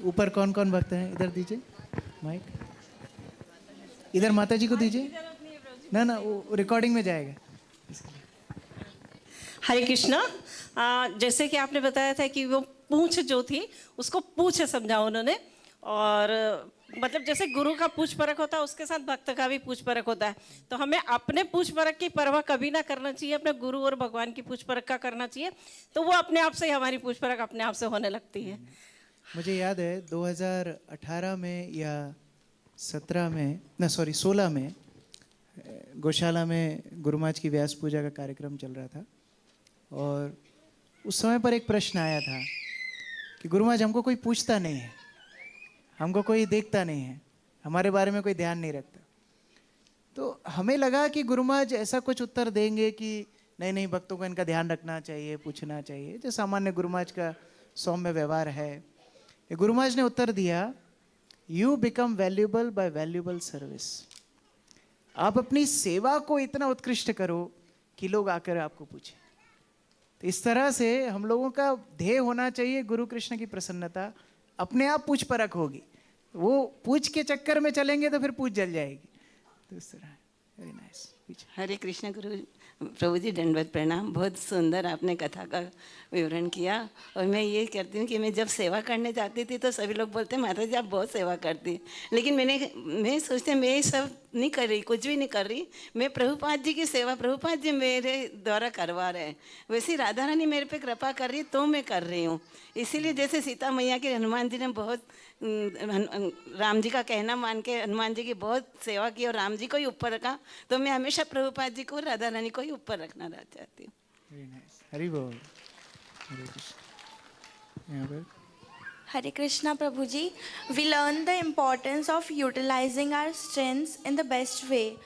ऊपर कौन कौन भक्त हैं? इधर दीजिए माइक। इधर माता जी को दीजिए। ना ना, वो रिकॉर्डिंग में जाएगा। हरे कृष्णा। जैसे कि आपने बताया था कि वो पूंछ जो थी उसको पूछ समझा उन्होंने, और मतलब जैसे गुरु का पूछ परख होता है उसके साथ भक्त का भी पूछ परख होता है। तो हमें अपने पूछ परख की परवाह कभी ना करना चाहिए, अपने गुरु और भगवान की पूछ परख का करना चाहिए। तो वो अपने आप से ही हमारी पूछ परख अपने आप से होने लगती है। मुझे याद है 2018 में या 17 में, ना सॉरी 16 में गौशाला में गुरु महाराज की व्यास पूजा का कार्यक्रम चल रहा था, और उस समय पर एक प्रश्न आया था कि गुरु महाराज हमको कोई पूछता नहीं है, हमको कोई देखता नहीं है, हमारे बारे में कोई ध्यान नहीं रखता। तो हमें लगा कि गुरु महाराज ऐसा कुछ उत्तर देंगे कि नहीं नहीं, भक्तों को इनका ध्यान रखना चाहिए, पूछना चाहिए, जो सामान्य गुरु महाराज का सौम्य व्यवहार है। गुरु महाराज ने उत्तर दिया, you become valuable by valuable service. आप अपनी सेवा को इतना उत्कृष्ट करो कि लोग आकर आपको पूछें। तो इस तरह से हम लोगों का ध्येय होना चाहिए गुरु कृष्ण की प्रसन्नता। अपने आप पूछ परख होगी, वो पूछ के चक्कर में चलेंगे तो फिर पूछ जल जाएगी। तो इस तरह वेरी नाइस। हरे कृष्ण गुरु प्रभु जी, दंडवत प्रणाम। बहुत सुंदर आपने कथा का विवरण किया। और मैं ये कहती हूँ कि मैं जब सेवा करने जाती थी तो सभी लोग बोलते माता जी आप बहुत सेवा करती हैं, लेकिन मैं सोचती मैं ये सब नहीं कर रही, कुछ भी नहीं कर रही। मैं प्रभुपाद जी की सेवा, प्रभुपाद जी मेरे द्वारा करवा रहे हैं, वैसे राधा रानी मेरे पे कृपा कर रही है तो मैं कर रही हूँ। इसीलिए जैसे सीता मैया के हनुमान जी ने बहुत, राम जी का कहना मान के हनुमान जी की बहुत सेवा की और राम जी को ही ऊपर रखा, तो मैं हमेशा प्रभुपाद जी को, राधा रानी को ही ऊपर रखना चाहती हूँ। Very nice. हरि बोल। हरे कृष्ण। यहाँ पर हरे कृष्णा प्रभु जी। We learn the importance of utilizing our strengths in the best way.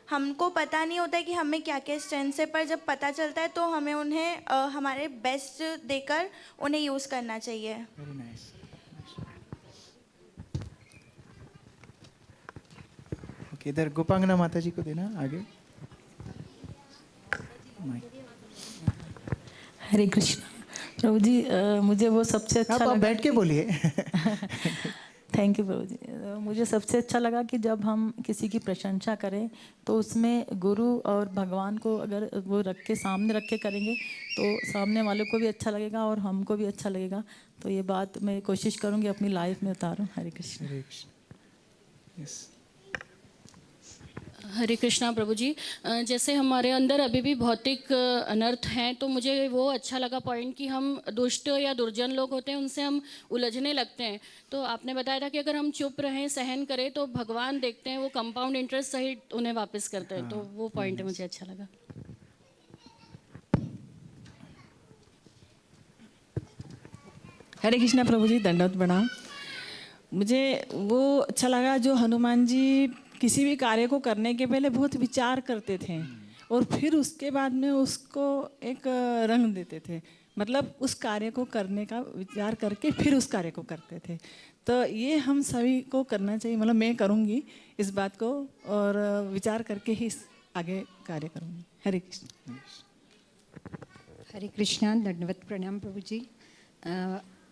हमको पता नहीं होता है कि हमें क्या क्या स्ट्रेंथ्स है, पर जब पता चलता है तो हमें उन्हें हमारे बेस्ट देकर उन्हें यूज़ करना चाहिए। Very nice. ओके, इधर गोपांगना माता जी को देना आगे। हरे कृष्ण प्रभु जी। मुझे वो सबसे अच्छा लगा, बैठ के बोलिए। थैंक यू प्रभु जी। मुझे सबसे अच्छा लगा कि जब हम किसी की प्रशंसा करें तो उसमें गुरु और भगवान को अगर वो रख के सामने रख के करेंगे तो सामने वाले को भी अच्छा लगेगा और हमको भी अच्छा लगेगा। तो ये बात मैं कोशिश करूँगी अपनी लाइफ में उतारूँ। हरे कृष्ण। हरे कृष्ण। यस। हरे कृष्णा प्रभु जी। जैसे हमारे अंदर अभी भी भौतिक अनर्थ हैं, तो मुझे वो अच्छा लगा पॉइंट कि हम दुष्ट या दुर्जन लोग होते हैं उनसे हम उलझने लगते हैं। तो आपने बताया था कि अगर हम चुप रहें, सहन करें, तो भगवान देखते हैं, वो कंपाउंड इंटरेस्ट सहित उन्हें वापस करते हैं। तो वो पॉइंट मुझे अच्छा लगा। हरे कृष्णा प्रभु जी, दंडवत प्रणाम। मुझे वो अच्छा लगा जो हनुमान जी किसी भी कार्य को करने के पहले बहुत विचार करते थे और फिर उसके बाद में उसको एक रंग देते थे। मतलब उस कार्य को करने का विचार करके फिर उस कार्य को करते थे। तो ये हम सभी को करना चाहिए। मतलब मैं करूँगी इस बात को और विचार करके ही आगे कार्य करूँगी। हरे कृष्ण। हरे कृष्णा, दंडवत प्रणाम प्रभु जी।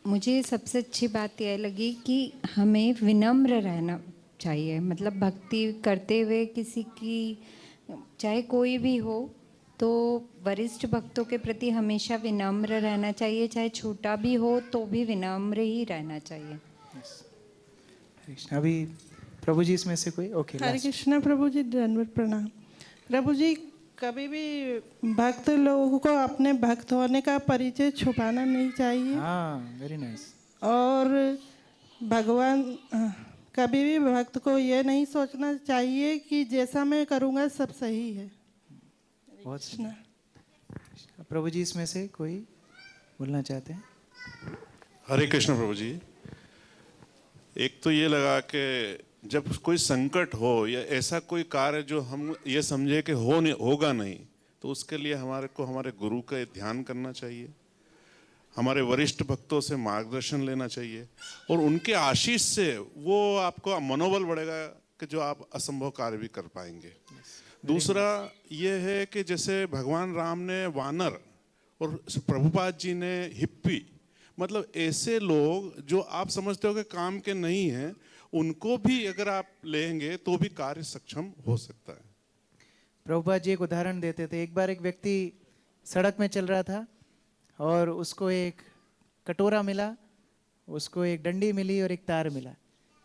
मुझे सबसे अच्छी बात यह लगी कि हमें विनम्र रहना चाहिए। मतलब भक्ति करते हुए किसी की, चाहे कोई भी हो, तो वरिष्ठ भक्तों के प्रति हमेशा विनम्र रहना चाहिए, चाहे छोटा भी हो तो भी विनम्र ही रहना चाहिए। अभी प्रभु जी इसमें से कोई? ओके। हरे कृष्णा प्रभु जी, दंडवत प्रणाम। प्रभु जी, कभी भी भक्त लोगों को अपने भक्त होने का परिचय छुपाना नहीं चाहिए। हाँ, वेरी नाइस। और भगवान, कभी भी भक्त को ये नहीं सोचना चाहिए कि जैसा मैं करूँगा सब सही है। बहुत प्रभु जी इसमें से कोई बोलना चाहते हैं? हरे कृष्ण प्रभु जी। एक तो ये लगा कि जब कोई संकट हो या ऐसा कोई कार्य जो हम ये समझे कि होगा नहीं, तो उसके लिए हमारे को हमारे गुरु का ध्यान करना चाहिए, हमारे वरिष्ठ भक्तों से मार्गदर्शन लेना चाहिए, और उनके आशीष से वो आपको मनोबल बढ़ेगा कि जो आप असंभव कार्य भी कर पाएंगे। दूसरा ये है कि जैसे भगवान राम ने वानर और प्रभुपाद जी ने हिप्पी, मतलब ऐसे लोग जो आप समझते हो कि काम के नहीं हैं, उनको भी अगर आप लेंगे तो भी कार्य सक्षम हो सकता है। प्रभुपाद जी एक उदाहरण देते थे। एक बार एक व्यक्ति सड़क में चल रहा था और उसको एक कटोरा मिला, उसको एक डंडी मिली और एक तार मिला।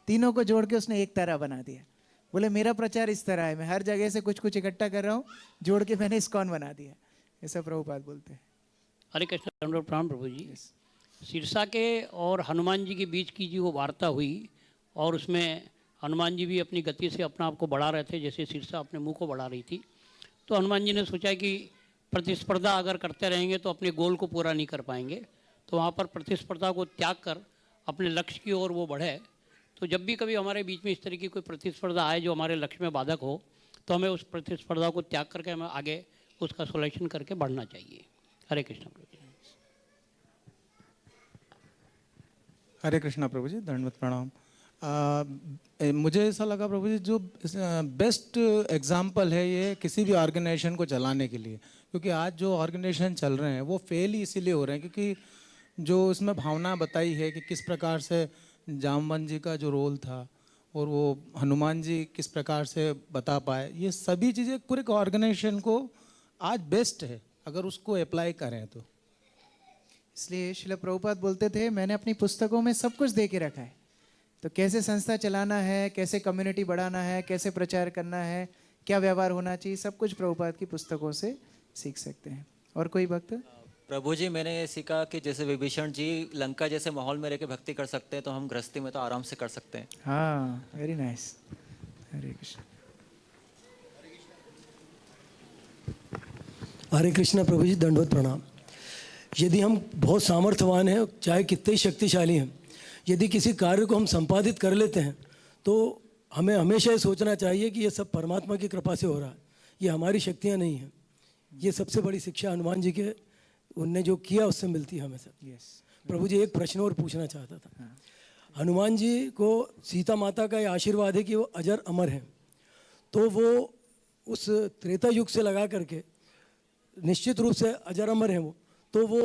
तीनों को जोड़ के उसने एक तारा बना दिया। बोले मेरा प्रचार इस तरह है, मैं हर जगह से कुछ कुछ इकट्ठा कर रहा हूँ, जोड़ के मैंने इस्कॉन बना दिया। ऐसा प्रभुपाद बोलते हैं। हरे कृष्ण प्रणाम प्रभु जी। सिरसा के और हनुमान जी के बीच की जो वार्ता हुई, और उसमें हनुमान जी भी अपनी गति से अपना आप को बढ़ा रहे थे, जैसे सिरसा अपने मुंह को बढ़ा रही थी। तो हनुमान जी ने सोचा कि प्रतिस्पर्धा अगर करते रहेंगे तो अपने गोल को पूरा नहीं कर पाएंगे, तो वहाँ पर प्रतिस्पर्धा को त्याग कर अपने लक्ष्य की ओर वो बढ़े। तो जब भी कभी हमारे बीच में इस तरह की कोई प्रतिस्पर्धा आए जो हमारे लक्ष्य में बाधक हो, तो हमें उस प्रतिस्पर्धा को त्याग करके हमें आगे उसका सोल्यूशन करके बढ़ना चाहिए। हरे कृष्ण प्रभु जी। हरे कृष्णा प्रभु जी, दंडवत प्रणाम। मुझे ऐसा लगा प्रभु जी, जो बेस्ट एग्जाम्पल है ये किसी भी ऑर्गेनाइजेशन को चलाने के लिए, क्योंकि आज जो ऑर्गेनाइजेशन चल रहे हैं वो फेल ही इसीलिए हो रहे हैं क्योंकि जो उसमें भावना बताई है कि किस प्रकार से जामवंत जी का जो रोल था और वो हनुमान जी किस प्रकार से बता पाए, ये सभी चीज़ें पूरे ऑर्गेनाइजेशन को आज बेस्ट है अगर उसको अप्लाई करें तो। इसलिए श्रील प्रभुपाद बोलते थे, मैंने अपनी पुस्तकों में सब कुछ दे के रखा है, तो कैसे संस्था चलाना है, कैसे कम्युनिटी बढ़ाना है, कैसे प्रचार करना है, क्या व्यवहार होना चाहिए, सब कुछ प्रभुपाद की पुस्तकों से सीख सकते हैं। और कोई भक्त? प्रभु जी, मैंने ये सीखा कि जैसे विभीषण जी लंका जैसे माहौल में रह के भक्ति कर सकते हैं, तो हम गृहस्थी में तो आराम से कर सकते हैं। हाँ, वेरी नाइस। हरे कृष्ण। हरे कृष्णा प्रभु जी, दंडवत प्रणाम। यदि हम बहुत सामर्थ्यवान हैं, चाहे कितने ही शक्तिशाली हैं, यदि किसी कार्य को हम संपादित कर लेते हैं तो हमें हमेशा ये सोचना चाहिए कि ये सब परमात्मा की कृपा से हो रहा है, ये हमारी शक्तियाँ नहीं हैं। ये सबसे बड़ी शिक्षा हनुमान जी के उनने जो किया उससे मिलती है हमें सब। प्रभु जी, एक प्रश्न और पूछना चाहता था। हनुमान जी को सीता माता का ये आशीर्वाद है कि वो अजर अमर हैं, तो वो उस त्रेता युग से लगा करके निश्चित रूप से अजर अमर हैं वो, तो वो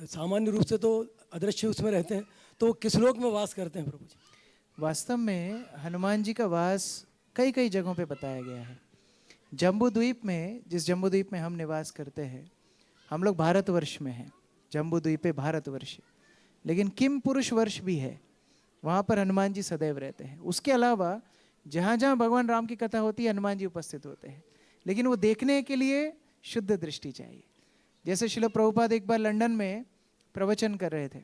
सामान्य रूप से तो अदृश्य उसमें रहते हैं, तो किस लोक में वास करते हैं प्रभु जी? वास्तव में हनुमान जी का वास कई कई जगहों पे बताया गया है। जम्बू द्वीप में, जिस जम्बू द्वीप में हम निवास करते हैं, हम लोग भारतवर्ष में हैं। जम्बू द्वीप पे भारतवर्ष, लेकिन किम पुरुष वर्ष भी है, वहाँ पर हनुमान जी सदैव रहते हैं। उसके अलावा जहाँ जहाँ भगवान राम की कथा होती है, हनुमान जी उपस्थित होते हैं, लेकिन वो देखने के लिए शुद्ध दृष्टि चाहिए। जैसे श्रील प्रभुपाद एक बार लंदन में प्रवचन कर रहे थे,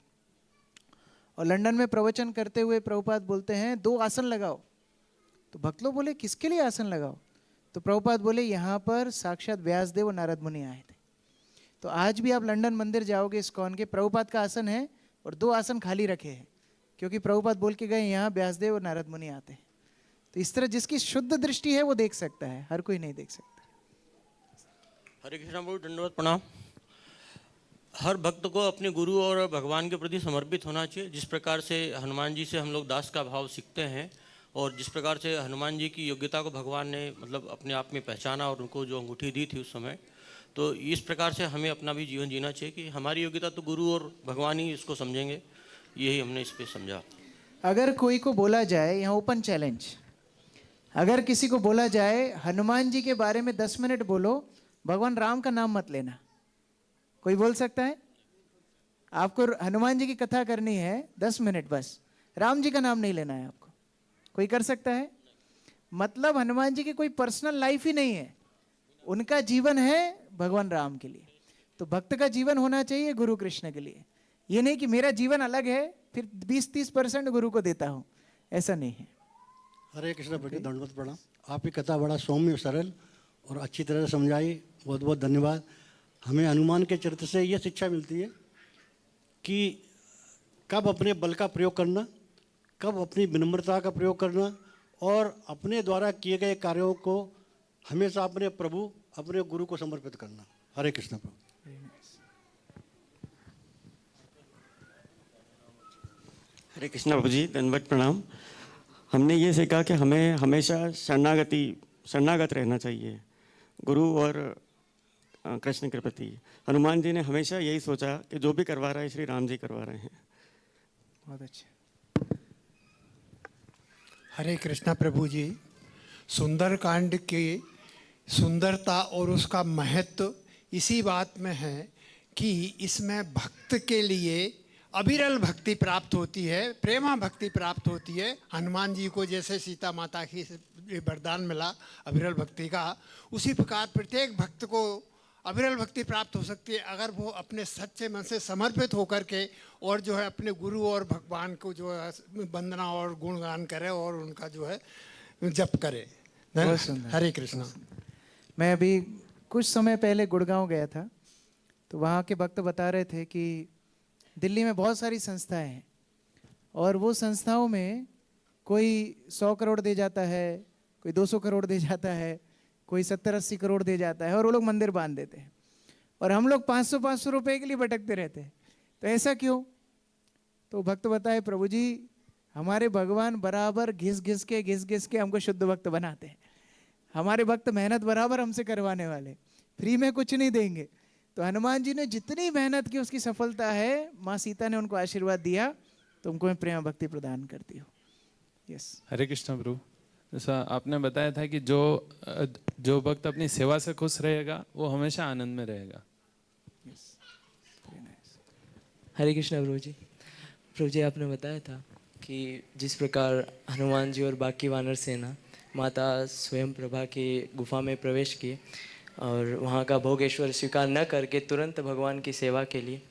और लंदन में प्रवचन करते हुए प्रभुपाद बोलते हैं 2 आसन लगाओ। तो भक्त लोग बोले किसके लिए आसन लगाओ? तो प्रभुपाद बोले यहाँ पर साक्षात व्यासदेव और नारद मुनि आए थे। तो आज भी आप लंदन मंदिर जाओगे इस्कॉन के, प्रभुपाद का आसन है और 2 आसन खाली रखे हैं, क्योंकि प्रभुपाद बोल के गए यहाँ व्यासदेव और नारद मुनि आते हैं। तो इस तरह जिसकी शुद्ध दृष्टि है वो देख सकता है, हर कोई नहीं देख सकता। हरे कृष्ण प्रभु, दंडवत प्रणाम। हर भक्त को अपने गुरु और भगवान के प्रति समर्पित होना चाहिए। जिस प्रकार से हनुमान जी से हम लोग दास का भाव सीखते हैं, और जिस प्रकार से हनुमान जी की योग्यता को भगवान ने मतलब अपने आप में पहचाना और उनको जो अंगूठी दी थी उस समय, तो इस प्रकार से हमें अपना भी जीवन जीना चाहिए कि हमारी योग्यता तो गुरु और भगवान ही इसको समझेंगे। यही हमने इस पर समझा। अगर कोई को बोला जाए, यहाँ ओपन चैलेंज, अगर किसी को बोला जाए हनुमान जी के बारे में 10 मिनट बोलो, भगवान राम का नाम मत लेना, कोई बोल सकता है? आपको हनुमान जी की कथा करनी है 10 मिनट, बस राम जी का नाम नहीं लेना है आपको, कोई कर सकता है? मतलब हनुमान जी की कोई पर्सनल लाइफ ही नहीं है, उनका जीवन है भगवान राम के लिए। तो भक्त का जीवन होना चाहिए गुरु कृष्ण के लिए। ये नहीं कि मेरा जीवन अलग है फिर 20-30% गुरु को देता हूँ, ऐसा नहीं है। हरे कृष्ण प्रभु, दंडवत प्रणाम। आपकी कथा बड़ा सौम्य, सरल और अच्छी तरह से समझाई, बहुत बहुत धन्यवाद। हमें हनुमान के चरित्र से ये शिक्षा मिलती है कि कब अपने बल का प्रयोग करना, कब अपनी विनम्रता का प्रयोग करना, और अपने द्वारा किए गए कार्यों को हमेशा अपने प्रभु अपने गुरु को समर्पित करना। हरे कृष्ण प्रभु। हरे कृष्णा प्रभु जी, दंडवत प्रणाम। हमने ये सीखा कि हमें हमेशा शरणागत रहना चाहिए गुरु और कृष्ण के प्रति। हनुमान जी ने हमेशा यही सोचा कि जो भी करवा रहा है श्री राम जी करवा रहे हैं। बहुत अच्छा। हरे कृष्णा प्रभु जी, सुंदरकांड की सुंदरता और उसका महत्व इसी बात में है कि इसमें भक्त के लिए अविरल भक्ति प्राप्त होती है, प्रेमा भक्ति प्राप्त होती है। हनुमान जी को जैसे सीता माता की वरदान मिला अविरल भक्ति का, उसी प्रकार प्रत्येक भक्त को अविरल भक्ति प्राप्त हो सकती है अगर वो अपने सच्चे मन से समर्पित होकर के और जो है अपने गुरु और भगवान को जो है वंदना और गुणगान करे और उनका जो है जप करे। हरे कृष्णा। मैं अभी कुछ समय पहले गुड़गांव गया था, तो वहाँ के भक्त बता रहे थे कि दिल्ली में बहुत सारी संस्थाएं हैं और वो संस्थाओं में कोई 100 करोड़ दे जाता है, कोई 200 करोड़ दे जाता है, कोई 70-80 करोड़ दे जाता है और वो लोग मंदिर बांध देते हैं और हम लोग 500 रुपए के लिए भटकते रहते हैं। तो ऐसा क्यों? तो भक्त बताए, प्रभु जी हमारे भगवान बराबर घिस घिस के हमको शुद्ध भक्त बनाते हैं। हमारे भक्त मेहनत बराबर हमसे करवाने वाले, फ्री में कुछ नहीं देंगे। तो हनुमान जी ने जितनी मेहनत की उसकी सफलता है। माँ सीता ने उनको आशीर्वाद दिया, तुमको मैं प्रेम भक्ति प्रदान करती हूँ। यस। हरे कृष्ण प्रभु, जैसा आपने बताया था कि जो भक्त अपनी सेवा से खुश रहेगा वो हमेशा आनंद में रहेगा। हरे कृष्ण प्रभु जी, आपने बताया था कि जिस प्रकार हनुमान जी और बाकी वानर सेना माता स्वयं प्रभा की गुफा में प्रवेश किए और वहाँ का भोगेश्वर स्वीकार न करके तुरंत भगवान की सेवा के लिए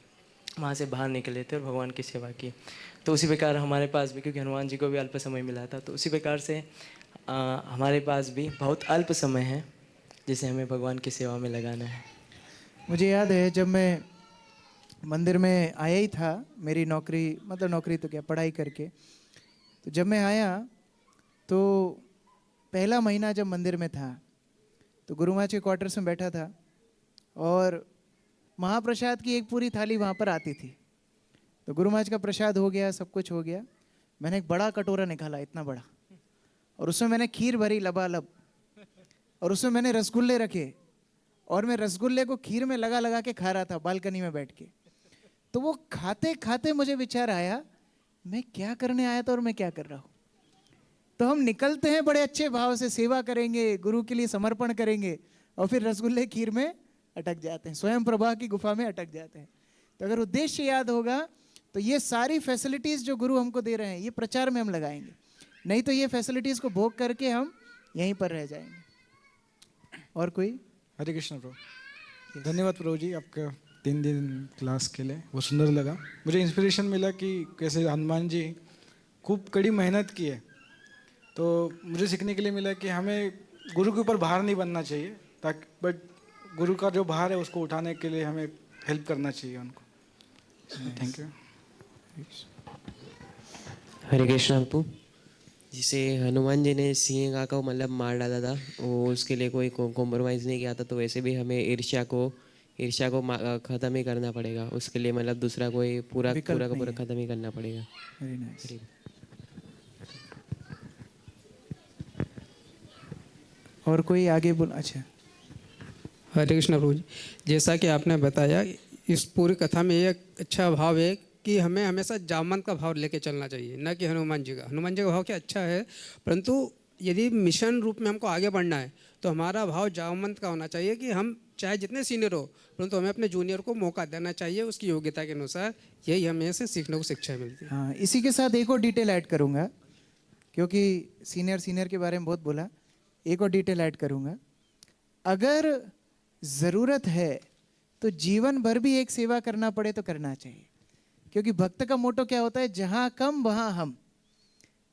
वहाँ से बाहर निकले थे और भगवान की सेवा की। तो उसी प्रकार हमारे पास भी, क्योंकि हनुमान जी को भी अल्प समय मिला था, तो उसी प्रकार से हमारे पास भी बहुत अल्प समय है जिसे हमें भगवान की सेवा में लगाना है। मुझे याद है जब मैं मंदिर में आया ही था, मेरी नौकरी मतलब नौकरी तो क्या, पढ़ाई करके, तो जब मैं आया तो पहला महीना जब मंदिर में था तो गुरु महाराज के क्वार्टर्स में बैठा था और महाप्रसाद की एक पूरी थाली वहाँ पर आती थी। तो गुरु महाराज का प्रसाद हो गया, सब कुछ हो गया। मैंने एक बड़ा कटोरा निकाला, इतना बड़ा, और उसमें मैंने खीर भरी लबालब और उसमें मैंने रसगुल्ले रखे और मैं रसगुल्ले को खीर में लगा लगा के खा रहा था बालकनी में बैठ के। तो वो खाते खाते मुझे विचार आया, मैं क्या करने आया था और मैं क्या कर रहा हूँ। तो हम निकलते हैं बड़े अच्छे भाव से, सेवा करेंगे, गुरु के लिए समर्पण करेंगे, और फिर रसगुल्ले खीर में अटक जाते हैं, स्वयं प्रभा की गुफा में अटक जाते हैं। तो अगर उद्देश्य याद होगा तो ये सारी फैसिलिटीज़ जो गुरु हमको दे रहे हैं ये प्रचार में हम लगाएंगे, नहीं तो ये फैसिलिटीज़ को भोग करके हम यहीं पर रह जाएंगे। और कोई? हरे कृष्ण प्रभु। धन्यवाद प्रभु जी आपका 3 दिन क्लास के लिए, बहुत सुंदर लगा। मुझे इंस्पिरेशन मिला कि कैसे हनुमान जी खूब कड़ी मेहनत की है। तो मुझे सीखने के लिए मिला कि हमें गुरु के ऊपर भार नहीं बनना चाहिए, ताकि बट गुरु का जो भार है उसको उठाने के लिए हमें हेल्प करना चाहिए उनको। Thank you. हरे कृष्ण बापू, जिसे हनुमान जी ने सिंह को मतलब मार डाला था, वो उसके लिए कोई कॉम्प्रोमाइज़ नहीं किया था, तो वैसे भी हमें ईर्ष्या को ख़त्म ही करना पड़ेगा। उसके लिए मतलब दूसरा कोई पूरा ख़त्म ही करना पड़ेगा। और कोई आगे बोल? अच्छा। हरे कृष्ण प्रभु जी, जैसा कि आपने बताया इस पूरी कथा में एक अच्छा भाव है कि हमें हमेशा जामवंत का भाव लेके चलना चाहिए, न कि हनुमान जी का। हनुमान जी का भाव क्या अच्छा है, परंतु यदि मिशन रूप में हमको आगे बढ़ना है तो हमारा भाव जामवंत का होना चाहिए कि हम चाहे जितने सीनियर हो परंतु हमें अपने जूनियर को मौका देना चाहिए उसकी योग्यता के अनुसार। यही हमें से सीखने को शिक्षा मिलती है। हाँ, इसी के साथ एक और डिटेल ऐड करूँगा, क्योंकि सीनियर के बारे में बहुत बोला, एक और डिटेल ऐड करूँगा। अगर ज़रूरत है तो जीवन भर भी एक सेवा करना पड़े तो करना चाहिए, क्योंकि भक्त का मोटो क्या होता है, जहाँ कम वहाँ हम।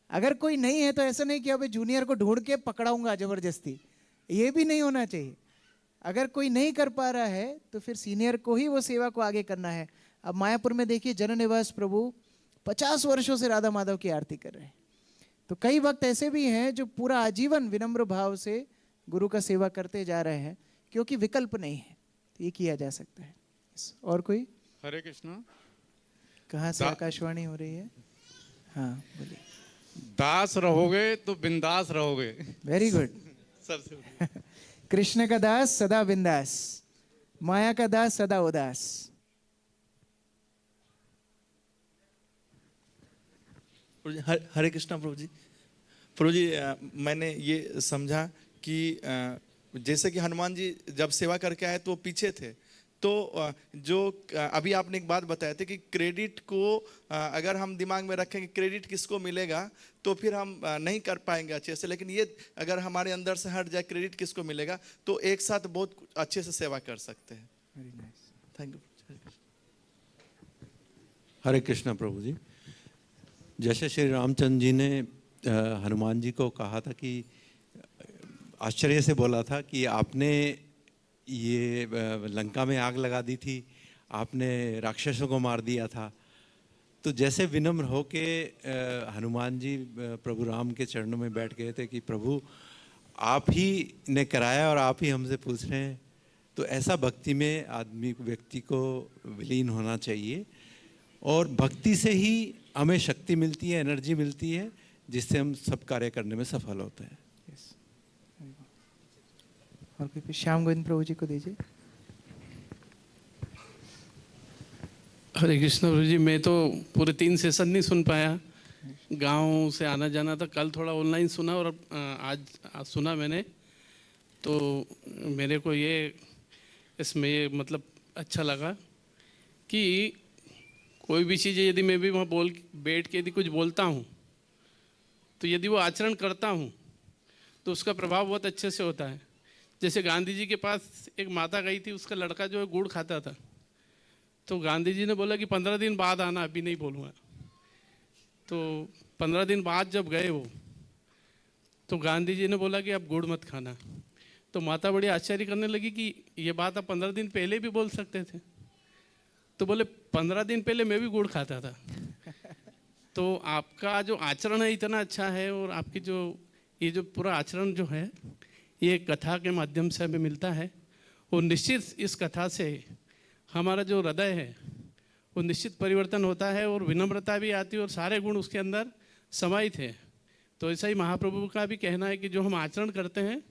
अगर कोई नहीं है तो ऐसा नहीं कि अभी जूनियर को ढूंढ के पकड़ाऊंगा ज़बरदस्ती, ये भी नहीं होना चाहिए। अगर कोई नहीं कर पा रहा है तो फिर सीनियर को ही वो सेवा को आगे करना है। अब मायापुर में देखिए, जननिवास प्रभु 50 वर्षों से राधा माधव की आरती कर रहे हैं। तो कई वक्त ऐसे भी हैं जो पूरा आजीवन विनम्र भाव से गुरु का सेवा करते जा रहे हैं। क्योंकि विकल्प नहीं है, तो ये किया जा सकता है। और कोई? हरे कृष्णा। कहाँ से आकाशवाणी हो रही है? हाँ बोलिए। दास रहोगे तो बिंदास रहोगे। Very good. सर से कृष्ण का दास सदा बिंदास, माया का दास सदा उदास। हरे कृष्णा प्रभु जी। प्रभु जी मैंने ये समझा कि जैसे कि हनुमान जी जब सेवा करके आए तो वो पीछे थे, तो जो अभी आपने एक बात बताए थे कि क्रेडिट को अगर हम दिमाग में रखें कि क्रेडिट किसको मिलेगा तो फिर हम नहीं कर पाएंगे अच्छे से, लेकिन ये अगर हमारे अंदर से हट जाए क्रेडिट किसको मिलेगा तो एक साथ बहुत अच्छे से सेवा कर सकते हैं। Thank you. हरे कृष्णा प्रभु जी। जैसे श्री रामचंद्र जी ने हनुमान जी को कहा था कि आश्चर्य से बोला था कि आपने ये लंका में आग लगा दी थी, आपने राक्षसों को मार दिया था, तो जैसे विनम्र हो के हनुमान जी प्रभु राम के चरणों में बैठ गए थे कि प्रभु आप ही ने कराया और आप ही हमसे पूछ रहे हैं, तो ऐसा भक्ति में आदमी व्यक्ति को विलीन होना चाहिए और भक्ति से ही हमें शक्ति मिलती है, एनर्जी मिलती है, जिससे हम सब कार्य करने में सफल होते हैं। और कोई? श्याम गोविंद प्रभु जी को दीजिए। हरे कृष्ण प्रभु जी। मैं तो पूरे 3 सेशन नहीं सुन पाया, गांव से आना जाना था। कल थोड़ा ऑनलाइन सुना और आज सुना मैंने, तो मेरे को ये इसमें ये मतलब अच्छा लगा कि कोई भी चीज़ यदि मैं भी वहाँ बैठ के यदि कुछ बोलता हूँ तो यदि वो आचरण करता हूँ तो उसका प्रभाव बहुत अच्छे से होता है। जैसे गांधी जी के पास एक माता गई थी, उसका लड़का जो है गुड़ खाता था, तो गांधी जी ने बोला कि 15 दिन बाद आना, अभी नहीं बोलूँगा। तो 15 दिन बाद जब गए वो, तो गांधी जी ने बोला कि अब गुड़ मत खाना। तो माता बड़ी आश्चर्य करने लगी कि ये बात आप 15 दिन पहले भी बोल सकते थे। तो बोले 15 दिन पहले मैं भी गुड़ खाता था। तो आपका जो आचरण है इतना अच्छा है, और आपकी जो ये जो पूरा आचरण जो है ये कथा के माध्यम से हमें मिलता है, और निश्चित इस कथा से हमारा जो हृदय है वो निश्चित परिवर्तन होता है, और विनम्रता भी आती है, और सारे गुण उसके अंदर समाहित है। तो ऐसा ही महाप्रभु का भी कहना है कि जो हम आचरण करते हैं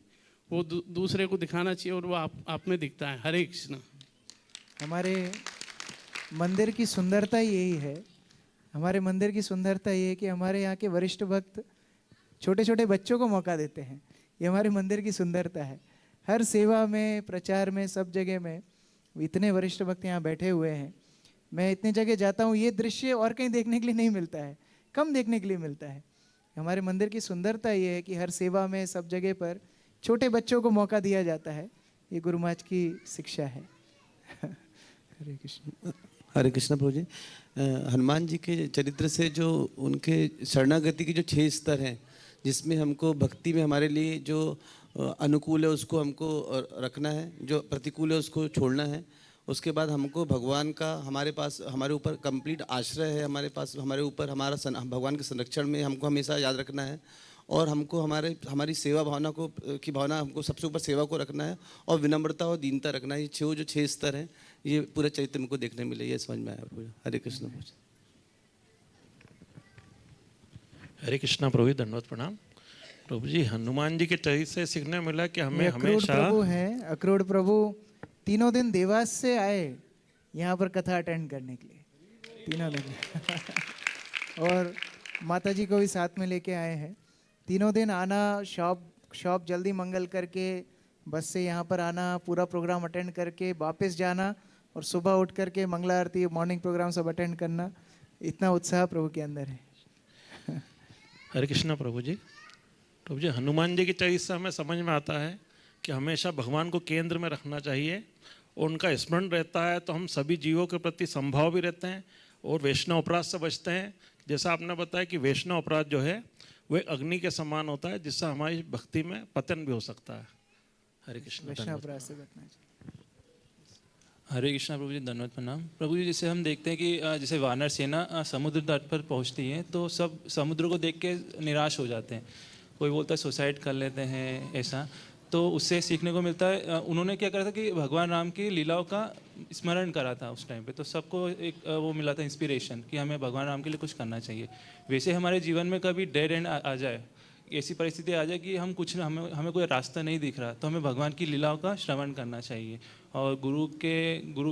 वो दूसरे को दिखाना चाहिए, और वो आप में दिखता है। हरे कृष्ण। हमारे मंदिर की सुंदरता यही है, हमारे मंदिर की सुंदरता ये है कि हमारे यहाँ के वरिष्ठ भक्त छोटे छोटे बच्चों को मौका देते हैं। ये हमारे मंदिर की सुंदरता है। हर सेवा में, प्रचार में, सब जगह में इतने वरिष्ठ भक्त यहाँ बैठे हुए हैं। मैं इतनी जगह जाता हूँ, ये दृश्य और कहीं देखने के लिए नहीं मिलता है, कम देखने के लिए मिलता है। हमारे मंदिर की सुंदरता ये है कि हर सेवा में, सब जगह पर छोटे बच्चों को मौका दिया जाता है। ये गुरु महाराज की शिक्षा है। हरे कृष्ण। हरे कृष्ण प्रभु जी। हनुमान जी के चरित्र से जो उनके शरणागति के जो 6 स्तर हैं, जिसमें हमको भक्ति में हमारे लिए जो अनुकूल है उसको हमको रखना है, जो प्रतिकूल है उसको छोड़ना है। उसके बाद हमको भगवान का हमारे पास, हमारे ऊपर कंप्लीट आश्रय है, हमारे पास, हमारे ऊपर हमारा भगवान के संरक्षण में हमको हमेशा याद रखना है, और हमको हमारी सेवा भावना की भावना हमको सबसे ऊपर सेवा को रखना है, और विनम्रता और दीनता रखना है। ये जो 6 स्तर हैं, ये पूरे चरित्र में को देखने मिले, ये समझ में आया। हरे कृष्ण। हरे कृष्णा प्रभु, दंडवत प्रणाम। प्रभु जी, हनुमान जी के चरित्र से सीखने मिला कि हमें हमेशा प्रभु हैं, अक्रोड़ प्रभु 3 दिन देवास से आए यहाँ पर कथा अटेंड करने के लिए, 3 दिन। और माता जी को भी साथ में लेके आए हैं। 3 दिन आना, शॉप जल्दी मंगल करके बस से यहाँ पर आना, पूरा प्रोग्राम अटेंड करके वापस जाना, और सुबह उठ करके मंगला आरती, मॉर्निंग प्रोग्राम सब अटेंड करना। इतना उत्साह प्रभु के अंदर है। हरे कृष्णा प्रभु जी। प्रभु जी, हनुमान जी के चरित्र से हमें समझ में आता है कि हमेशा भगवान को केंद्र में रखना चाहिए, और उनका स्मरण रहता है तो हम सभी जीवों के प्रति संभाव भी रहते हैं और वैष्णव अपराध से बचते हैं। जैसा आपने बताया कि वैष्णव अपराध जो है वह अग्नि के समान होता है, जिससे हमारी भक्ति में पतन भी हो सकता है। हरे कृष्ण। वैष्णव अपराध से बचना चाहिए। हरे कृष्णा प्रभु जी, धन्यवाद प्रणाम। प्रभु जी, जैसे हम देखते हैं कि जैसे वानर सेना समुद्र तट पर पहुंचती है तो सब समुद्र को देख के निराश हो जाते हैं। कोई बोलता है सुसाइड कर लेते हैं ऐसा। तो उससे सीखने को मिलता है। उन्होंने क्या करा था कि भगवान राम की लीलाओं का स्मरण करा था उस टाइम पे, तो सबको एक वो मिला था इंस्पिरेशन कि हमें भगवान राम के लिए कुछ करना चाहिए। वैसे हमारे जीवन में कभी डेड एंड आ जाए, ऐसी परिस्थिति आ जाए कि हम कुछ हमें कोई रास्ता नहीं दिख रहा, तो हमें भगवान की लीलाओं का श्रवण करना चाहिए और गुरु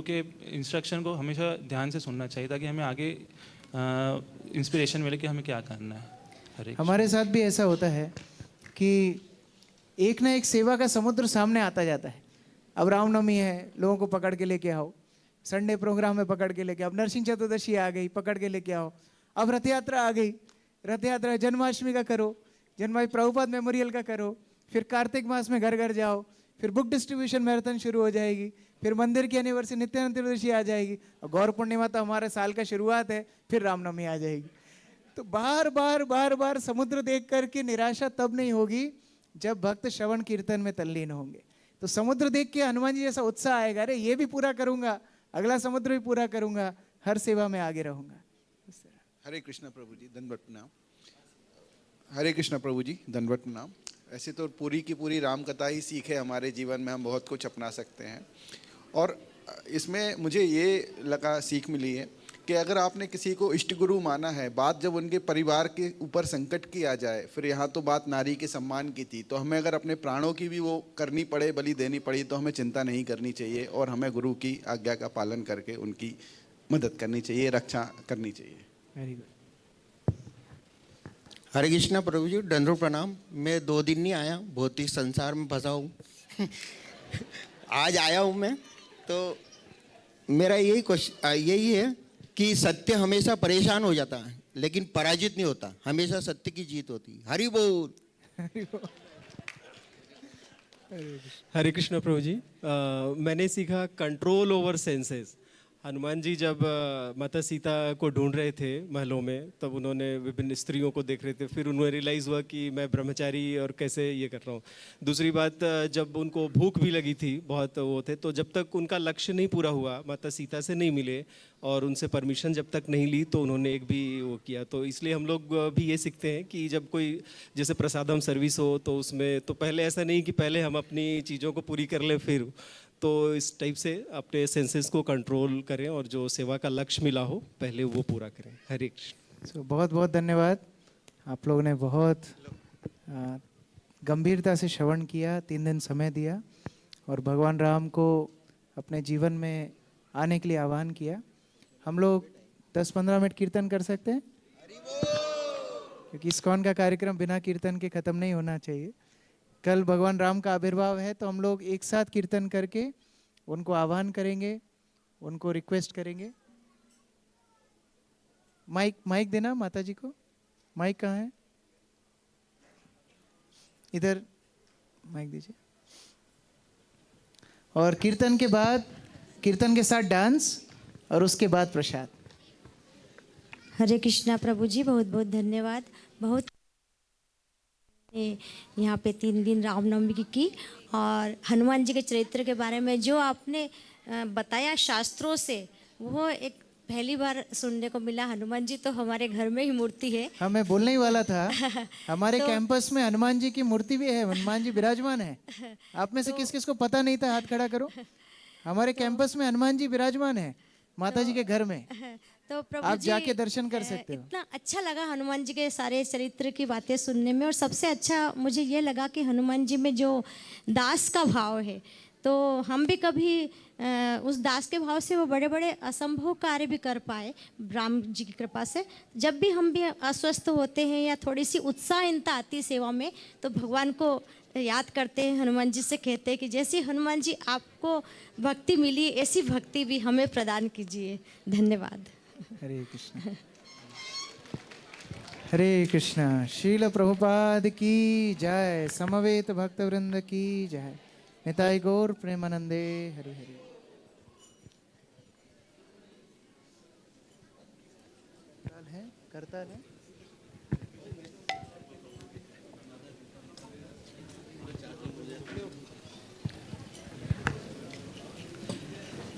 के इंस्ट्रक्शन को हमेशा ध्यान से सुनना चाहिए, ताकि हमें आगे इंस्पिरेशन मिले कि हमें क्या करना है। हरे हमारे साथ भी ऐसा होता है कि एक ना एक सेवा का समुद्र सामने आता जाता है। अब रामनवमी है, लोगों को पकड़ के लेके आओ, संडे प्रोग्राम में पकड़ के लेके आओ, अब नरसिंह चतुर्दशी आ गई, पकड़ के लेके आओ, अब रथ यात्रा आ गई, रथ यात्रा जन्माष्टमी का करो, जन्माष्टमी प्रभुपाद मेमोरियल का करो, फिर कार्तिक मास में घर घर जाओ, फिर बुक डिस्ट्रीब्यूशन मैराथन शुरू हो जाएगी, फिर मंदिर की एनिवर्सरी नित्यानंद चतुर्दशी आ जाएगी, और गौर पूर्णिमा तो हमारे साल का शुरुआत है, फिर रामनवमी आ जाएगी। तो बार बार समुद्र देख करके निराशा तब नहीं होगी जब भक्त श्रवण कीर्तन में तल्लीन होंगे। तो समुद्र देख के हनुमान जी जैसा उत्साह आएगा, अरे ये भी पूरा करूंगा, अगला समुद्र भी पूरा करूंगा, हर सेवा में आगे रहूंगा। हरे कृष्णा प्रभु जी, दंडवत प्रणाम। हरे कृष्णा प्रभु जी, दंडवत प्रणाम। ऐसे तो पूरी की पूरी राम कथा ही सीख है हमारे जीवन में, हम बहुत कुछ अपना सकते हैं। और इसमें मुझे ये लगा, सीख मिली है कि अगर आपने किसी को इष्ट गुरु माना है, बात जब उनके परिवार के ऊपर संकट की आ जाए, फिर यहाँ तो बात नारी के सम्मान की थी, तो हमें अगर अपने प्राणों की भी वो करनी पड़े, बलि देनी पड़ी, तो हमें चिंता नहीं करनी चाहिए और हमें गुरु की आज्ञा का पालन करके उनकी मदद करनी चाहिए, रक्षा करनी चाहिए। Very good. हरे कृष्णा प्रभु जी, दंडवत प्रणाम। मैं 2 दिन नहीं आया, बहुत ही संसार में फंसा हूँ। आज आया हूँ मैं, तो मेरा यही है कि सत्य हमेशा परेशान हो जाता है लेकिन पराजित नहीं होता, हमेशा सत्य की जीत होती है। हरि बोल। हरे कृष्ण प्रभु जी, मैंने सीखा control over senses. Hanuman ji जब माता सीता को ढूंढ रहे थे महलों में, तब उन्होंने विभिन्न स्त्रियों को देख रहे थे, फिर उन्हें रियलाइज़ हुआ कि मैं ब्रह्मचारी और कैसे ये कर रहा हूँ। दूसरी बात, जब उनको भूख भी लगी थी, बहुत वो थे, तो जब तक उनका लक्ष्य नहीं पूरा हुआ, माता सीता से नहीं मिले और उनसे परमिशन जब तक नहीं ली, तो उन्होंने एक भी वो किया। तो इसलिए हम लोग भी ये सीखते हैं कि जब कोई जैसे प्रसादम सर्विस हो, तो उसमें तो पहले ऐसा नहीं कि पहले हम अपनी चीज़ों को पूरी कर लें फिर, तो इस टाइप से अपने सेंसेस को कंट्रोल करें और जो सेवा का लक्ष्य मिला हो पहले वो पूरा करें। हरे कृष्ण। बहुत बहुत धन्यवाद, आप लोगों ने बहुत गंभीरता से श्रवण किया, 3 दिन समय दिया और भगवान राम को अपने जीवन में आने के लिए आह्वान किया। हम लोग 10-15 मिनट कीर्तन कर सकते हैं, क्योंकि इस्कॉन का कार्यक्रम बिना कीर्तन के ख़त्म नहीं होना चाहिए। कल भगवान राम का आविर्भाव है, तो हम लोग एक साथ कीर्तन करके उनको आह्वान करेंगे, उनको रिक्वेस्ट करेंगे। माइक देना माता जी को। माइक कहाँ है? इधर माइक दीजिए। और कीर्तन के बाद, कीर्तन के साथ डांस और उसके बाद प्रसाद। हरे कृष्णा प्रभु जी, बहुत बहुत धन्यवाद। बहुत यहाँ पे 3 दिन रामनवमी की और हनुमान जी के चरित्र के बारे में जो आपने बताया शास्त्रों से, वो एक पहली बार सुनने को मिला। हनुमान जी तो हमारे घर में ही मूर्ति है। हाँ, मैं बोलने ही वाला था, हमारे तो, कैंपस में हनुमान जी की मूर्ति भी है, हनुमान जी विराजमान है। आप में से किस किस को पता नहीं था, हाथ खड़ा करो। हमारे कैंपस में हनुमान जी विराजमान है, माता जी के घर में। तो प्रभु आप जी, जाके दर्शन कर सकते हो। इतना अच्छा लगा हनुमान जी के सारे चरित्र की बातें सुनने में, और सबसे अच्छा मुझे ये लगा कि हनुमान जी में जो दास का भाव है, तो हम भी कभी उस दास के भाव से वो बड़े बड़े असंभव कार्य भी कर पाए राम जी की कृपा से। जब भी हम भी अस्वस्थ होते हैं या थोड़ी सी उत्साहहीनता आती सेवा में, तो भगवान को याद करते हैं, हनुमान जी से कहते हैं कि जैसी हनुमान जी आपको भक्ति मिली, ऐसी भक्ति भी हमें प्रदान कीजिए। धन्यवाद। हरे कृष्ण। हरे कृष्णा। श्रील प्रभुपाद की जय, समवेत भक्त वृंद की जय, निताई गौर प्रेमानंदे। हरि हरि। करताल है।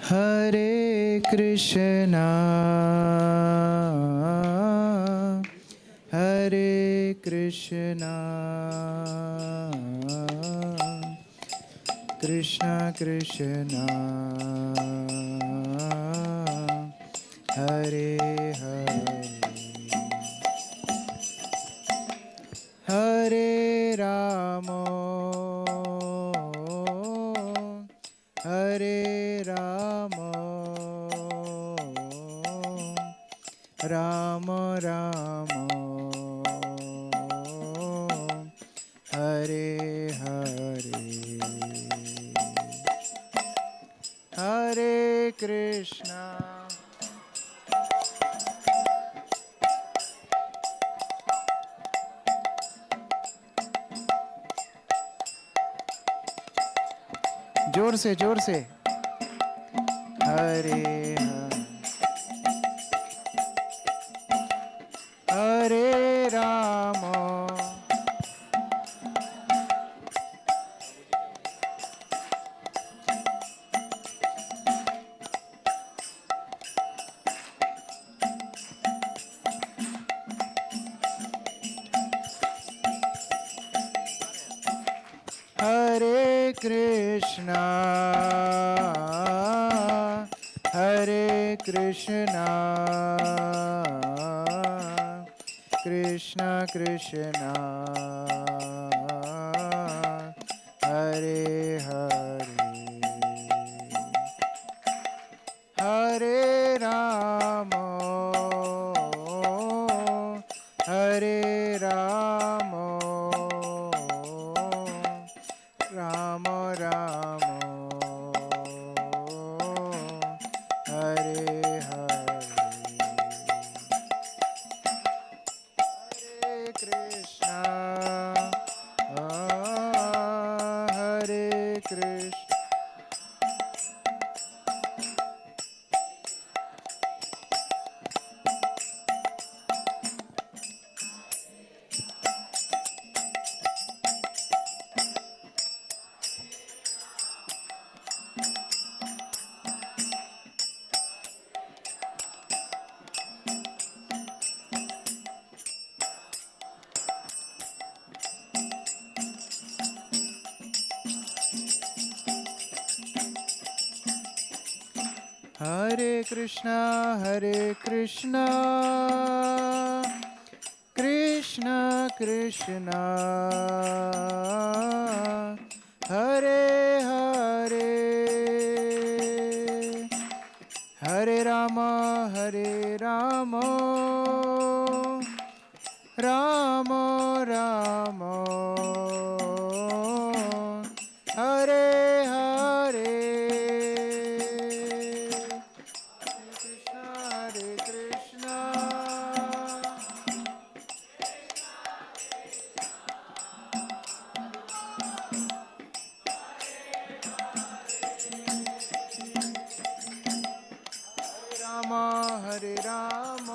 हरे कृष्णा हरे कृष्णा कृष्ण कृष्ण हरे हरे हरे राम राम राम हरे हरे हरे कृष्णा जोर से हरे हरे राम हरे कृष्णा कृष्ण कृष्ण हरे हरे हरे राम राम राम हरे हरे कृष्णा कृष्ण कृष्ण हरे हरे हरे राम राम राम हरे हरे हरे राम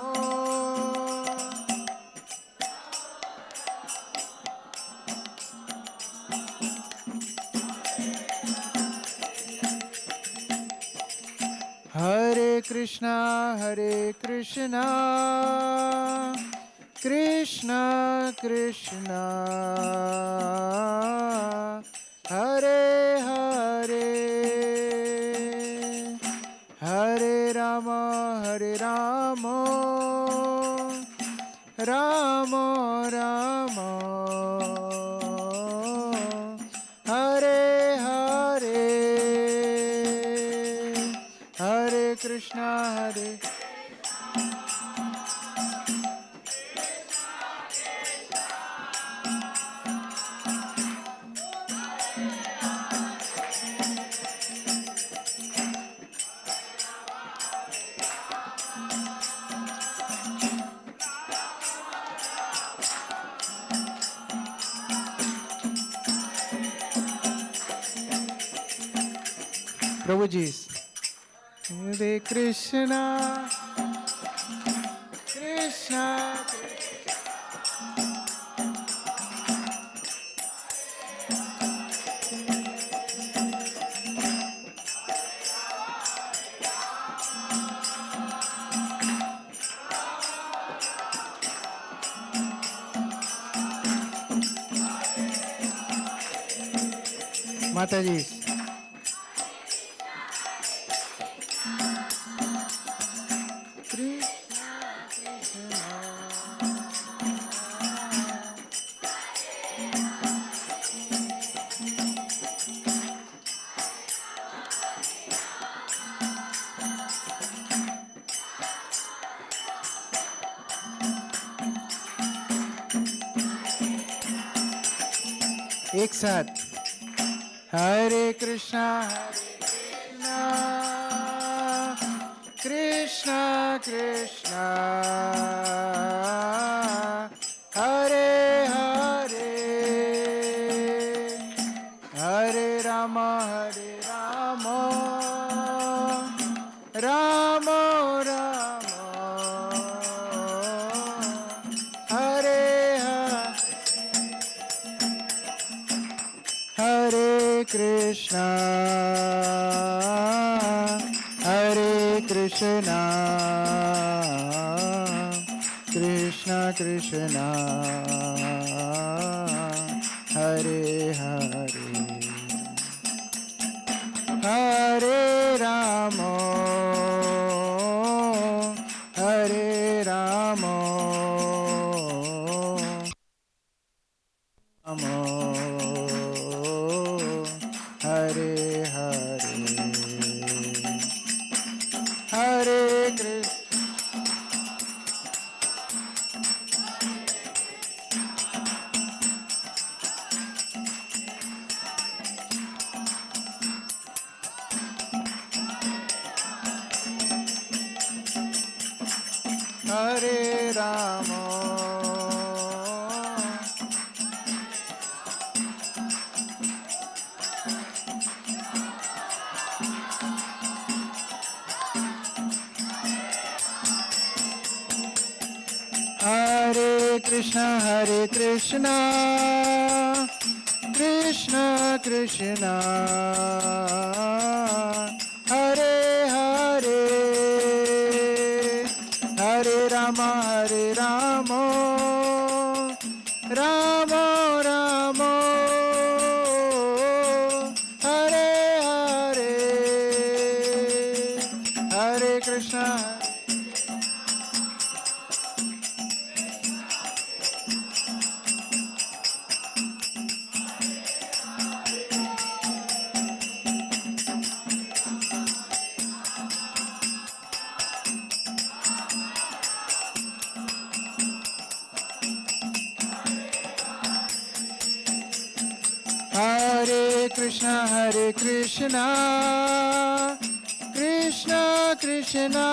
हरे कृष्णा कृष्ण कृष्ण हरे हरे हरे राम राम राम हरे हरे हरे कृष्णा प्रभु जी हरे कृष्णा कृष्णा माता जी एक साथ। हरे कृष्णा कृष्णा कृष्णा हरे हरे, हरे राम राम राम हरे हरे कृष्णा कृष्णा कृष्णा कृष्णा हरे हरे, हरे राम हरे हरे, हरे कृष्ण हरे राम हरे कृष्णा कृष्णा कृष्णा हरे हरे, हरे राम राम राम हरे हरे, हरे कृष्णा हरे कृष्णा कृष्णा कृष्णा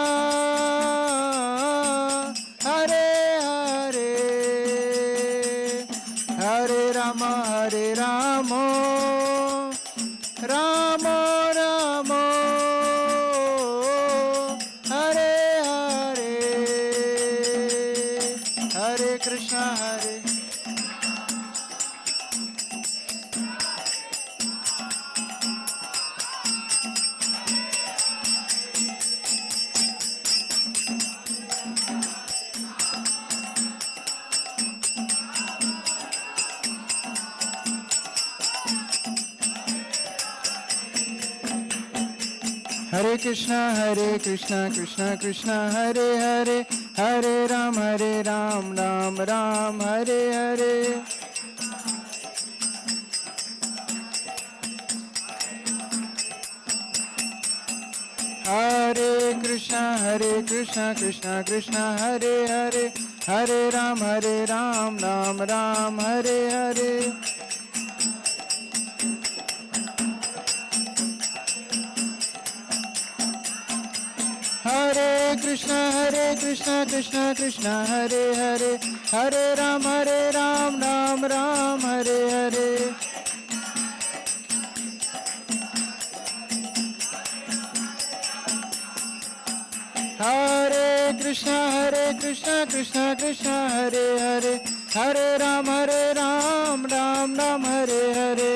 हरे हरे, हरे राम राम राम हरे हरे, हरे कृष्णा हरे कृष्णा कृष्णा कृष्णा हरे हरे, हरे राम राम राम हरे हरे, हरे कृष्णा कृष्णा कृष्णा हरे हरे, हरे राम राम राम हरे हरे, हरे कृष्णा कृष्णा कृष्णा हरे हरे, हरे राम राम राम हरे हरे, हरे कृष्णा कृष्णा कृष्णा हरे हरे, हरे राम राम राम हरे हरे,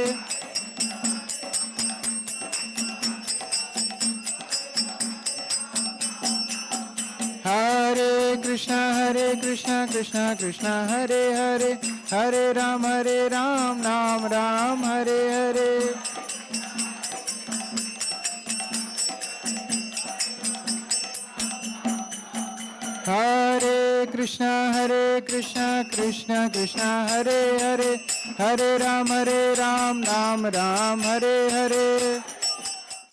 हरे कृष्णा कृष्णा कृष्णा हरे हरे, हरे राम राम राम हरे हरे, हरे कृष्णा कृष्णा कृष्णा हरे हरे, हरे राम राम राम हरे हरे,